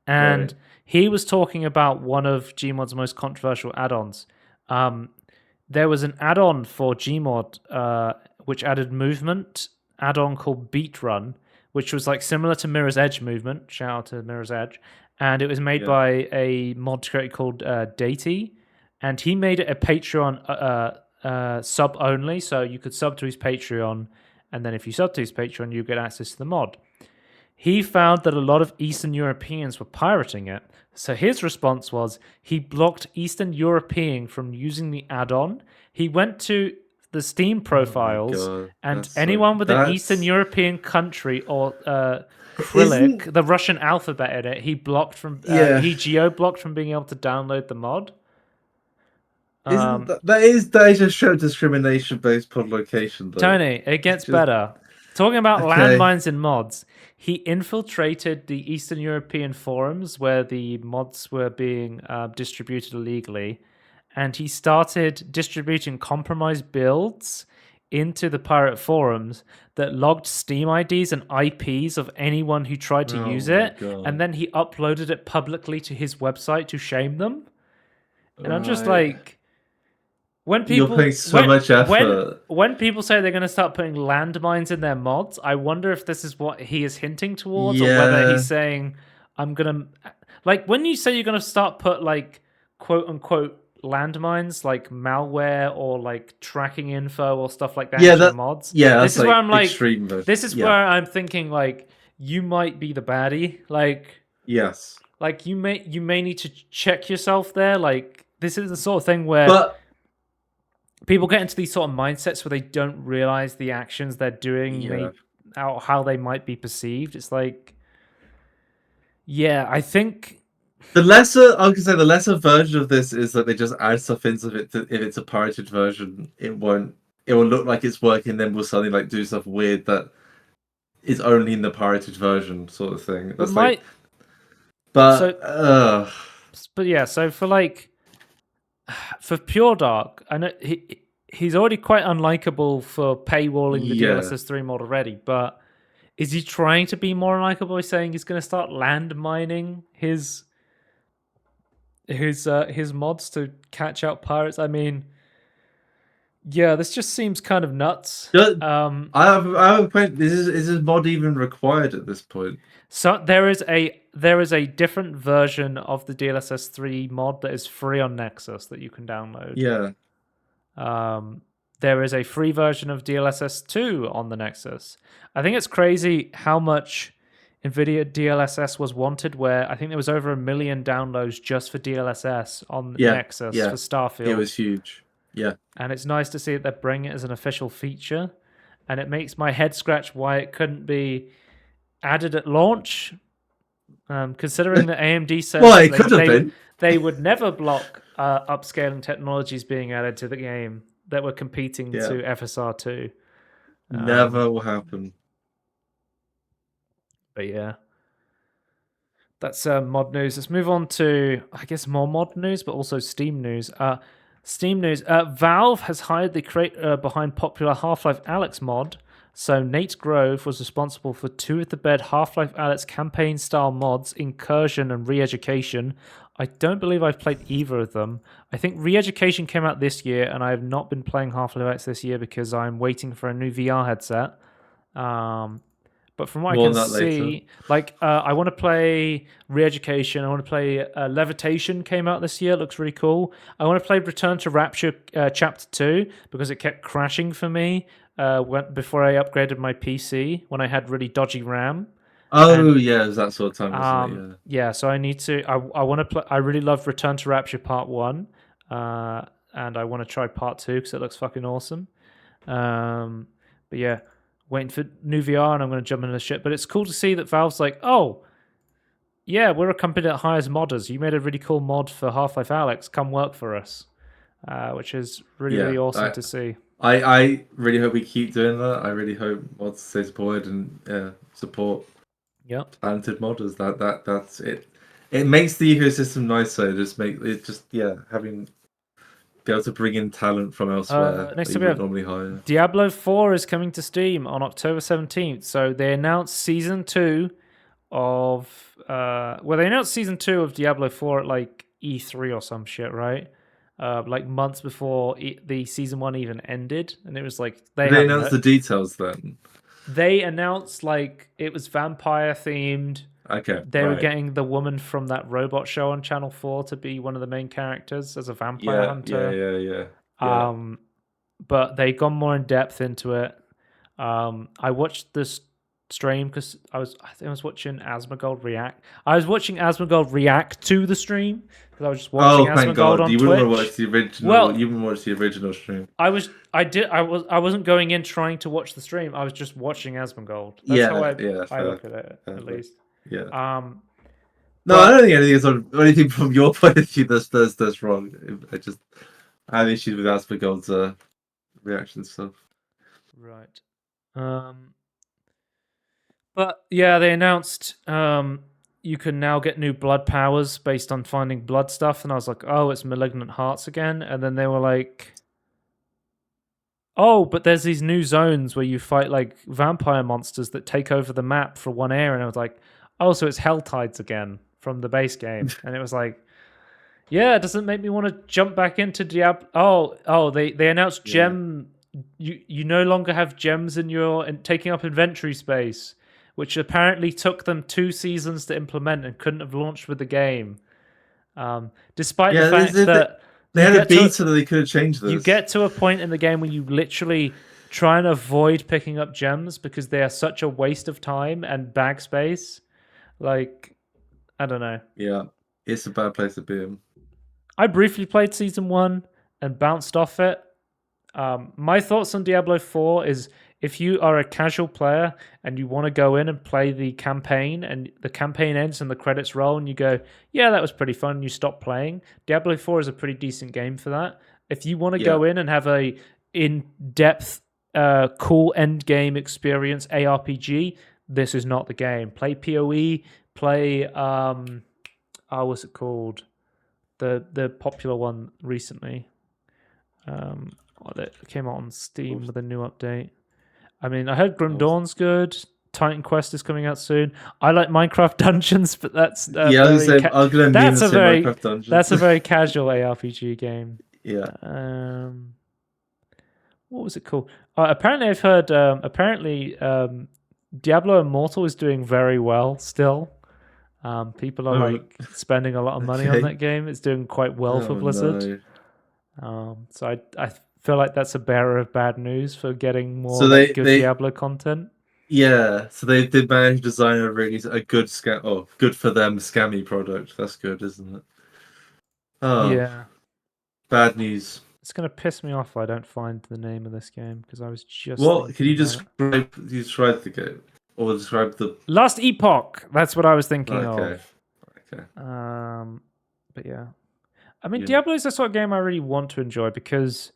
And he was talking about one of Gmod's most controversial add-ons. There was an add-on for Gmod which added movement add-on called Beat Run, which was like similar to Mirror's Edge movement. Shout out to Mirror's Edge. And it was made by a mod creator called Datey. And he made it a Patreon sub only, so you could sub to his Patreon, and then if you sub to his Patreon, you get access to the mod. He found that a lot of Eastern Europeans were pirating it, so his response was he blocked Eastern European from using the add-on. He went to the Steam profiles, and anyone with an Eastern European country or Cyrillic, the Russian alphabet in it, he blocked from he geo-blocked from being able to download the mod. That is just show discrimination based upon location, though. Tony, it gets better. Talking about landmines in mods, he infiltrated the Eastern European forums where the mods were being distributed illegally, and he started distributing compromised builds into the pirate forums that logged Steam IDs and IPs of anyone who tried to use it, and then he uploaded it publicly to his website to shame them. And I'm just like, when people you're putting so much effort. When people say they're going to start putting landmines in their mods, I wonder if this is what he is hinting towards, or whether he's saying, "I'm gonna," like when you say you're going to start put like quote unquote landmines, like malware or like tracking info or stuff like that in your mods. Yeah, this is where I'm like, this is where I'm thinking like you might be the baddie, like like you may need to check yourself there, like. This is the sort of thing where people get into these sort of mindsets where they don't realize the actions they're doing, how they might be perceived. It's like, I think The lesser, I could say, the lesser version of this is that they just add stuff into it. If it's a pirated version, it won't. It will look like it's working, then we'll suddenly like do stuff weird that is only in the pirated version, sort of thing. But That's like, so but but yeah, so for Pure Dark, I know he's already quite unlikable for paywalling the yeah. DLSS 3 mod already, but is he trying to be more unlikable by saying he's going to start land mining his mods to catch out pirates? I mean, yeah, this just seems kind of nuts. I have a point. Is this mod even required at this point? So there is a different version of the DLSS 3 mod that is free on Nexus that you can download. Yeah. There is a free version of DLSS 2 on the Nexus. I think it's crazy how much NVIDIA DLSS was wanted, where I think there was over 1 million downloads just for DLSS on Nexus for Starfield. It was huge. Yeah. And it's nice to see that they're bringing it as an official feature. And it makes my head scratch why it couldn't be added at launch. Considering that AMD said Well, it could have been. They would never block upscaling technologies being added to the game that were competing to FSR 2. Never will happen. But yeah. That's mod news. Let's move on to, I guess, more mod news, but also Steam news. Steam news. Valve has hired the creator behind popular Half-Life Alyx mod. So Nate Grove was responsible for 2 of the bed Half-Life Alyx campaign-style mods, Incursion and Re-Education. I don't believe I've played either of them. I think Re-Education came out this year, and I have not been playing Half-Life Alyx this year because I'm waiting for a new VR headset. But from what I can see, I want to play Re-Education. I want to play Levitation came out this year. It looks really cool. I want to play Return to Rapture Chapter 2 because it kept crashing for me before I upgraded my PC when I had really dodgy RAM. Oh, yeah, it was that sort of time, wasn't it? Yeah, so I need to... I want to play... I really love Return to Rapture Part 1. And I want to try Part 2 because it looks fucking awesome. But yeah... waiting for new VR, and I'm going to jump into the shit. But it's cool to see that Valve's like, oh, yeah, we're a company that hires modders. You made a really cool mod for Half-Life Alyx. Come work for us, which is really, really awesome to see. I really hope we keep doing that. I really hope mods stay supported and support talented modders. That's it. It makes the ecosystem nicer. Having be able to bring in talent from elsewhere next that you would normally hire. Diablo 4 is coming to Steam on October 17th. So they announced season 2 of they announced season 2 of Diablo 4 at like E3 or some shit, right? Like months before the season 1 even ended, and it was like they announced the details then. They announced like it was vampire themed. Okay. They were getting the woman from that robot show on Channel 4 to be one of the main characters as a vampire hunter. Yeah. But they gone more in depth into it. I watched this stream because I was watching Asmongold react. I was watching Asmongold react to the stream because I was just watching Asmongold on Twitch. You wouldn't watch the original. Well, you wouldn't watch the original stream. I wasn't going in trying to watch the stream. I was just watching Asmongold. That's how I look at it, at least. Yeah. I don't think anything from your point of view that's wrong. I have issues with Asmongold's reaction stuff. Right. But yeah, they announced you can now get new blood powers based on finding blood stuff, and I was like, oh, it's Malignant Hearts again. And then they were like, oh, but there's these new zones where you fight like vampire monsters that take over the map for one area, and I was like, oh, so it's Helltides again from the base game. And it was like, yeah, it doesn't make me want to jump back into Diablo. Oh, they announced gem. You no longer have gems in taking up inventory space, which apparently took them 2 seasons to implement and couldn't have launched with the game. Despite the fact that they had a beta that they could have changed this. You get to a point in the game where you literally try and avoid picking up gems because they are such a waste of time and bag space. Like, I don't know. Yeah, it's a bad place to be in. I briefly played Season 1 and bounced off it. My thoughts on Diablo 4 is if you are a casual player and you want to go in and play the campaign, and the campaign ends and the credits roll, and you go, yeah, that was pretty fun, and you stop playing, Diablo 4 is a pretty decent game for that. If you want to Yeah. go in and have a in-depth, cool end game experience ARPG, this is not the game. Play PoE, play what's it called? The popular one recently. That came out on Steam with a new update. I mean, I heard Grim Dawn's good. Titan Quest is coming out soon. I like Minecraft Dungeons, but that's Yeah, I was gonna say, I'm gonna meme and say Minecraft Dungeons. That's a very casual ARPG game. Yeah. What was it called? Apparently, I've heard. Diablo Immortal is doing very well still. People are like spending a lot of money on that game. It's doing quite well for Blizzard. So I feel like that's a bearer of bad news for getting more good Diablo content. Yeah, so they did manage to design a good good for them scammy product. That's good, isn't it? Oh yeah, bad news. It's gonna piss me off if I don't find the name of this game because I was just. What can you describe the game or describe the Last Epoch? That's what I was thinking of. Okay. But yeah, I mean, Diablo is the sort of game I really want to enjoy because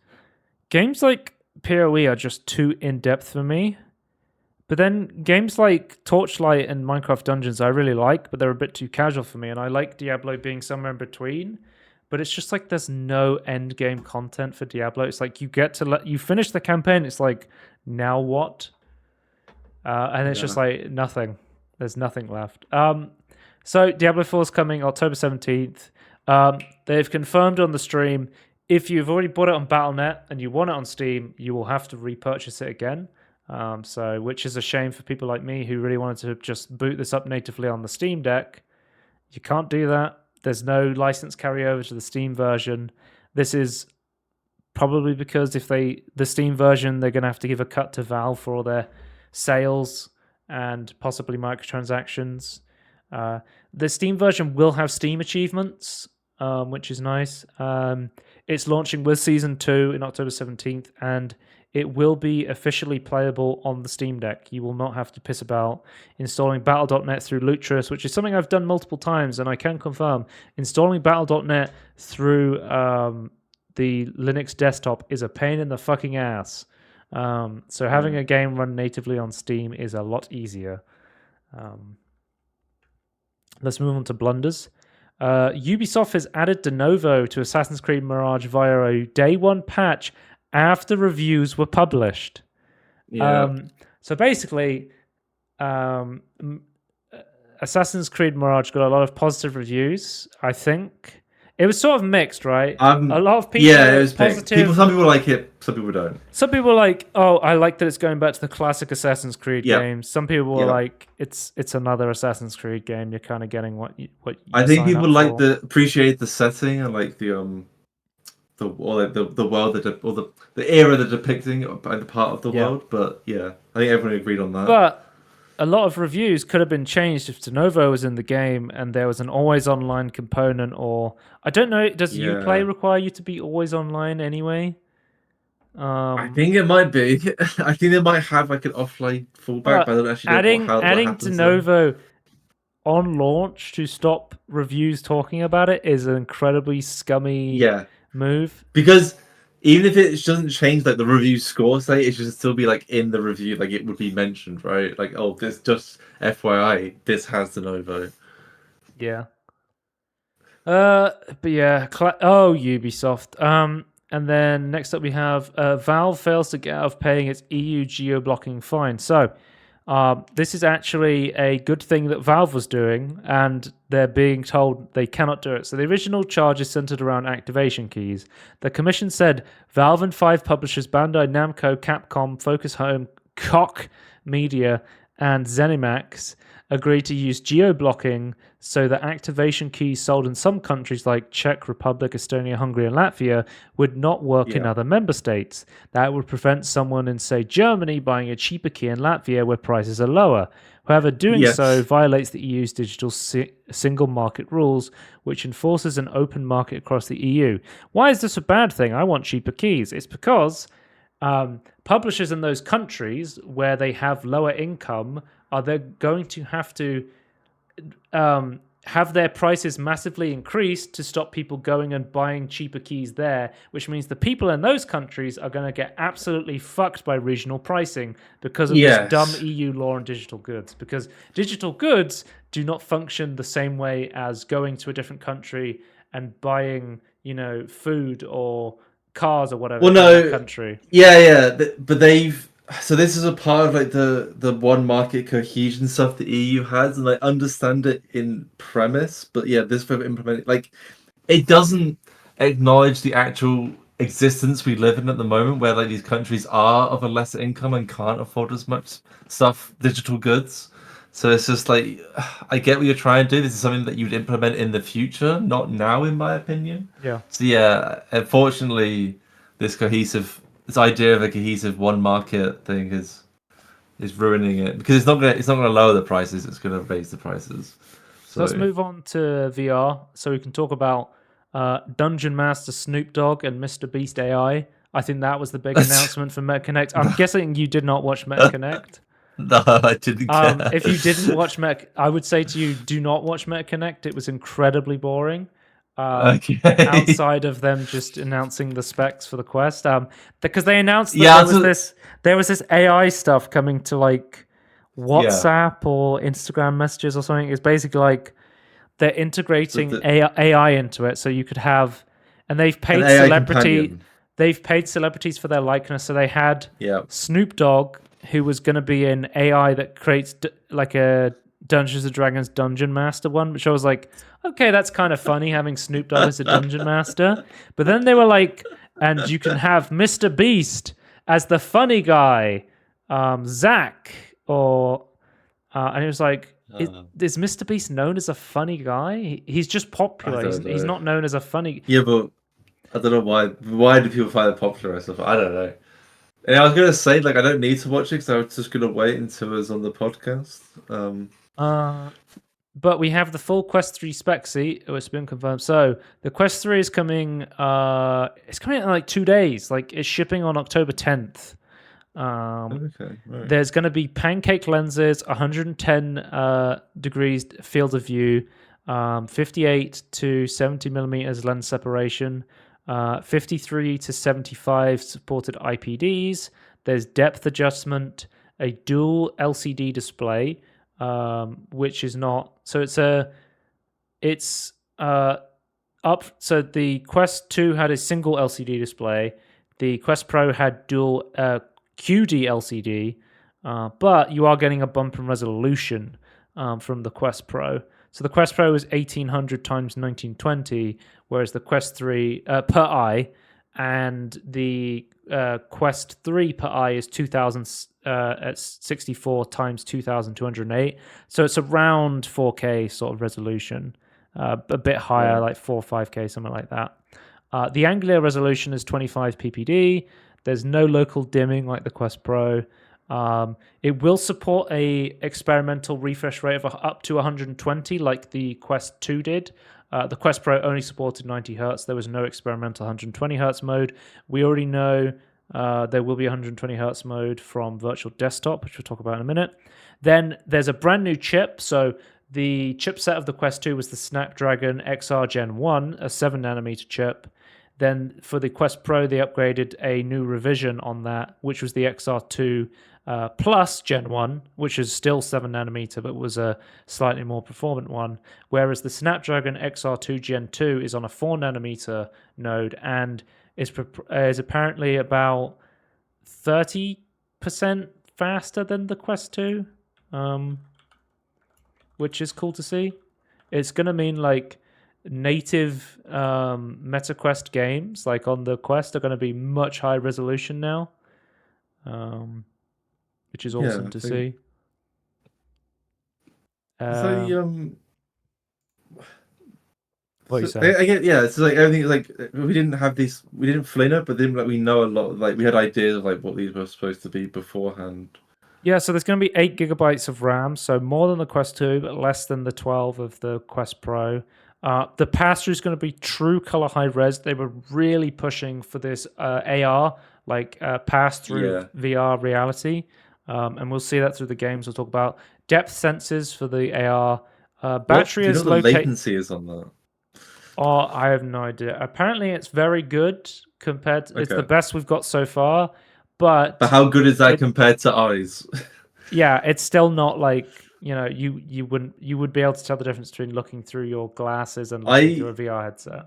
games like PoE are just too in depth for me. But then games like Torchlight and Minecraft Dungeons I really like, but they're a bit too casual for me. And I like Diablo being somewhere in between. But it's just like there's no end game content for Diablo. It's like you get to you finish the campaign. It's like, now what? And it's just like nothing. There's nothing left. So Diablo 4 is coming October 17th. They've confirmed on the stream, if you've already bought it on Battle.net and you want it on Steam, you will have to repurchase it again. Which is a shame for people like me who really wanted to just boot this up natively on the Steam Deck. You can't do that. There's no license carryover to the Steam version. This is probably because the Steam version, they're going to have to give a cut to Valve for all their sales and possibly microtransactions. The Steam version will have Steam achievements, which is nice. It's launching with Season 2 in October 17th, and it will be officially playable on the Steam Deck. You will not have to piss about installing Battle.net through Lutris, which is something I've done multiple times, and I can confirm installing Battle.net through the Linux desktop is a pain in the fucking ass. So having a game run natively on Steam is a lot easier. Let's move on to Blunders. Ubisoft has added de novo to Assassin's Creed Mirage via a day one patch after reviews were published. So basically, Assassin's Creed Mirage got a lot of positive reviews, I think. It was sort of mixed, right? A lot of people. Yeah, it was positive. Some people like it, some people don't. Some people were like, "Oh, I like that it's going back to the classic Assassin's Creed games." Some people were like, "It's another Assassin's Creed game. You're kind of getting what you." I think people appreciate the setting and like the world, the era they're depicting by the part of the world. But yeah, I think everyone agreed on that. But a lot of reviews could have been changed if de novo was in the game and there was an always online component, or I don't know. Does Uplay require you to be always online anyway? I think it might be. I think they might have like an offline fallback, but I don't actually know how adding de novo on launch to stop reviews talking about it is an incredibly scummy move. Because even if it doesn't change like the review score, say it should still be like in the review, like it would be mentioned, right? Like, oh, this just FYI, this has de novo. Yeah. But yeah, Ubisoft. And then next up we have Valve fails to get out of paying its EU geo-blocking fine. So this is actually a good thing that Valve was doing, and they're being told they cannot do it. So the original charge is centered around activation keys. The commission said Valve and 5 publishers, Bandai Namco, Capcom, Focus Home, Koch Media, and ZeniMax, agreed to use geo-blocking so that activation keys sold in some countries like Czech Republic, Estonia, Hungary, and Latvia would not work in other member states. That would prevent someone in, say, Germany buying a cheaper key in Latvia where prices are lower. However, doing so violates the EU's digital single market rules, which enforces an open market across the EU. Why is this a bad thing? I want cheaper keys. It's because Publishers in those countries where they have lower income are they going to have their prices massively increased to stop people going and buying cheaper keys there, which means the people in those countries are going to get absolutely fucked by regional pricing because of this dumb Yes. EU law on digital goods. Because digital goods do not function the same way as going to a different country and buying, food or cars or whatever Well, in that no, country. yeah, but they've so this is a part of like the one market cohesion stuff the EU has, and I understand it in premise, but yeah, this way of implementing like it doesn't acknowledge the actual existence we live in at the moment, where like these countries are of a lesser income and can't afford as much stuff, digital goods. So it's just like I get what you're trying to do. This is something that you would implement in the future, not now, in my opinion. Yeah. So yeah, unfortunately, this idea of a cohesive one market thing is ruining it because it's not gonna lower the prices. It's gonna raise the prices. So let's So move on to VR so we can talk about Dungeon Master Snoop Dogg and Mr. Beast AI. I think that was the big announcement for MetaConnect. I'm guessing you did not watch MetaConnect. no, I didn't care. If you didn't watch I would say to you, do not watch MetaConnect. It was incredibly boring. Okay. Outside of them just announcing the specs for the Quest, because they announced that Yeah, there was this AI stuff coming to like yeah. WhatsApp or Instagram messages or something. It's basically like they're So integrating AI into it, so you could have, and an AI companion. they've paid celebrities for their likeness. So they had Yeah. Snoop Dogg, who was going to be an AI that creates like a Dungeons and Dragons Dungeon Master one, which I was like, okay, that's kind of funny having Snoop Dogg as a Dungeon Master. But then they were like, and you can have Mr. Beast as the funny guy, Zach, and it was like, is Mr. Beast known as a funny guy? He's just I popular. don't He's know. not known as a funny. Yeah, but I don't know why. Why do people find it popular and stuff? I don't know. And I was gonna say like I don't need to watch it because I was just gonna wait until it was on the podcast. But we have the full Quest 3 spec sheet. It's been confirmed. So the Quest 3 is coming. It's coming in like 2 days. Like it's shipping on October 10th. Okay, right. There's going to be pancake lenses, 110 degrees field of view, 58 to 70 millimeters lens separation, 53 to 75 supported IPDs. There's depth adjustment, a dual LCD display, which is not. So it's up. So the Quest 2 had a single LCD display. The Quest Pro had dual QD LCD, but you are getting a bump in resolution from the Quest Pro. So the Quest Pro is 1800 times 1920, whereas the Quest 3 per eye, and the Quest 3 per eye is 2000 at 64 times 2208. So it's around 4K sort of resolution, a bit higher, Yeah. like 4 or 5K, something like that. The angular resolution is 25 ppd. There's no local dimming like the Quest Pro. It will support a experimental refresh rate of up to 120, like the Quest 2 did. The Quest Pro only supported 90 hertz. There was no experimental 120 hertz mode. We already know there will be 120 hertz mode from Virtual Desktop, which we'll talk about in a minute. Then there's a brand new chip. So the chipset of the Quest 2 was the Snapdragon XR Gen 1, a 7 nanometer chip. Then for the Quest Pro, they upgraded a new revision on that, which was the XR2 Plus Gen 1, which is still 7 nanometer, but was a slightly more performant one. Whereas the Snapdragon XR2 Gen 2 is on a 4 nanometer node and is apparently about 30% faster than the Quest 2, which is cool to see. It's going to mean like native MetaQuest games like on the Quest are going to be much higher resolution now, which is awesome to see. So What are you saying? I get, yeah, it's like everything like we didn't fling it, but then like we know a lot, like we had ideas of like what these were supposed to be beforehand. Yeah, so there's going to be 8 gigabytes of RAM, so more than the Quest 2, but less than the 12 of the Quest Pro. The pass-through is going to be true color high res. They were really pushing for this AR like pass through Yeah. VR reality, and we'll see that through the games we'll talk about. Depth sensors for the AR. What Battery do you know is what the locate. latency is on that? Oh, I have no idea. Apparently, it's very good compared. It's the Okay. best we've got so far, But but how good is that it compared to eyes? yeah, it's still not like you would be able to tell the difference between looking through your glasses and looking through a I VR headset.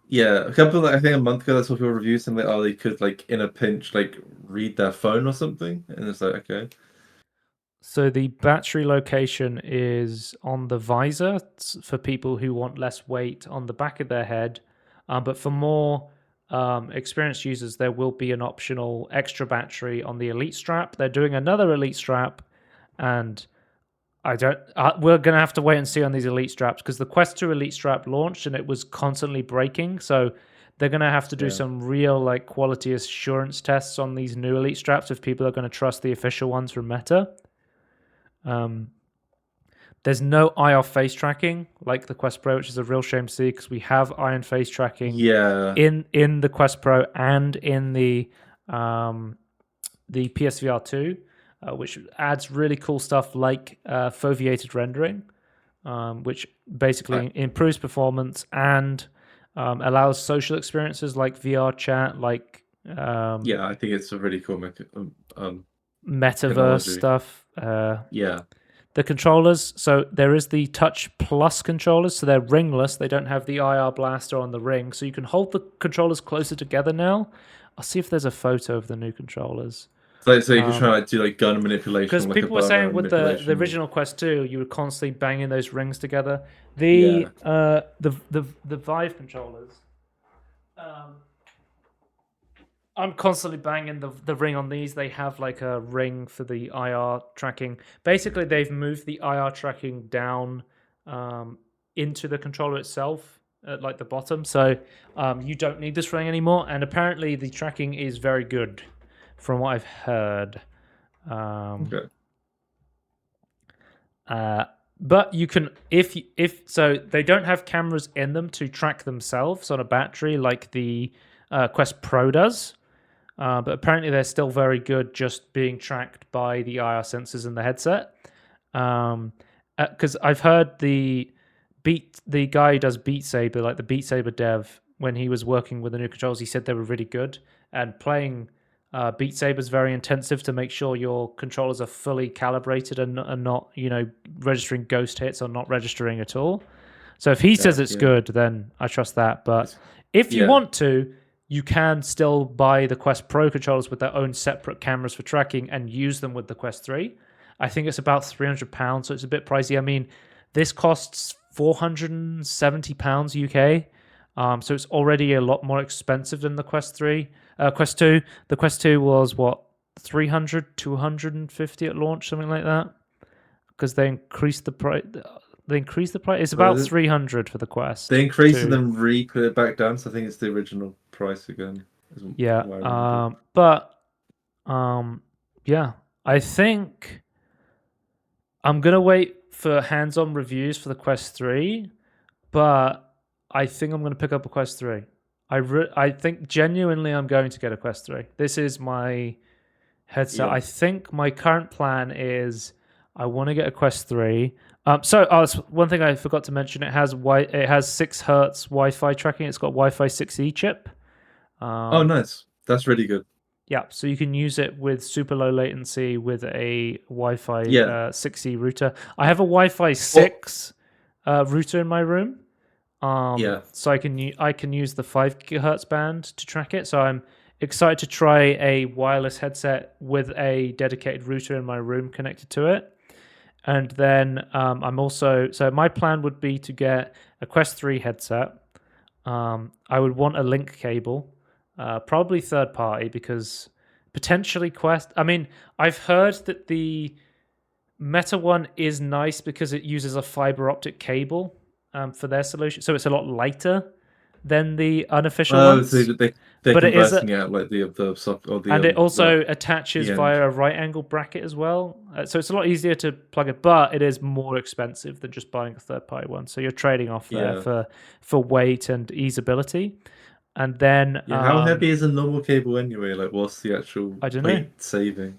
Yeah, a couple I think a month ago I saw people review something like, oh, they could like in a pinch like read their phone or something, and it's like okay. So the battery location is on the visor for people who want less weight on the back of their head, but for more experienced users, there will be an optional extra battery on the Elite strap. They're doing another Elite strap, and I don't. We're gonna have to wait and see on these Elite straps because the Quest 2 Elite strap launched and it was constantly breaking. So they're gonna have to do Yeah. some real like quality assurance tests on these new Elite straps if people are going to trust the official ones from Meta. Um, there's no eye off face tracking like the Quest Pro, which is a real shame to see because we have eye and face tracking Yeah. in the Quest Pro and in the PSVR 2, which adds really cool stuff like foveated rendering, which I, basically improves performance and allows social experiences like VR chat, like yeah, I think it's a really cool metaverse technology. stuff. Yeah. The controllers, so there is the Touch Plus controllers, so they're ringless. They don't have the IR blaster on the ring, so you can hold the controllers closer together now. I'll see if there's a photo of the new controllers. So you can try like do like gun manipulation Because or like a people were bow and arrow saying with the manipulation. original Quest 2, you were constantly banging those rings together. Yeah. The Vive controllers. Um, I'm constantly banging the ring on these. They have like a ring for the IR tracking. Basically, they've moved the IR tracking down into the controller itself at like the bottom. So you don't need this ring anymore. And apparently, the tracking is very good from what I've heard. Okay. But you can if so they don't have cameras in them to track themselves on a battery like the Quest Pro does. But apparently they're still very good just being tracked by the IR sensors in the headset. Because I've heard the guy who does Beat Saber, like the Beat Saber dev, when he was working with the new controls, he said they were really good. And playing Beat Saber is very intensive to make sure your controllers are fully calibrated and not registering ghost hits or not registering at all. So if he says it's Yeah. good, then I trust that. But if you Yeah. want to, you can still buy the Quest Pro controllers with their own separate cameras for tracking and use them with the Quest 3. I think it's about £300, so it's a bit pricey. I mean, this costs £470 UK, so it's already a lot more expensive than the Quest 3. Quest 2, the Quest 2 was what, 300, 250 at launch, something like that, because they increased the price. It's about 300 for the Quest. They increased 2. and then re-put it back down, so I think it's the original price again. Yeah, yeah, I think I'm gonna wait for hands-on reviews for the Quest 3, but I think I'm gonna pick up a Quest 3. I think genuinely I'm going to get a Quest 3. This is my headset. Yeah. I think my current plan is I want to get a Quest 3. That's one thing I forgot to mention. It has 6 hertz Wi-Fi tracking. It's got Wi-Fi 6E chip. Oh, nice. That's really good. Yeah, so you can use it with super low latency with a Wi-Fi Yeah. 6E router. I have a Wi-Fi 6 router in my room. Yeah. So I can use the 5 gigahertz band to track it. So I'm excited to try a wireless headset with a dedicated router in my room connected to it. And then so my plan would be to get a Quest 3 headset. I would want a link cable, probably third party, because potentially Quest. I mean, I've heard that the Meta one is nice because it uses a fiber optic cable for their solution, so it's a lot lighter than the unofficial ones. So they're But it is conversing out like the soft or the and it also attaches the end. via a right angle bracket as well. So it's a lot easier to plug it, but it is more expensive than just buying a third party one. So you're trading off there Yeah. for weight and easeability. And then Yeah, how heavy is a normal cable anyway? Like, what's the actual I don't know. weight saving?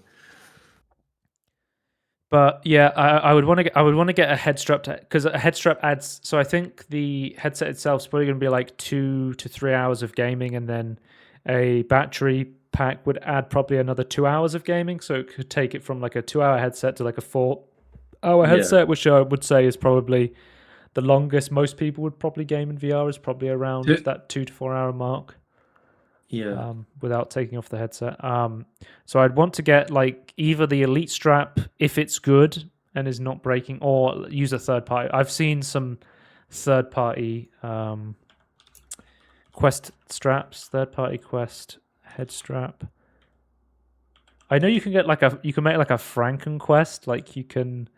But yeah, I would want to get a head strap because a head strap adds. So I think the headset itself is probably going to be like 2 to 3 hours of gaming, and then a battery pack would add probably another 2 hours of gaming. So it could take it from like a 2 hour headset to like a 4 hour Yeah. headset, which I would say is probably the longest most people would probably game in VR is probably around Two- that 2 to 4 hour mark. Yeah. Without taking off the headset. So I'd want to get like either the Elite strap if it's good and is not breaking, or use a third party. I've seen some third party Quest straps, third party Quest head strap. I know you can get you can make like a Franken Quest, like you can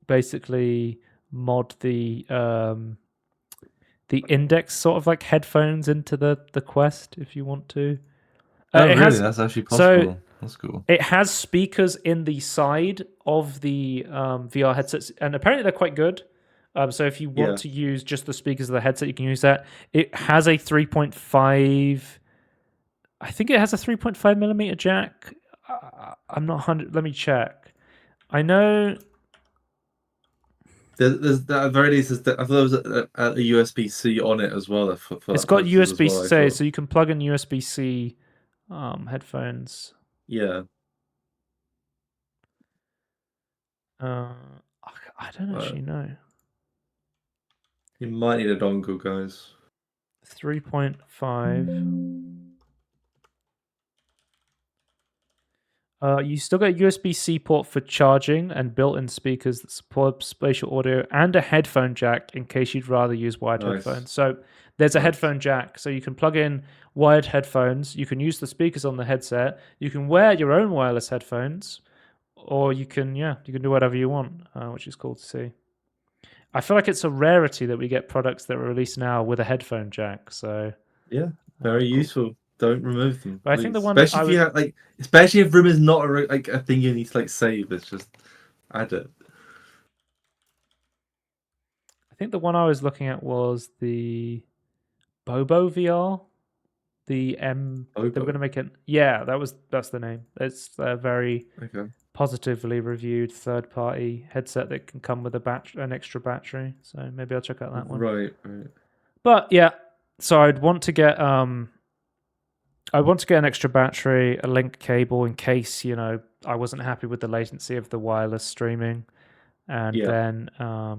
basically mod the index sort of like headphones into the Quest if you want to. Oh, It really? has That's actually so possible. That's cool. it has speakers in the side of the VR headsets, and apparently they're quite good. So if you want Yeah. to use just the speakers of the headset, you can use that. It has a 3.5. I think it has a 3.5 millimeter jack. I'm not 100. Let me check. I know. There's at the very least, I thought there was a USB-C on it as well for It's that got purposes as USB well, I C, thought. so you can plug in USB C headphones. Yeah. I don't actually know. You might need a dongle, guys. 3.5. You still get a USB-C port for charging and built-in speakers that support spatial audio and a headphone jack in case you'd rather use wired Nice. headphones. So there's a Nice. headphone jack, so you can plug in wired headphones. You can use the speakers on the headset. You can wear your own wireless headphones, or you can do whatever you want, which is cool to see. I feel like it's a rarity that we get products that are released now with a headphone jack. So Yeah, very cool. useful. Don't remove them, But I please. think the one Especially if you have especially if room is not a thing you need to like save. It's just add it. I think the one I was looking at was the Bobo VR. The They were going to make it. Yeah, that's the name. It's a very Okay. positively reviewed third-party headset that can come with an extra battery. So maybe I'll check out that one. Right. But yeah, so I'd want to get an extra battery, a link cable in case I wasn't happy with the latency of the wireless streaming, and Yeah. then I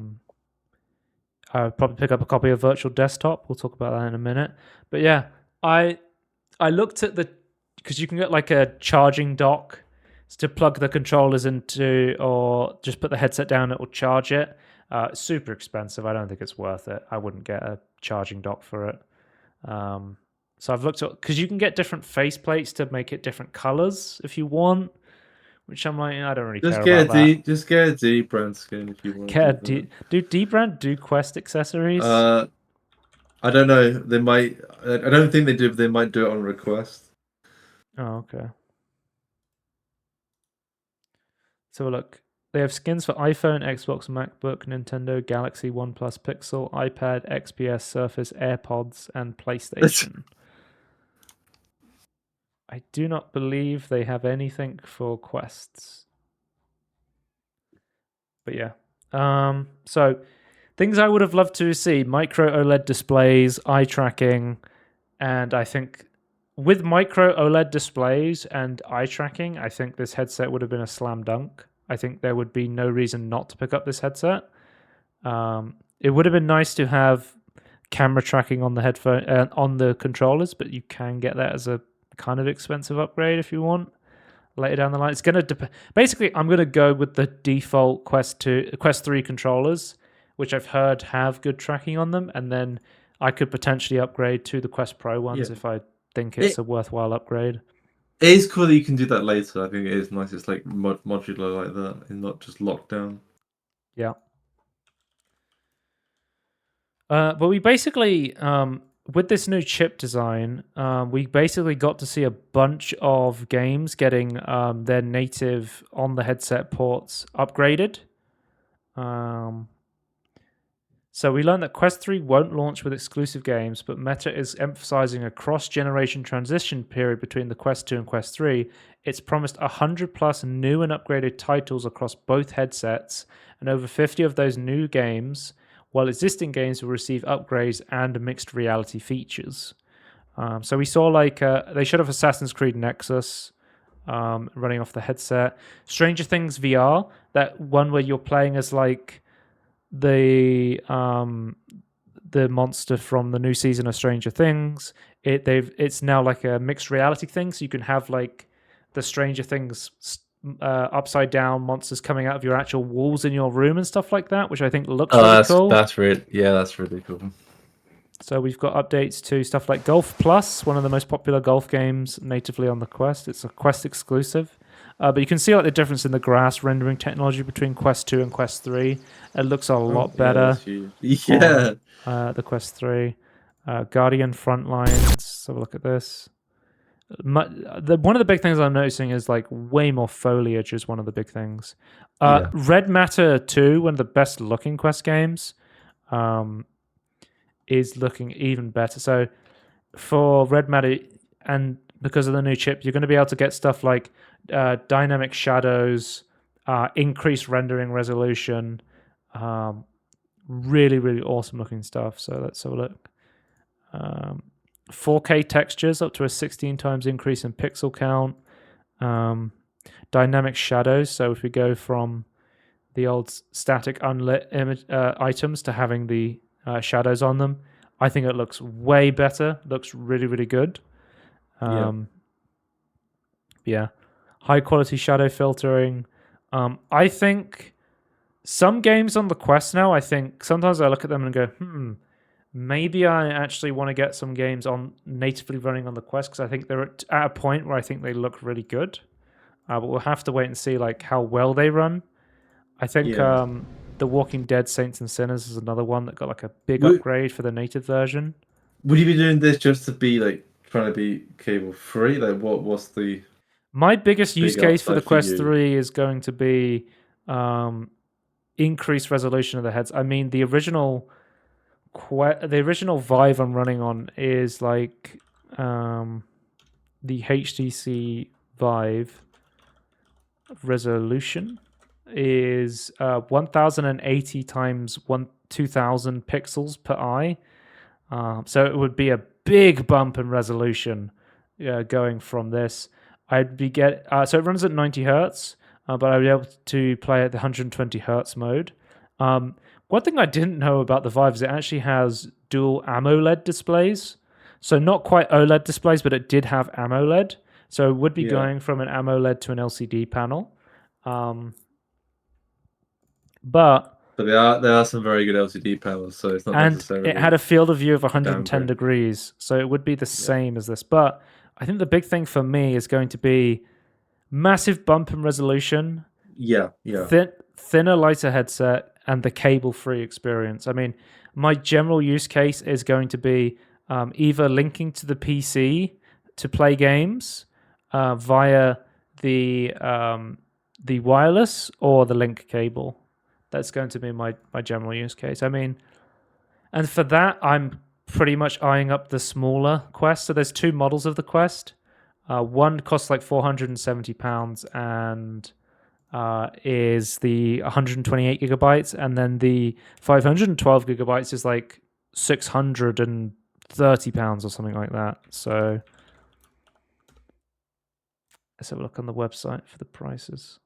would probably pick up a copy of Virtual Desktop. We'll talk about that in a minute. But yeah, I looked at because you can get like a charging dock to plug the controllers into, or just put the headset down, it will charge it. It's super expensive. I don't think it's worth it. I wouldn't get a charging dock for it. So I've looked at, because you can get different face plates to make it different colors if you want, which I'm like, I don't really care about that. Just get a D brand skin if you want to Do D-Brand do Quest accessories? I don't know. They might. I don't think they do, but they might do it on request. Oh, okay. So look, they have skins for iPhone, Xbox, MacBook, Nintendo, Galaxy, OnePlus, Pixel, iPad, XPS, Surface, AirPods, and PlayStation. I do not believe they have anything for Quests. But yeah. So things I would have loved to see: micro OLED displays, eye tracking, and I think with micro OLED displays and eye tracking, I think this headset would have been a slam dunk. I think there would be no reason not to pick up this headset. It would have been nice to have camera tracking on the headphone on the controllers, but you can get that as a kind of expensive upgrade if you want later down the line. It's going to basically, I'm going to go with the default Quest 3 controllers, which I've heard have good tracking on them, and then I could potentially upgrade to the Quest Pro ones if I think it's a worthwhile upgrade. It is cool that you can do that later. I think it is nice. It's like modular like that and not just locked down. Yeah. But we basically, with this new chip design, we basically got to see a bunch of games getting their native on the headset ports upgraded. So we learned that Quest 3 won't launch with exclusive games, but Meta is emphasizing a cross-generation transition period between the Quest 2 and Quest 3. It's promised 100 plus new and upgraded titles across both headsets, and over 50 of those new games, while existing games will receive upgrades and mixed reality features. So we saw they showed off Assassin's Creed Nexus running off the headset. Stranger Things VR, that one where you're playing as like the monster from the new season of Stranger Things. It's now like a mixed reality thing, so you can have like the Stranger Things upside down monsters coming out of your actual walls in your room and stuff like that, which I think looks really cool. That's really cool. So we've got updates to stuff like Golf Plus, one of the most popular golf games natively on the Quest. It's a Quest exclusive. But you can see like the difference in the grass rendering technology between Quest 2 and Quest 3. It looks a lot better. Yeah. On, the Quest 3. Guardian Frontlines. Let's have a look at this. One of the big things I'm noticing is like way more foliage is one of the big things. Red Matter 2, one of the best looking Quest games, is looking even better. So for Red Matter, and because of the new chip, you're going to be able to get stuff like dynamic shadows, increased rendering resolution, really, really awesome looking stuff. So let's have a look. 4K textures up to a 16 times increase in pixel count. Dynamic shadows. So if we go from the old static unlit image items to having the shadows on them, I think it looks way better. Looks really, really good. Yeah. High quality shadow filtering. I think some games on the Quest now, I think sometimes I look at them and go, maybe I actually want to get some games on natively running on the Quest, because I think they're at a point where I think they look really good. But we'll have to wait and see like how well they run. I think The Walking Dead Saints and Sinners is another one that got like a big upgrade for the native version. Would you be doing this just to be like trying to be cable free? Like what's the my biggest use case for the Quest 3 is going to be increased resolution of the heads. I mean, the original Vive I'm running on is like the HTC Vive resolution is 1080 times 2000 pixels per eye. So it would be a big bump in resolution going from this. So it runs at 90 hertz, but I'd be able to play at the 120 hertz mode. One thing I didn't know about the Vive is it actually has dual AMOLED displays. So not quite OLED displays, but it did have AMOLED. So it would be going from an AMOLED to an LCD panel. But there are some very good LCD panels, so it's not necessarily. And it had a field of view of 110 degrees, so it would be the same as this. But I think the big thing for me is going to be massive bump in resolution. Thinner, lighter headset, and the cable-free experience. I mean, my general use case is going to be either linking to the PC to play games via the wireless or the link cable. That's going to be my general use case. I mean, and for that, I'm pretty much eyeing up the smaller Quest. So there's two models of the Quest. One costs like £470 and is the 128 gigabytes, and then the 512 gigabytes is like £630 or something like that. So let's have a look on the website for the prices.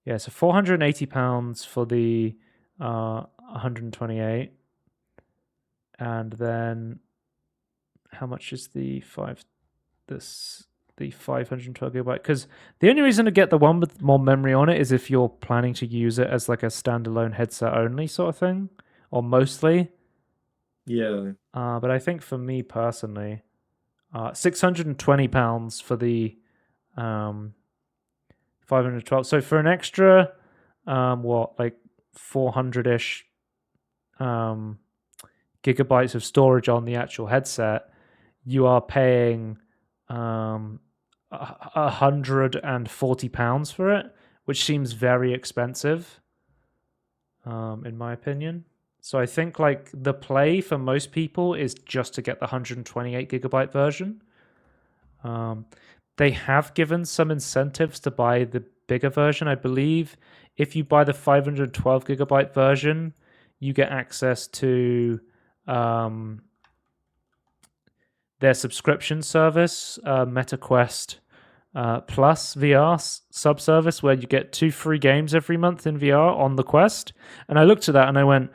Yeah, so £480 for the 128, and then how much is the 512 gigabyte? Because the only reason to get the one with more memory on it is if you're planning to use it as like a standalone headset only sort of thing, or mostly. Yeah. But I think for me personally, £620 for the 512. So for an extra, like 400-ish gigabytes of storage on the actual headset, you are paying £140 for it, which seems very expensive. in my opinion. So I think like the play for most people is just to get the 128 gigabyte version. They have given some incentives to buy the bigger version. I believe if you buy the 512 gigabyte version, you get access to their subscription service, MetaQuest Plus VR subservice, where you get 2 free games every month in VR on the Quest. And I looked at that and I went,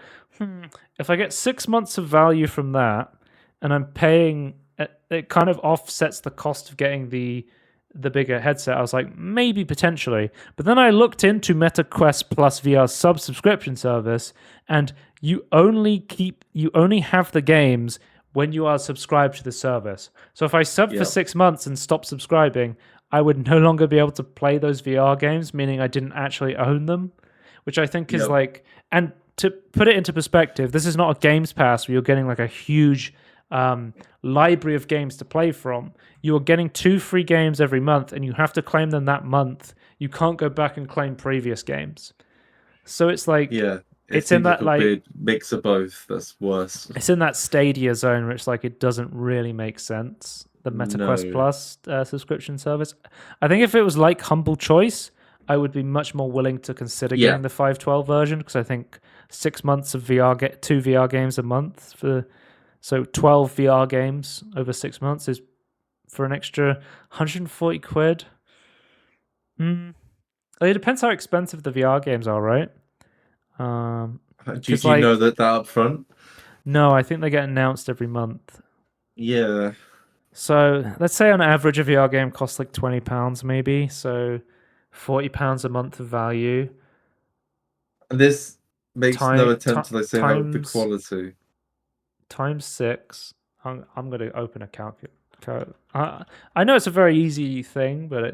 if I get 6 months of value from that, and I'm paying, it kind of offsets the cost of getting the bigger headset. I was like, maybe potentially. But then I looked into MetaQuest Plus VR subscription service, and you only have the games when you are subscribed to the service. So if I sub for 6 months and stop subscribing, I would no longer be able to play those VR games, meaning I didn't actually own them, which I think is like, and to put it into perspective, this is not a Games Pass where you're getting like a huge library of games to play from. You're getting 2 free games every month, and you have to claim them that month. You can't go back and claim previous games. So it's like, it's in that like weird mix of both. That's worse. It's in that Stadia zone where it's like it doesn't really make sense. The MetaQuest Plus subscription service. I think if it was like Humble Choice, I would be much more willing to consider getting the 512 version, because I think 6 months of VR, get 2 VR games a month so 12 VR games over 6 months is for an extra 140 quid. It depends how expensive the VR games are, right? Do you know that up front? No, I think they get announced every month. Yeah. So let's say on average a VR game costs like £20 maybe, so £40 a month of value. And this makes no attempt to like say how the quality. Times 6. I'm going to open a calculator. I know it's a very easy thing, but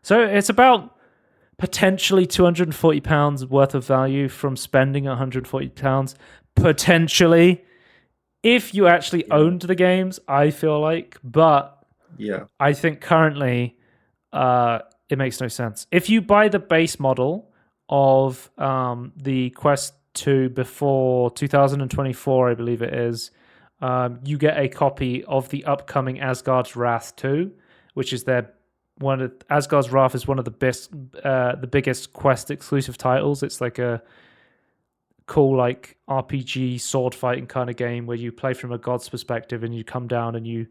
it's about potentially £240 worth of value from spending £140 potentially, if you actually owned the games, I feel like. But I think currently it makes no sense. If you buy the base model of the Quest 2 before 2024, I believe it is, you get a copy of the upcoming Asgard's Wrath 2, which is Asgard's Wrath is one of the biggest Quest exclusive titles. It's like a cool like RPG sword fighting kind of game where you play from a god's perspective and you come down and you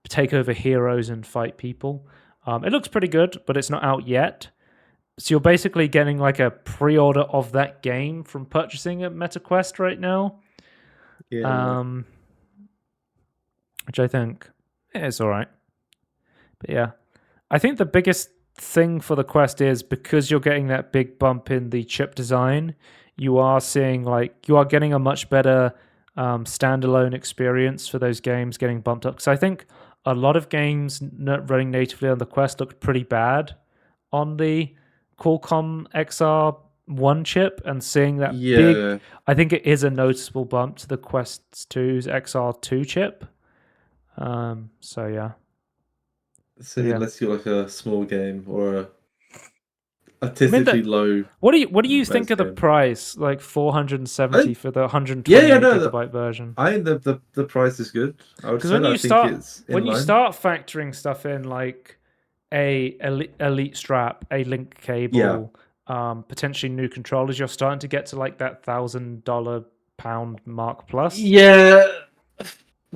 take over heroes and fight people. It looks pretty good, but it's not out yet. So you're basically getting like a pre-order of that game from purchasing at MetaQuest right now. Which I think is all right. But yeah, I think the biggest thing for the Quest is because you're getting that big bump in the chip design, you are getting a much better standalone experience for those games getting bumped up. Because I think a lot of games running natively on the Quest looked pretty bad on the Qualcomm XR1 chip, and seeing that big, I think it is a noticeable bump to the Quest 2's XR2 chip. So yeah. So unless you're like a small game or a artistically low. What do you think of the price? Like 470 for the 128 gigabyte version. I think the price is good. Because when you start factoring stuff in like a elite strap, a link cable, potentially new controllers, you're starting to get to like that $1,000 pound mark plus. Yeah,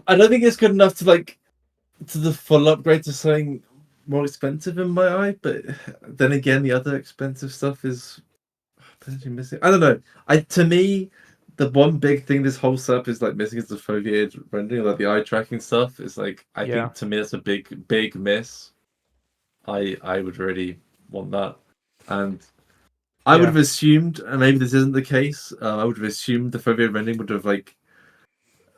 I don't think it's good enough to like to the full upgrade to something more expensive in my eye, but then again, the other expensive stuff is potentially missing. I don't know. To me, the one big thing this whole setup is like missing is the foveated rendering, like the eye tracking stuff. Is like I think to me that's a big miss. I would really want that, and I would have assumed, and maybe this isn't the case. I would have assumed the foveated rendering would have like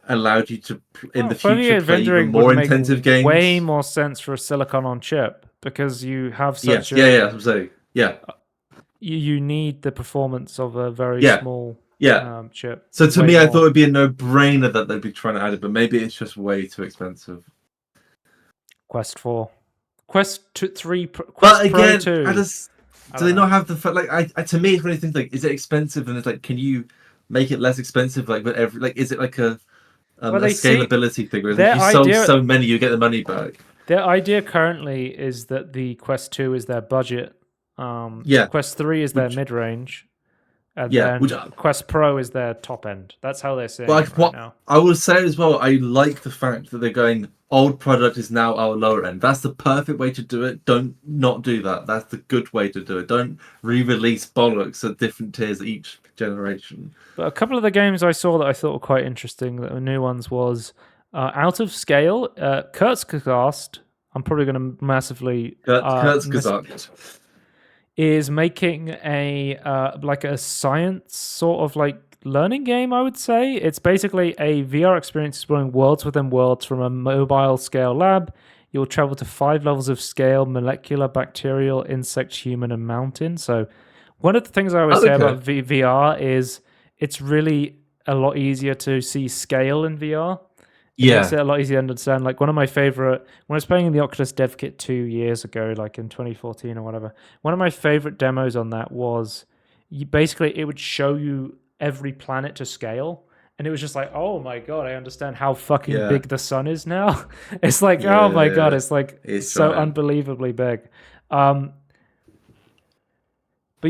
allowed you to in the future play even more intensive games. Way more sense for a silicon on chip because you have such I'm saying you need the performance of a very small chip. So to me, I thought it'd be a no-brainer that they'd be trying to add it, but maybe it's just way too expensive. Quest 4, Quest 3, Quest but again, Pro 2. Do they not have the like? To me, it's when you think like, is it expensive? And it's like, can you make it less expensive? Like, but is it like Well, a they see scalability thing? Where if their you sell idea. so many, you get the money back. Their idea currently is that the Quest 2 is their budget, Yeah, Quest 3 is their which mid range, and yeah, which then Quest Pro is their top end. That's how they're seeing like it right what now. I would say as well. I like the fact that they're going. Old product is now our lower end. That's the perfect way to do it. Don't not do that. That's the good way to do it. Don't re-release bollocks at different tiers each generation. But a couple of the games I saw that I thought were quite interesting, that were new ones, was Out of Scale, Kurzgesagt. I'm probably going to massively Kurzgesagt. is making a like a science sort of like learning game, I would say. It's basically a VR experience exploring worlds within worlds from a mobile scale lab. You'll travel to 5 levels of scale: molecular, bacterial, insect, human, and mountain. So one of the things I always say Okay. about VR is it's really a lot easier to see scale in VR. It makes it Yeah. a lot easier to understand. Like one of my favorite, when I was playing in the Oculus Dev Kit 2 years ago, like in 2014 or whatever, one of my favorite demos on that was basically it would show you every planet to scale. And it was just like, oh my God, I understand how fucking Yeah. big the sun is now. It's like, oh my God, Yeah. it's like It's so giant. unbelievably big. But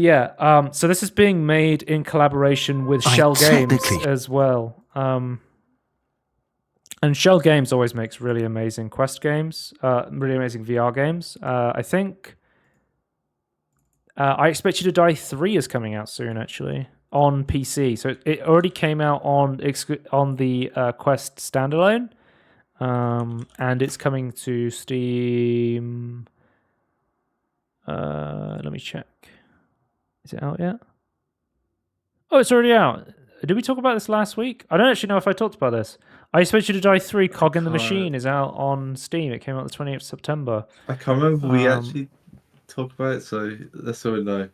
yeah, so this is being made in collaboration with Shell Games as well. And Shell Games always makes really amazing Quest games, really amazing VR games. I think I Expect You to Die 3 is coming out soon, actually, on PC. So it already came out on the Quest standalone, and it's coming to Steam. Let me check. Is it out yet? Oh, it's already out. Did we talk about this last week? I don't actually know if I talked about this. I Expect You to Die 3 Cog in the Machine is out on Steam. It came out the 20th of September. I can't remember we Um, actually talked about it, so that's all we know.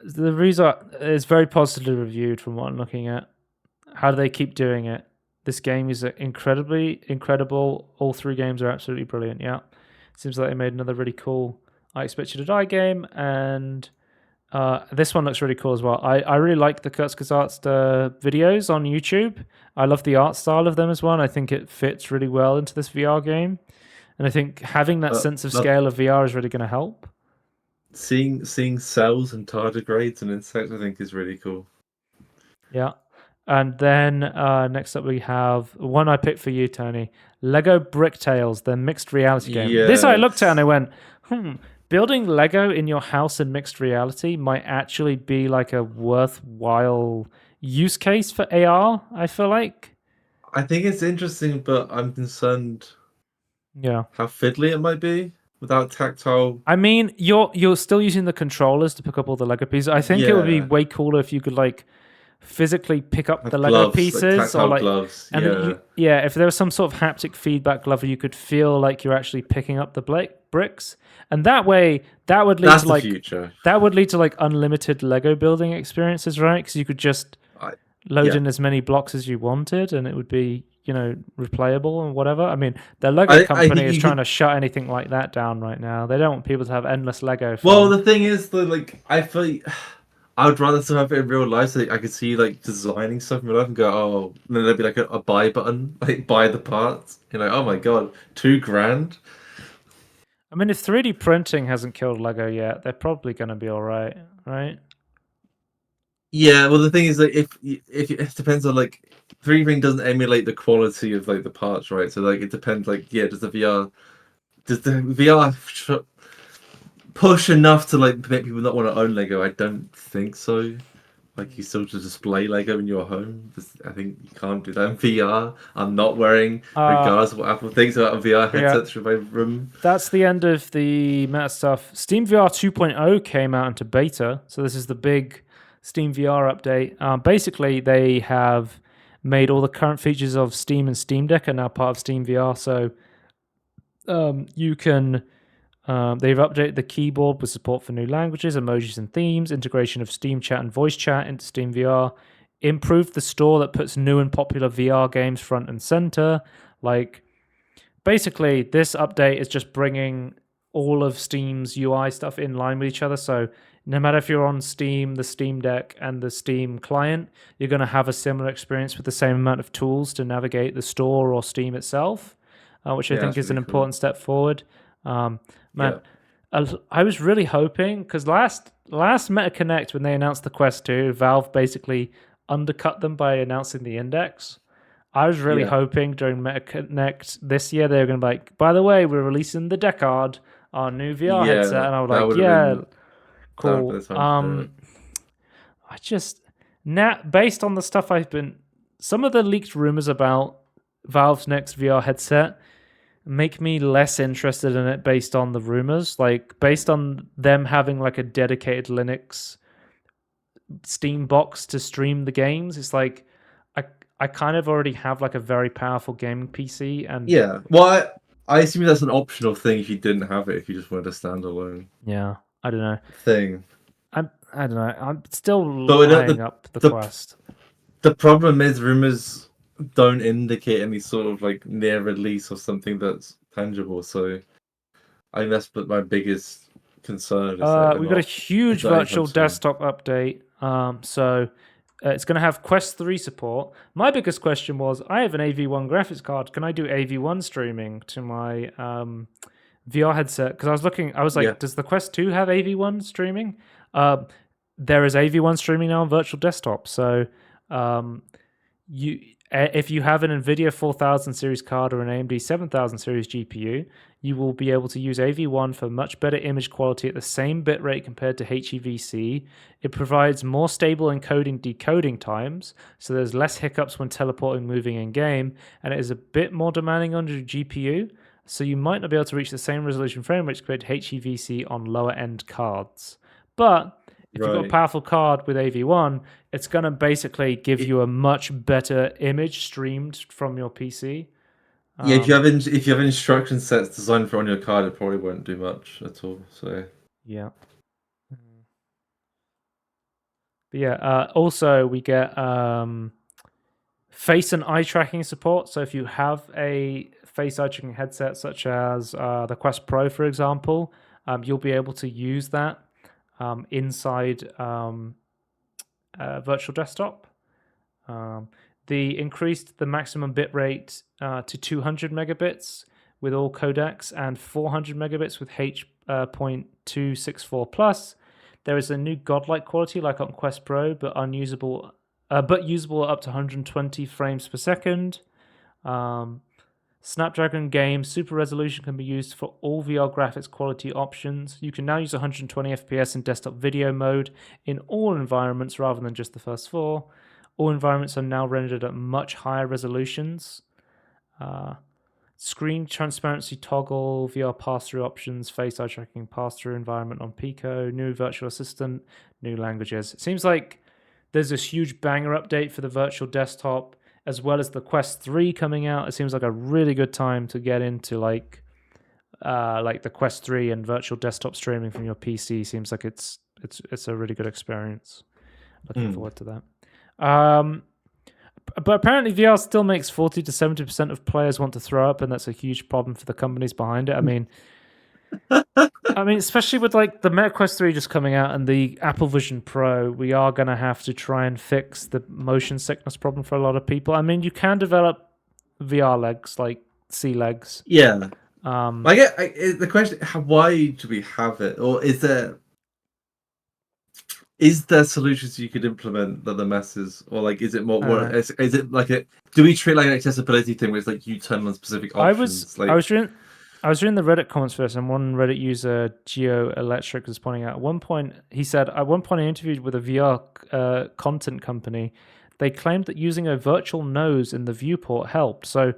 the reviews is very positively reviewed from what I'm looking at. How do they keep doing it? This game is incredibly incredible. All 3 games are absolutely brilliant. Yeah. Seems like they made another really cool I Expect You to Die game, and this one looks really cool as well. I really like the Kurzgesagt videos on YouTube. I love the art style of them as well, and I think it fits really well into this VR game. And I think having that sense of scale of VR is really going to help. Seeing cells and tardigrades and insects, I think, is really cool. Yeah. And then next up we have one I picked for you, Tony. Lego Brick Tales, the mixed reality game. This I looked at and I went, building Lego in your house in mixed reality might actually be like a worthwhile use case for AR, I feel like. I think it's interesting, but I'm concerned Yeah. how fiddly it might be without tactile. I mean, you're still using the controllers to pick up all the Lego pieces. I think it would be way cooler if you could like physically pick up the Lego Gloves, pieces, tactile or like gloves. and if there was some sort of haptic feedback glove where you could feel like you're actually picking up the bricks, and that way that would lead That's to the like future. that would lead to like unlimited Lego building experiences, right? Because you could just load in as many blocks as you wanted, and it would be replayable and whatever. I mean, the Lego company is trying to shut anything like that down right now. They don't want people to have endless Lego fun. Well, the thing is, though, like I feel like I would rather still have it in real life, so I could see like designing stuff in real life and go, oh, and then there'd be like a buy button, like buy the parts. You're like, oh my God, $2,000. I mean, if 3D printing hasn't killed Lego yet, they're probably going to be all right, right? Yeah, well, the thing is that if it depends on like 3D printing doesn't emulate the quality of like the parts, right? So like it depends. Like, does the VR push enough to like make people not want to own Lego? I don't think so. Like, you still just display Lego in your home. I think you can't do that in VR. I'm not wearing, regardless of what Apple thinks about a VR headset through my room. That's the end of the Meta stuff. Steam VR 2.0 came out into beta, so this is the big Steam VR update. Basically, they have made all the current features of Steam and Steam Deck are now part of Steam VR. So you can. They've updated the keyboard with support for new languages, emojis, and themes, integration of Steam Chat and voice chat into Steam VR, improved the store that puts new and popular VR games front and center. Like, basically, this update is just bringing all of Steam's UI stuff in line with each other. So no matter if you're on Steam, the Steam Deck, and the Steam client, you're going to have a similar experience with the same amount of tools to navigate the store or Steam itself, which I Yeah, think that's is an really cool. important step forward. Man, Yeah. I was really hoping, because last Meta Connect, when they announced the Quest 2, Valve basically undercut them by announcing the Index. I was really Yeah. hoping during Meta Connect this year they were going to be like, by the way, we're releasing the Decard, our new VR headset, Yeah, and I was that like, would have yeah, been that would have been cool. the time to do it. I just now, based on the stuff some of the leaked rumors about Valve's next VR headset make me less interested in it based on the rumors. Like based on them having like a dedicated Linux Steam box to stream the games, it's like I kind of already have like a very powerful gaming PC, and Yeah. Well, I assume that's an optional thing if you didn't have it, if you just wanted a standalone yeah, I don't know. thing. I don't know. I'm still But eyeing up the Quest. the problem is rumors don't indicate any sort of like near release or something that's tangible. So I think that's my biggest concern is that We got a it's huge not anytime virtual soon. desktop update. So it's going to have Quest 3 support. My biggest question was, I have an AV1 graphics card. Can I do AV1 streaming to my VR headset? Because I was like, Yeah. does the Quest 2 have AV1 streaming? There is AV1 streaming now on virtual desktop. So if you have an NVIDIA 4000 series card or an AMD 7000 series GPU, you will be able to use AV1 for much better image quality at the same bitrate compared to HEVC. It provides more stable encoding decoding times, so there's less hiccups when teleporting moving in game, and it is a bit more demanding on your GPU, so you might not be able to reach the same resolution frame rates compared to HEVC on lower end cards. But if you've got a Right. powerful card with AV1, it's going to basically give you a much better image streamed from your PC. Yeah, if you have instruction sets designed for on your card, it probably won't do much at all. So Yeah. But yeah, also we get face and eye tracking support. So if you have a face eye tracking headset, such as the Quest Pro, for example, you'll be able to use that inside virtual desktop. They increased the maximum bitrate to 200 megabits with all codecs and 400 megabits with H.264 plus. There is a new godlike quality like on Quest Pro, but usable up to 120 frames per second. Snapdragon game super resolution can be used for all VR graphics quality options. You can now use 120 FPS in desktop video mode in all environments rather than just the first four. All environments are now rendered at much higher resolutions. Screen transparency toggle, VR pass-through options, face eye tracking pass-through environment on Pico, new virtual assistant, new languages. It seems like there's this huge banger update for the virtual desktop, as well as the Quest 3 coming out. It seems like a really good time to get into like the Quest 3 and virtual desktop streaming from your PC. Seems like it's a really good experience. Looking forward to that. But apparently VR still makes 40 to 70% of players want to throw up, and that's a huge problem for the companies behind it. I mean, especially with like the Meta Quest 3 just coming out and the Apple Vision Pro, we are going to have to try and fix the motion sickness problem for a lot of people. I mean, you can develop VR legs, like sea legs. yeah, I get the question: why do we have it, or is there solutions you could implement that the masses, or like is it more? Is it like do we treat like an accessibility thing where it's like you turn on specific options? I was reading the Reddit comments first, and one Reddit user, Geo Electric, was pointing out at one point, he said, at one point I interviewed with a VR content company. They claimed that using a virtual nose in the viewport helped. So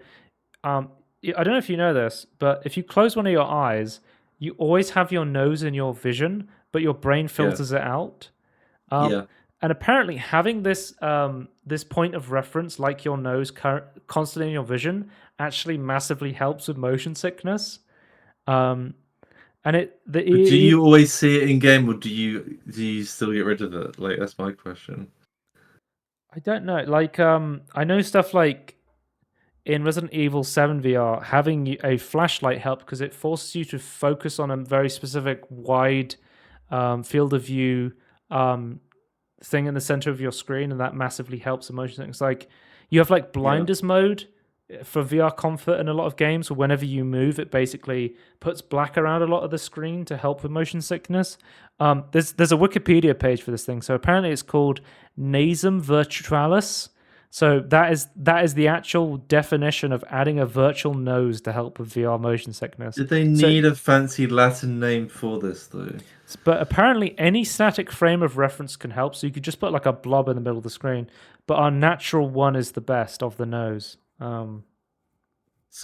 I don't know if you know this, but if you close one of your eyes, you always have your nose in your vision, but your brain filters it out. And apparently having this this point of reference, like your nose constantly in your vision, actually massively helps with motion sickness. And do you always see it in game, or do you still get rid of it? Like that's my question. I don't know. Like I know stuff like in Resident Evil 7 VR, having a flashlight helped because it forces you to focus on a very specific wide field of view thing in the center of your screen, and that massively helps with motion sickness. Like you have like blinders mode for VR comfort in a lot of games, where whenever you move, it basically puts black around a lot of the screen to help with motion sickness. There's a Wikipedia page for this thing. So apparently it's called nasum virtualis. So that is the actual definition of adding a virtual nose to help with VR motion sickness. Did they need a fancy Latin name for this though? But apparently any static frame of reference can help. So you could just put like a blob in the middle of the screen. But our natural one is the best of the nose. So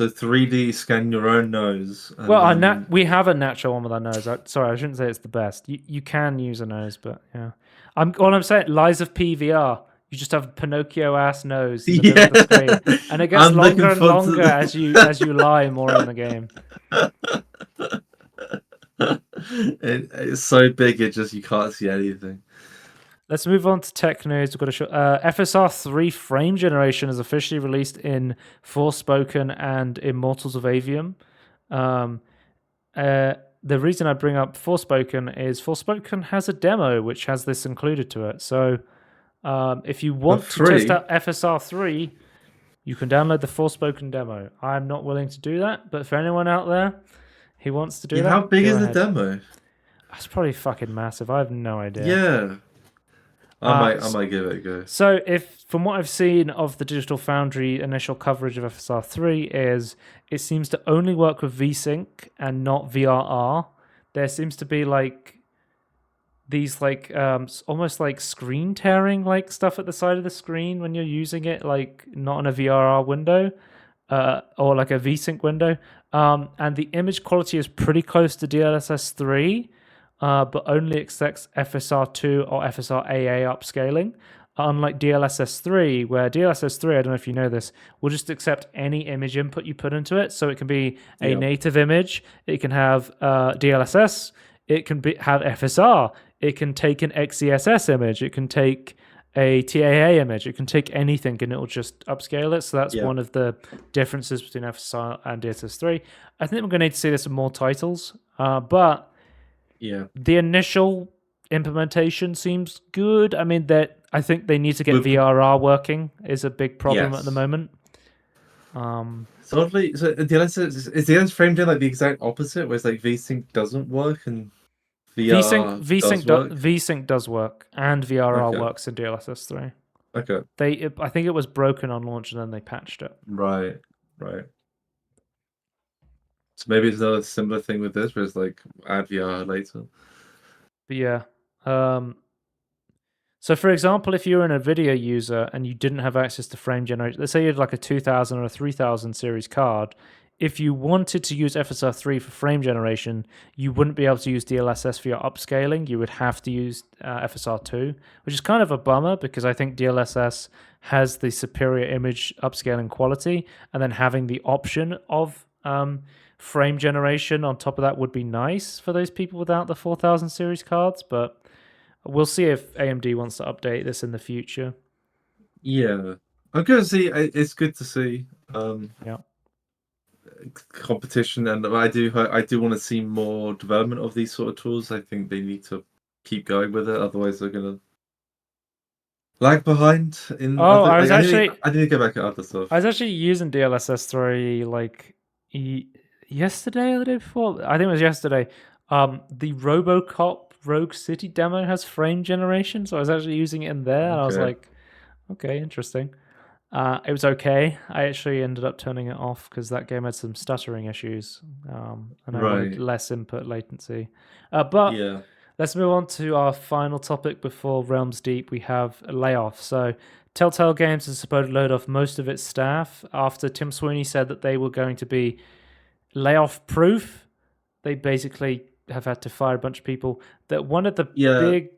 3D scan your own nose. Well, we have a natural one with our nose. Sorry, I shouldn't say it's the best. You can use a nose, but yeah. All I'm saying, Lies of PVR. You just have a Pinocchio-ass nose in the middle of the screen. And it gets longer and longer as you lie more in the game. It's so big, you can't see anything. Let's move on to tech news. We've got a show. FSR 3 frame generation is officially released in Forspoken and Immortals of Avium. The reason I bring up Forspoken is Forspoken has a demo which has this included to it. So if you want to test out FSR 3, you can download the Forspoken demo. I'm not willing to do that, but for anyone out there who wants to do that, how big is the demo? It's probably fucking massive. I have no idea. Yeah. I might give it a go. So, from what I've seen of the Digital Foundry initial coverage of FSR 3 is it seems to only work with VSync and not VRR. There seems to be like these like almost like screen tearing like stuff at the side of the screen when you're using it, like not in a VRR window or like a VSync window. And the image quality is pretty close to DLSS 3. But only accepts FSR2 or FSR-AA upscaling, unlike DLSS 3, where DLSS 3, I don't know if you know this, will just accept any image input you put into it. So it can be a native image, it can have DLSS, it can have FSR, it can take an XeSS image, it can take a TAA image, it can take anything and it will just upscale it. So that's one of the differences between FSR and DLSS 3. I think we're going to need to see this in more titles, but the initial implementation seems good. I mean, I think they need to get VRR working is a big problem at the moment. So DLSS frame gen like the exact opposite, where it's like VSync doesn't work and VSync does work and VRR works in DLSS 3. Okay. I think it was broken on launch and then they patched it. Right. So maybe it's another similar thing with this, where it's like add VR later. But yeah. So for example, if you're a video user and you didn't have access to frame generation, let's say you had like a 2000 or a 3000 series card, if you wanted to use FSR 3 for frame generation, you wouldn't be able to use DLSS for your upscaling. You would have to use FSR 2, which is kind of a bummer because I think DLSS has the superior image upscaling quality, and then having the option of frame generation on top of that would be nice for those people without the 4000 series cards, but we'll see if AMD wants to update this in the future. Yeah, I'm going to see. It's good to see competition, and I do want to see more development of these sort of tools. I think they need to keep going with it, otherwise they're going to lag behind. I need to go back at other stuff. I was actually using DLSS 3 like yesterday or the day before. I think it was yesterday. The RoboCop Rogue City demo has frame generation, so I was actually using it in there. And I was like, okay, interesting. It was okay. I actually ended up turning it off because that game had some stuttering issues, and I wanted less input latency. But let's move on to our final topic before Realms Deep. We have Layoffs. So Telltale Games is supposed to load off most of its staff after Tim Sweeney said that they were going to be layoff proof. They basically have had to fire a bunch of people. That one of the big...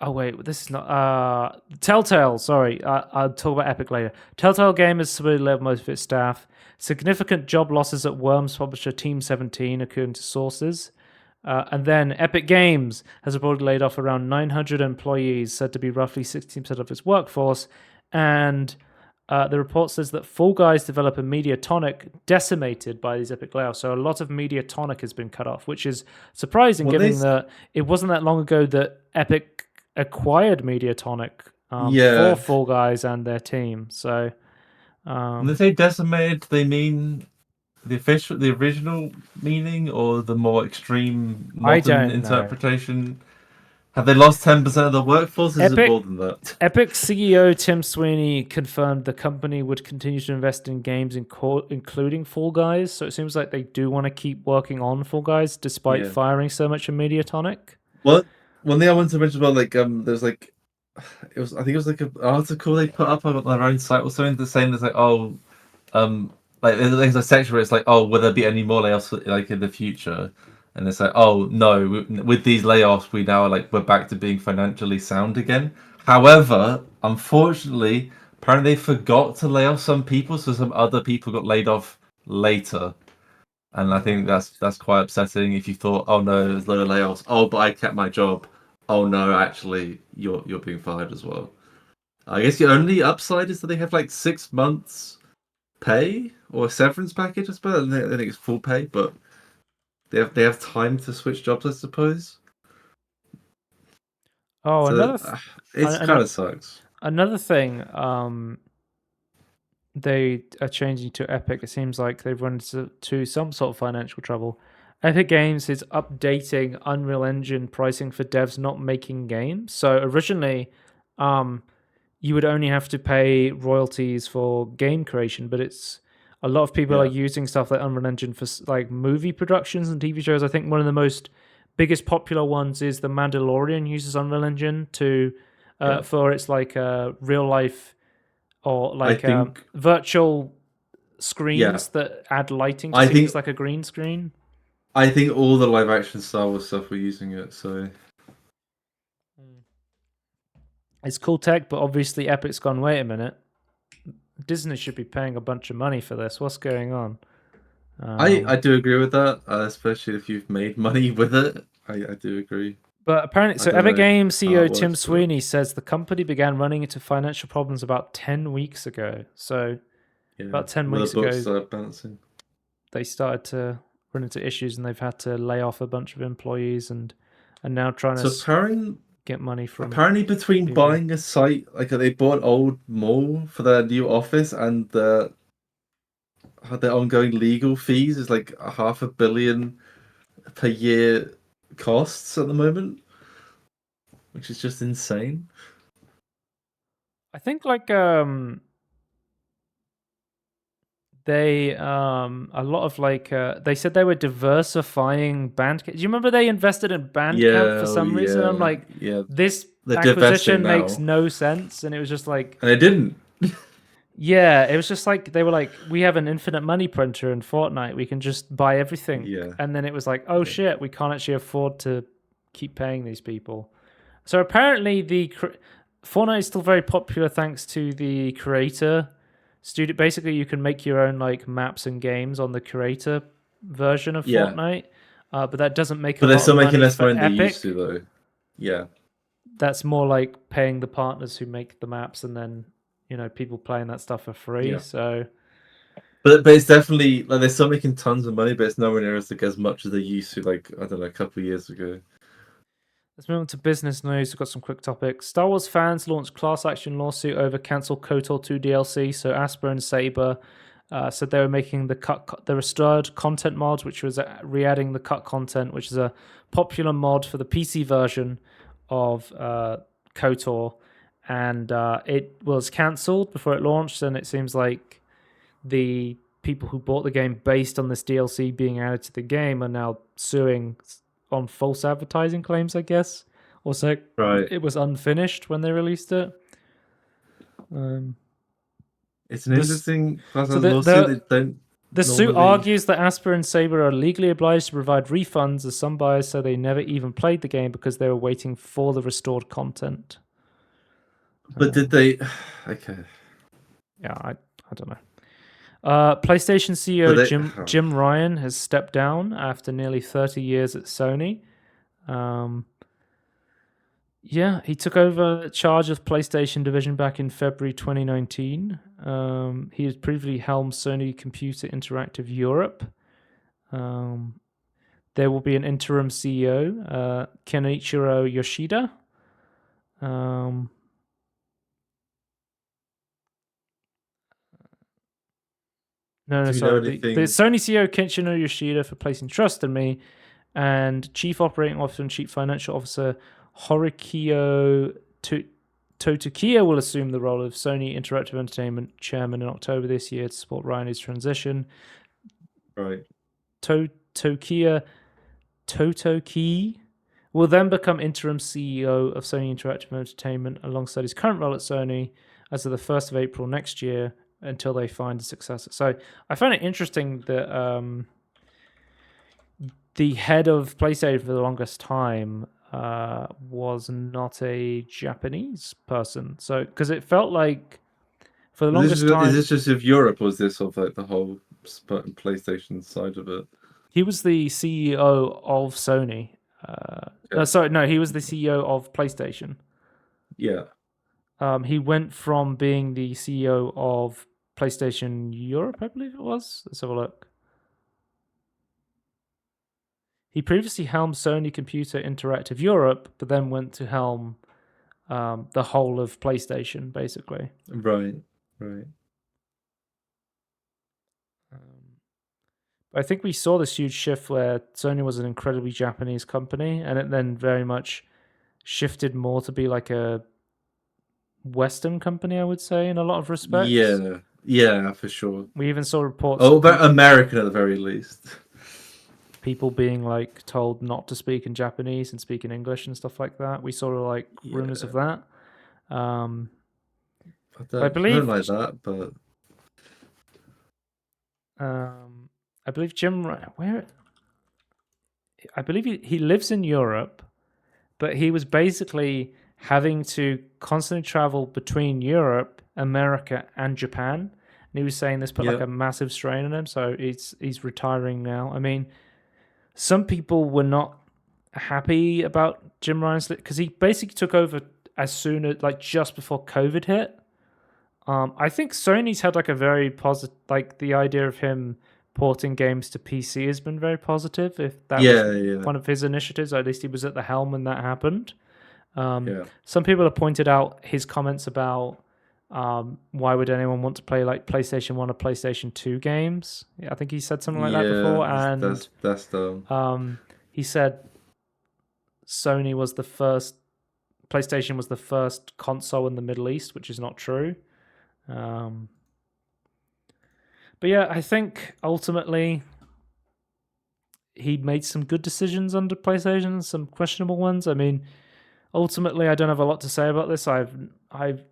Oh, wait, this is not... Telltale, sorry. I'll talk about Epic later. Telltale Games supposedly laid off most of its staff. Significant job losses at Worms publisher Team 17, according to sources. And then Epic Games has reportedly laid off around 900 employees, said to be roughly 16% of its workforce. And The report says that Fall Guys developer Mediatonic decimated by these Epic layoffs. So a lot of Mediatonic has been cut off, which is surprising, Well, given that it wasn't that long ago that Epic acquired Mediatonic for yeah. Fall Guys and their team. So When they say decimated, they mean the original meaning, or the more extreme I modern don't know. interpretation? Have they lost 10% of the workforce? Is it more than that? Epic CEO Tim Sweeney confirmed the company would continue to invest in games, including Fall Guys. So it seems like they do want to keep working on Fall Guys despite Yeah. firing so much in Mediatonic. What one thing I wanted to mention about there's like I think it was like an article they put up on their own site or something that's saying there's like like there's a section where it's like, oh, will there be any more layoffs like in the future? And it's like, oh no, with these layoffs we now we're back to being financially sound again. However, unfortunately, apparently they forgot to lay off some people, so some other people got laid off later. And I think that's quite upsetting. If you thought, oh no, there's a load of layoffs. Oh, but I kept my job. Oh no, actually, you're being fired as well. I guess the only upside is that they have like 6 months pay or a severance package. I suppose I think it's full pay, but they have time to switch jobs, I suppose. Oh, So it's kind another of sucks. another thing. They are changing to Epic. It seems like they've run into some sort of financial trouble. Epic Games is updating Unreal Engine pricing for devs not making games. So originally, you would only have to pay royalties for game creation, but it's a lot of people are Yeah. using stuff like Unreal Engine for like movie productions and TV shows. I think one of the most biggest popular ones is The Mandalorian uses Unreal Engine to Yeah. for its like real life or I like think virtual yeah. screens that add lighting to I see things think like a green screen. I think all the live action Star Wars stuff were using it. So It's cool tech, but obviously Epic's gone, wait a minute. Disney should be paying a bunch of money for this. What's going on? I do agree with that, especially if you've made money with it. I do agree. But apparently, I so don't Epic know Games how CEO that Tim works, but Sweeney says the company began running into financial problems about 10 weeks ago. So yeah, about 10 will the weeks books ago, start bouncing? they started to run into issues and they've had to lay off a bunch of employees and now trying So to get money from apparently between people. buying a site, like they bought Old Mall for their new office and their ongoing legal fees is like a $500 million per year costs at the moment, which is just insane. I think like they a lot of like they said they were diversifying Bandcamp. Do you remember they invested in Bandcamp Yeah, for oh some reason? I'm yeah, like, yeah. this They're divesting acquisition makes now, no sense, and it was just like, and it didn't. yeah, it was just like they were like, we have an infinite money printer in Fortnite, we can just buy everything, Yeah, and then it was like, oh yeah, shit, we can't actually afford to keep paying these people. So apparently, Fortnite is still very popular thanks to the creator studio. Basically, you can make your own like maps and games on the creator version of yeah. Fortnite, but that doesn't make a But they're lot of still making money less for money than they used to, Epic. though. Yeah, That's more like paying the partners who make the maps, and then people playing that stuff for free. yeah. So But it's definitely like they're still making tons of money, but it's nowhere near as much as they used to. Like I don't know, a couple of years ago. let's move on to business news. We've got some quick topics. Star Wars fans launched class action lawsuit over cancelled KOTOR 2 DLC. So Asper and Saber said they were making the restored content mod, which was re-adding the cut content, which is a popular mod for the PC version of KOTOR, and it was cancelled before it launched. And it seems like the people who bought the game based on this DLC being added to the game are now suing on false advertising claims, I guess. Also, Right. it was unfinished when they released it. It's an This, interesting class so lawsuit. They don't the suit normally. argues that Asper and Saber are legally obliged to provide refunds, as some buyers say they never even played the game because they were waiting for the restored content. But did they? Okay. Yeah, I don't know. PlayStation CEO Jim Ryan has stepped down after nearly 30 years at Sony. Yeah, he took over charge of PlayStation division back in February 2019. He has previously helmed Sony Computer Interactive Europe. There will be an interim CEO, Kenichiro Yoshida. No, Do we know sorry. The anything? Sony CEO Kenichiro Yoshida for placing trust in me, and Chief Operating Officer and Chief Financial Officer Horikio Totokiya will assume the role of Sony Interactive Entertainment Chairman in October this year to support Ryan's transition. Right. Totokiya will then become interim CEO of Sony Interactive Entertainment alongside his current role at Sony as of the 1st of April next year until they find a successor. So I find it interesting that the head of PlayStation for the longest time was not a Japanese person. So because it felt like for the longest time, Is this just of Europe, or is this of like the whole PlayStation side of it? he was the CEO of Sony. No, he was the CEO of PlayStation. Yeah. He went from being the CEO of PlayStation Europe, I believe it was. Let's have a look. He previously helmed Sony Computer Interactive Europe, but then went to helm the whole of PlayStation, basically. Right. I think we saw this huge shift where Sony was an incredibly Japanese company, and it then very much shifted more to be like a Western company, I would say, in a lot of respects. Yeah, for sure. We even saw reports Oh, of about American at the very least. people being like told not to speak in Japanese and speak in English and stuff like that. We saw like rumors of that. I believe don't like that, but I believe I believe he lives in Europe, but he was basically having to constantly travel between Europe, America, and Japan. And he was saying this put like a massive strain on him. So he's retiring now. I mean, some people were not happy about Jim Ryan's because he basically took over as soon as like just before COVID hit. I think Sony's had like a very positive, like the idea of him porting games to PC has been very positive. If that was one of his initiatives, at least he was at the helm when that happened. Some people have pointed out his comments about why would anyone want to play like PlayStation 1 or PlayStation 2 games. I think he said something like that before. And that's dumb. He said PlayStation was the first console in the Middle East, which is not true. But yeah, I think ultimately he made some good decisions under PlayStation, some questionable ones. I mean, ultimately, I don't have a lot to say about this. I've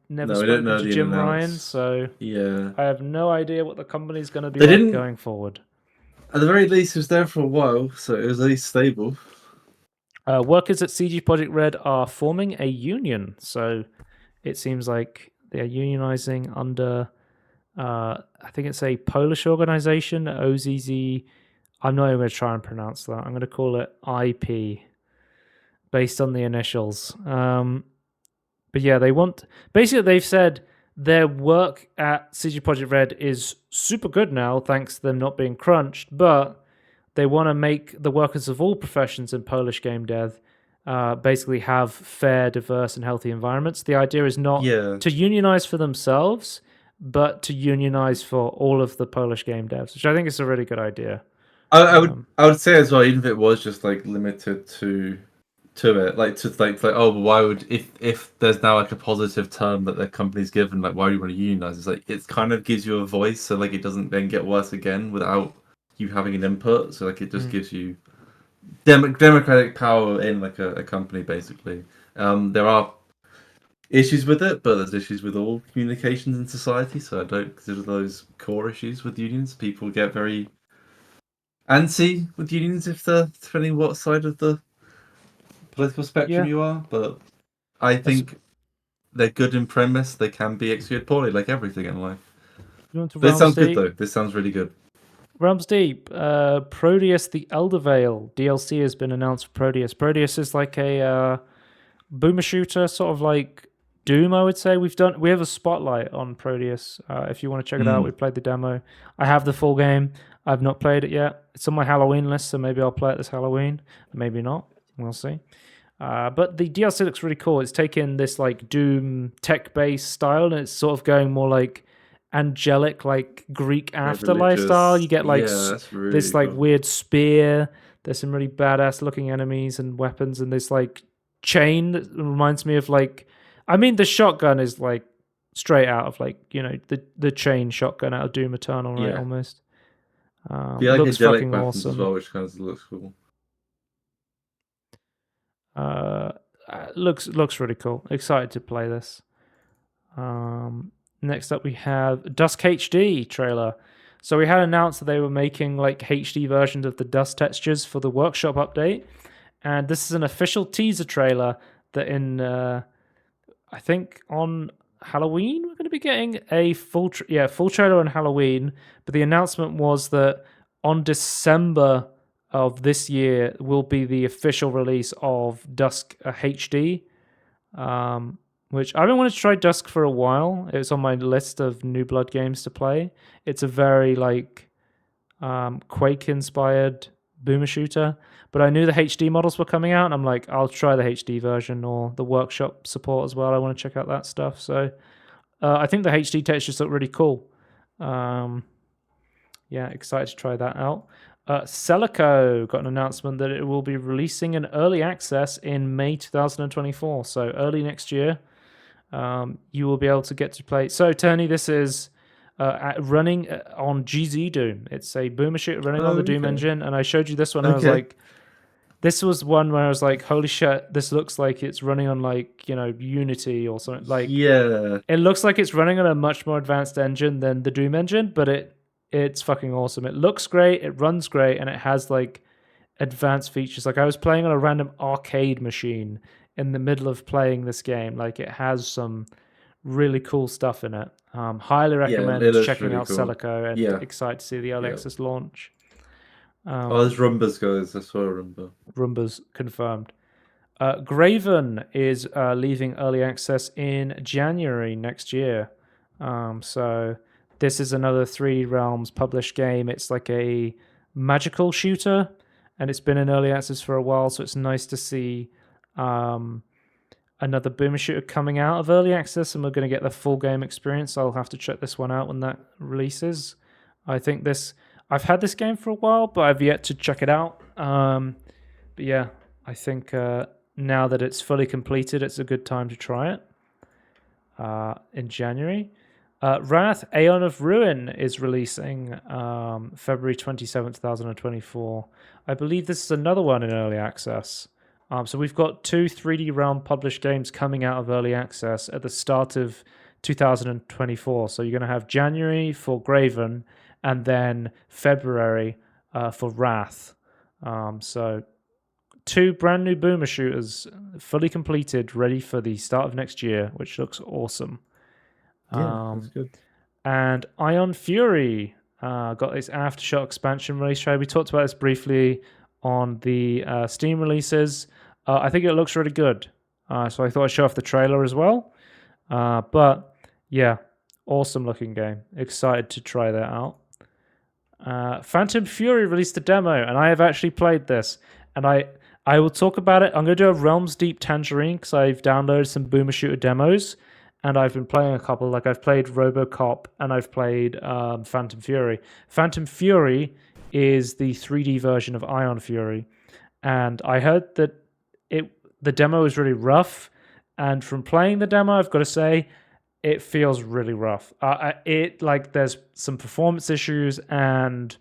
never spoken to Jim Ryan, so I have no idea what the company's going to be like going forward. At the very least, it was there for a while, so it was at least stable. Workers at CG Projekt Red are forming a union, so it seems like they are unionizing under, I think it's a Polish organization, OZZ. I'm not even going to try and pronounce that. I'm going to call it IP, based on the initials. But yeah, they've said their work at CG Projekt Red is super good now, thanks to them not being crunched, but they want to make the workers of all professions in Polish game dev basically have fair, diverse, and healthy environments. The idea is not to unionize for themselves, but to unionize for all of the Polish game devs, which I think is a really good idea. I would say as well, even if it was just like limited to it, like oh, why would if there's now like a positive term that the company's given, like why do you want to unionize? It's like it kind of gives you a voice, so like it doesn't then get worse again without you having an input. So like it just gives you democratic power in like a company basically. There are issues with it, but there's issues with all communications in society. So I don't consider those core issues with unions. People get very antsy with unions if they're depending what side of the political spectrum you are, but I think they're good in premise. They can be executed poorly, like everything in life. This sounds good though. This sounds really good. Realms Deep, Proteus the Elder Veil DLC has been announced for Proteus. Proteus is like a boomer shooter, sort of like Doom, I would say. We have a spotlight on Proteus. If you want to check it out, we played the demo. I have the full game. I've not played it yet. It's on my Halloween list, so maybe I'll play it this Halloween. Maybe not. We'll see. But the DLC looks really cool. It's taken this like Doom tech-based style, and it's sort of going more like angelic, like Greek afterlife style. You get like this like weird spear. There's some really badass looking enemies and weapons, and this like chain that reminds me of like, I mean, the shotgun is like straight out of like, you know, the chain shotgun out of Doom Eternal, right? Almost. Like looks angelic fucking weapons awesome as well, which kind of looks cool. Looks really cool. Excited to play this. Next up we have Dusk HD trailer. So we had announced that they were making like HD versions of the Dust textures for the workshop update, and this is an official teaser trailer that in I think on Halloween we're going to be getting a full trailer on Halloween. But the announcement was that on December of this year will be the official release of Dusk HD, which I've been wanting to try Dusk for a while. It's on my list of New Blood games to play. It's a very like Quake-inspired boomer shooter, but I knew the HD models were coming out, and I'm like, I'll try the HD version or the workshop support as well. I want to check out that stuff. So I think the HD textures look really cool. Excited to try that out. Celico got an announcement that it will be releasing an early access in May 2024, so early next year. You will be able to get to play. So, Tony, this is running on GZ Doom. It's a boomer shooter running on the Doom engine, and I showed you this one. I was like, this was one where I was like, holy shit, this looks like it's running on like, you know, Unity or something. Like, it looks like it's running on a much more advanced engine than the Doom engine, but it's fucking awesome. It looks great, it runs great, and it has like advanced features. Like I was playing on a random arcade machine in the middle of playing this game. Like it has some really cool stuff in it. Highly recommend checking out Celico, and excited to see the early access launch. There's Rumbas, guys. I saw a Rumba. Rumbas confirmed. Graven is leaving early access in January next year. So this is another 3 Realms published game. It's like a magical shooter, and it's been in early access for a while, so it's nice to see another boomer shooter coming out of early access, and we're going to get the full game experience. I'll have to check this one out when that releases. I've had this game for a while, but I've yet to check it out. But yeah, I think now that it's fully completed, it's a good time to try it in January. Wrath, Aeon of Ruin is releasing February 27th, 2024. I believe this is another one in early access. So we've got 2 3D Realm published games coming out of early access at the start of 2024. So you're going to have January for Graven, and then February for Wrath. So 2 brand new boomer shooters, fully completed, ready for the start of next year, which looks awesome. That's good. And Ion Fury got its Aftershock expansion release trailer. We talked about this briefly on the Steam releases. I think it looks really good. So I thought I'd show off the trailer as well. But yeah, awesome looking game. Excited to try that out. Phantom Fury released a demo, and I have actually played this, and I will talk about it. I'm going to do a Realms Deep Tangerine because I've downloaded some boomer shooter demos, and I've been playing a couple. Like I've played RoboCop, and I've played Phantom Fury. Phantom Fury is the 3D version of Ion Fury, and I heard that the demo is really rough, and from playing the demo, I've got to say, it feels really rough. There's some performance issues, and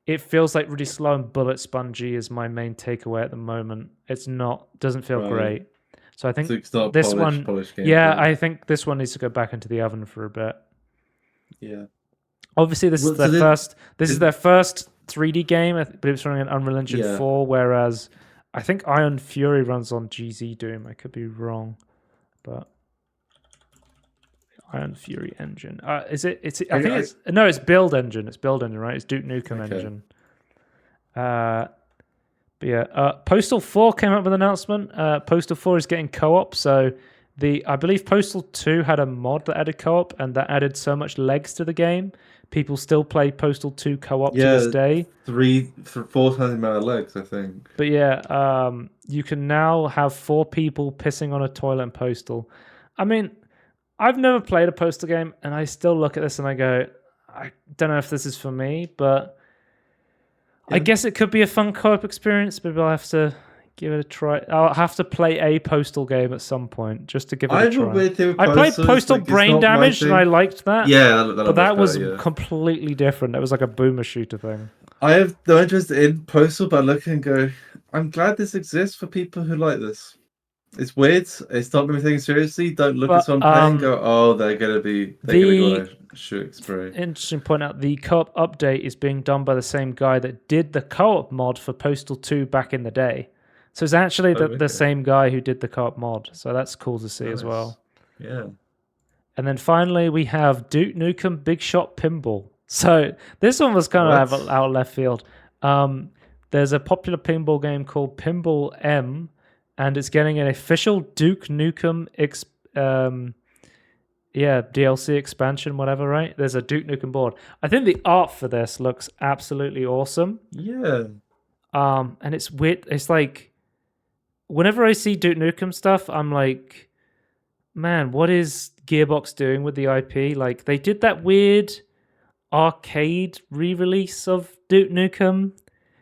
it feels like really slow and bullet spongy is my main takeaway at the moment. Doesn't feel great. So I think it's not this polished game. Yeah, I think this one needs to go back into the oven for a bit. Yeah. Obviously, this is their first 3D game, but it's running on Unreal Engine 4, whereas I think Ion Fury runs on GZ Doom. I could be wrong, but Ion Fury engine. Is it? It's Build Engine. It's Build Engine, right? It's Duke Nukem engine. But yeah, Postal 4 came up with an announcement. Postal 4 is getting co-op, so I believe Postal 2 had a mod that added co-op, and that added so much legs to the game. People still play Postal 2 co-op to this day. 4 times the amount of legs, I think. But yeah, you can now have 4 people pissing on a toilet in Postal. I mean, I've never played a Postal game, and I still look at this and I go, I don't know if this is for me, but I guess it could be a fun co-op experience. Maybe I'll have to give it a try. I'll have to play a Postal game at some point just to give it a try. I played Postal Brain Damage and I liked that. Yeah, but that was completely different. It was like a boomer shooter thing. I have no interest in Postal, but I look and go, I'm glad this exists for people who like this. It's weird. It's not going to be taken seriously. Don't look at someone playing and go, oh, they're going to go on a shoot spray. Interesting point out, the co-op update is being done by the same guy that did the co-op mod for Postal 2 back in the day. So it's actually the same guy who did the co-op mod. So that's cool to see as well. Yeah. And then finally, we have Duke Nukem Big Shot Pinball. So this one was kind of out of left field. There's a popular pinball game called Pinball M, and it's getting an official Duke Nukem DLC expansion, whatever, right? There's a Duke Nukem board. I think the art for this looks absolutely awesome. Yeah. And it's weird. It's like, whenever I see Duke Nukem stuff, I'm like, man, what is Gearbox doing with the IP? Like, they did that weird arcade re-release of Duke Nukem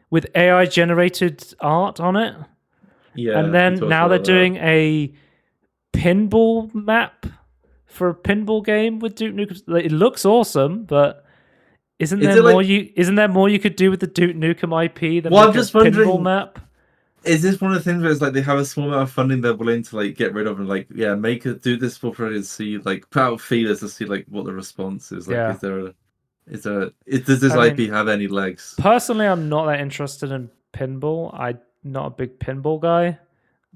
with AI-generated art on it. Yeah. And then now they're doing a pinball map for a pinball game with Duke Nukem. It looks awesome, but isn't there more you could do with the Duke Nukem IP than I'm just wondering, pinball map? Is this one of the things where it's like they have a small amount of funding they're willing to like get rid of and like do this for free and see, like, put out feelers to see like what the response is. Like, does this IP have any legs? Personally, I'm not that interested in pinball. I'm not a big pinball guy.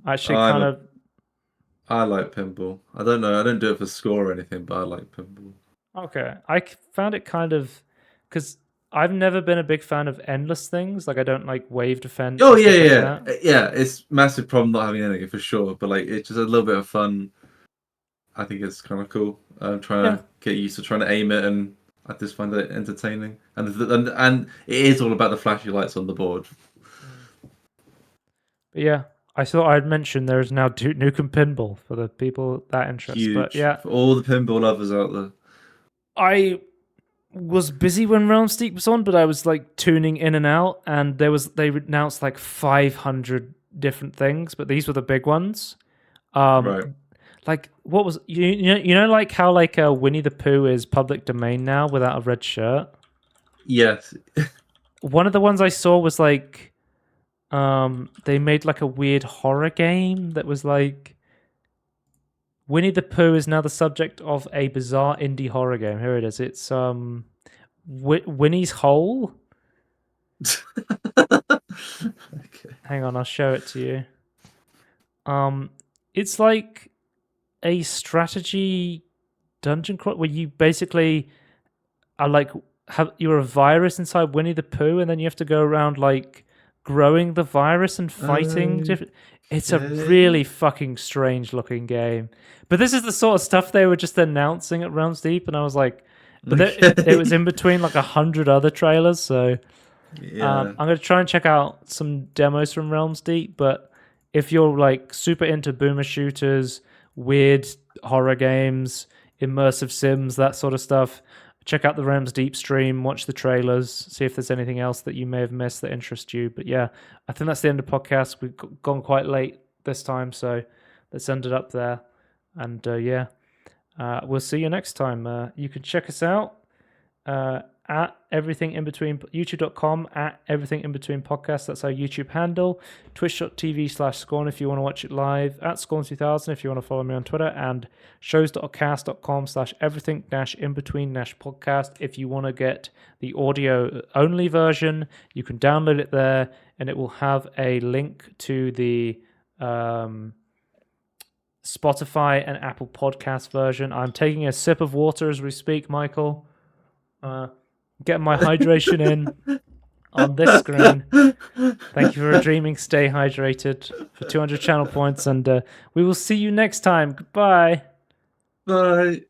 I like pinball. I don't know. I don't do it for score or anything, but I like pinball. Okay, I found it kind of, because I've never been a big fan of endless things. Like, I don't like wave defense. Oh yeah. It's massive problem not having anything for sure, but like it's just a little bit of fun. I think it's kind of cool. I'm trying to get used to trying to aim it, and I just find it entertaining. And it is all about the flashy lights on the board. But yeah, I thought I'd mention there is now Duke Nukem Pinball for the people that interest. Huge. But yeah, for all the pinball lovers out there. I was busy when Realms Deep was on, but I was like tuning in and out, and they announced like 500 different things, but these were the big ones. Right. Like, what was you know like how like Winnie the Pooh is public domain now without a red shirt? Yes. One of the ones I saw was like they made like a weird horror game that was like Winnie the Pooh is now the subject of a bizarre indie horror game. Here it is. It's Winnie's Hole. Okay. Hang on, I'll show it to you. It's like a strategy dungeon crawl where you basically are like you're a virus inside Winnie the Pooh, and then you have to go around like growing the virus and fighting different. It's a really fucking strange looking game. But this is the sort of stuff they were just announcing at Realms Deep, and I was like, but it was in between like 100 other trailers, so I'm going to try and check out some demos from Realms Deep. But if you're like super into boomer shooters, weird horror games, immersive sims, that sort of stuff, check out the Realms Deep stream, watch the trailers, see if there's anything else that you may have missed that interests you. But yeah, I think that's the end of the podcast. We've gone quite late this time, so let's end it up there. And we'll see you next time. You can check us out at Everything In Between, youtube.com at Everything In Between Podcast. That's our YouTube handle. Twitch.tv/Scorn if you want to watch it live. At Scorn2000 if you want to follow me on Twitter. And shows.cast.com/everything-in-between-podcast if you want to get the audio only version. You can download it there, and it will have a link to the Spotify and Apple Podcast version. I'm taking a sip of water as we speak, Michael. Getting my hydration in. on this screen. Thank you for dreaming. Stay hydrated for 200 channel points, and we will see you next time. Goodbye. Bye.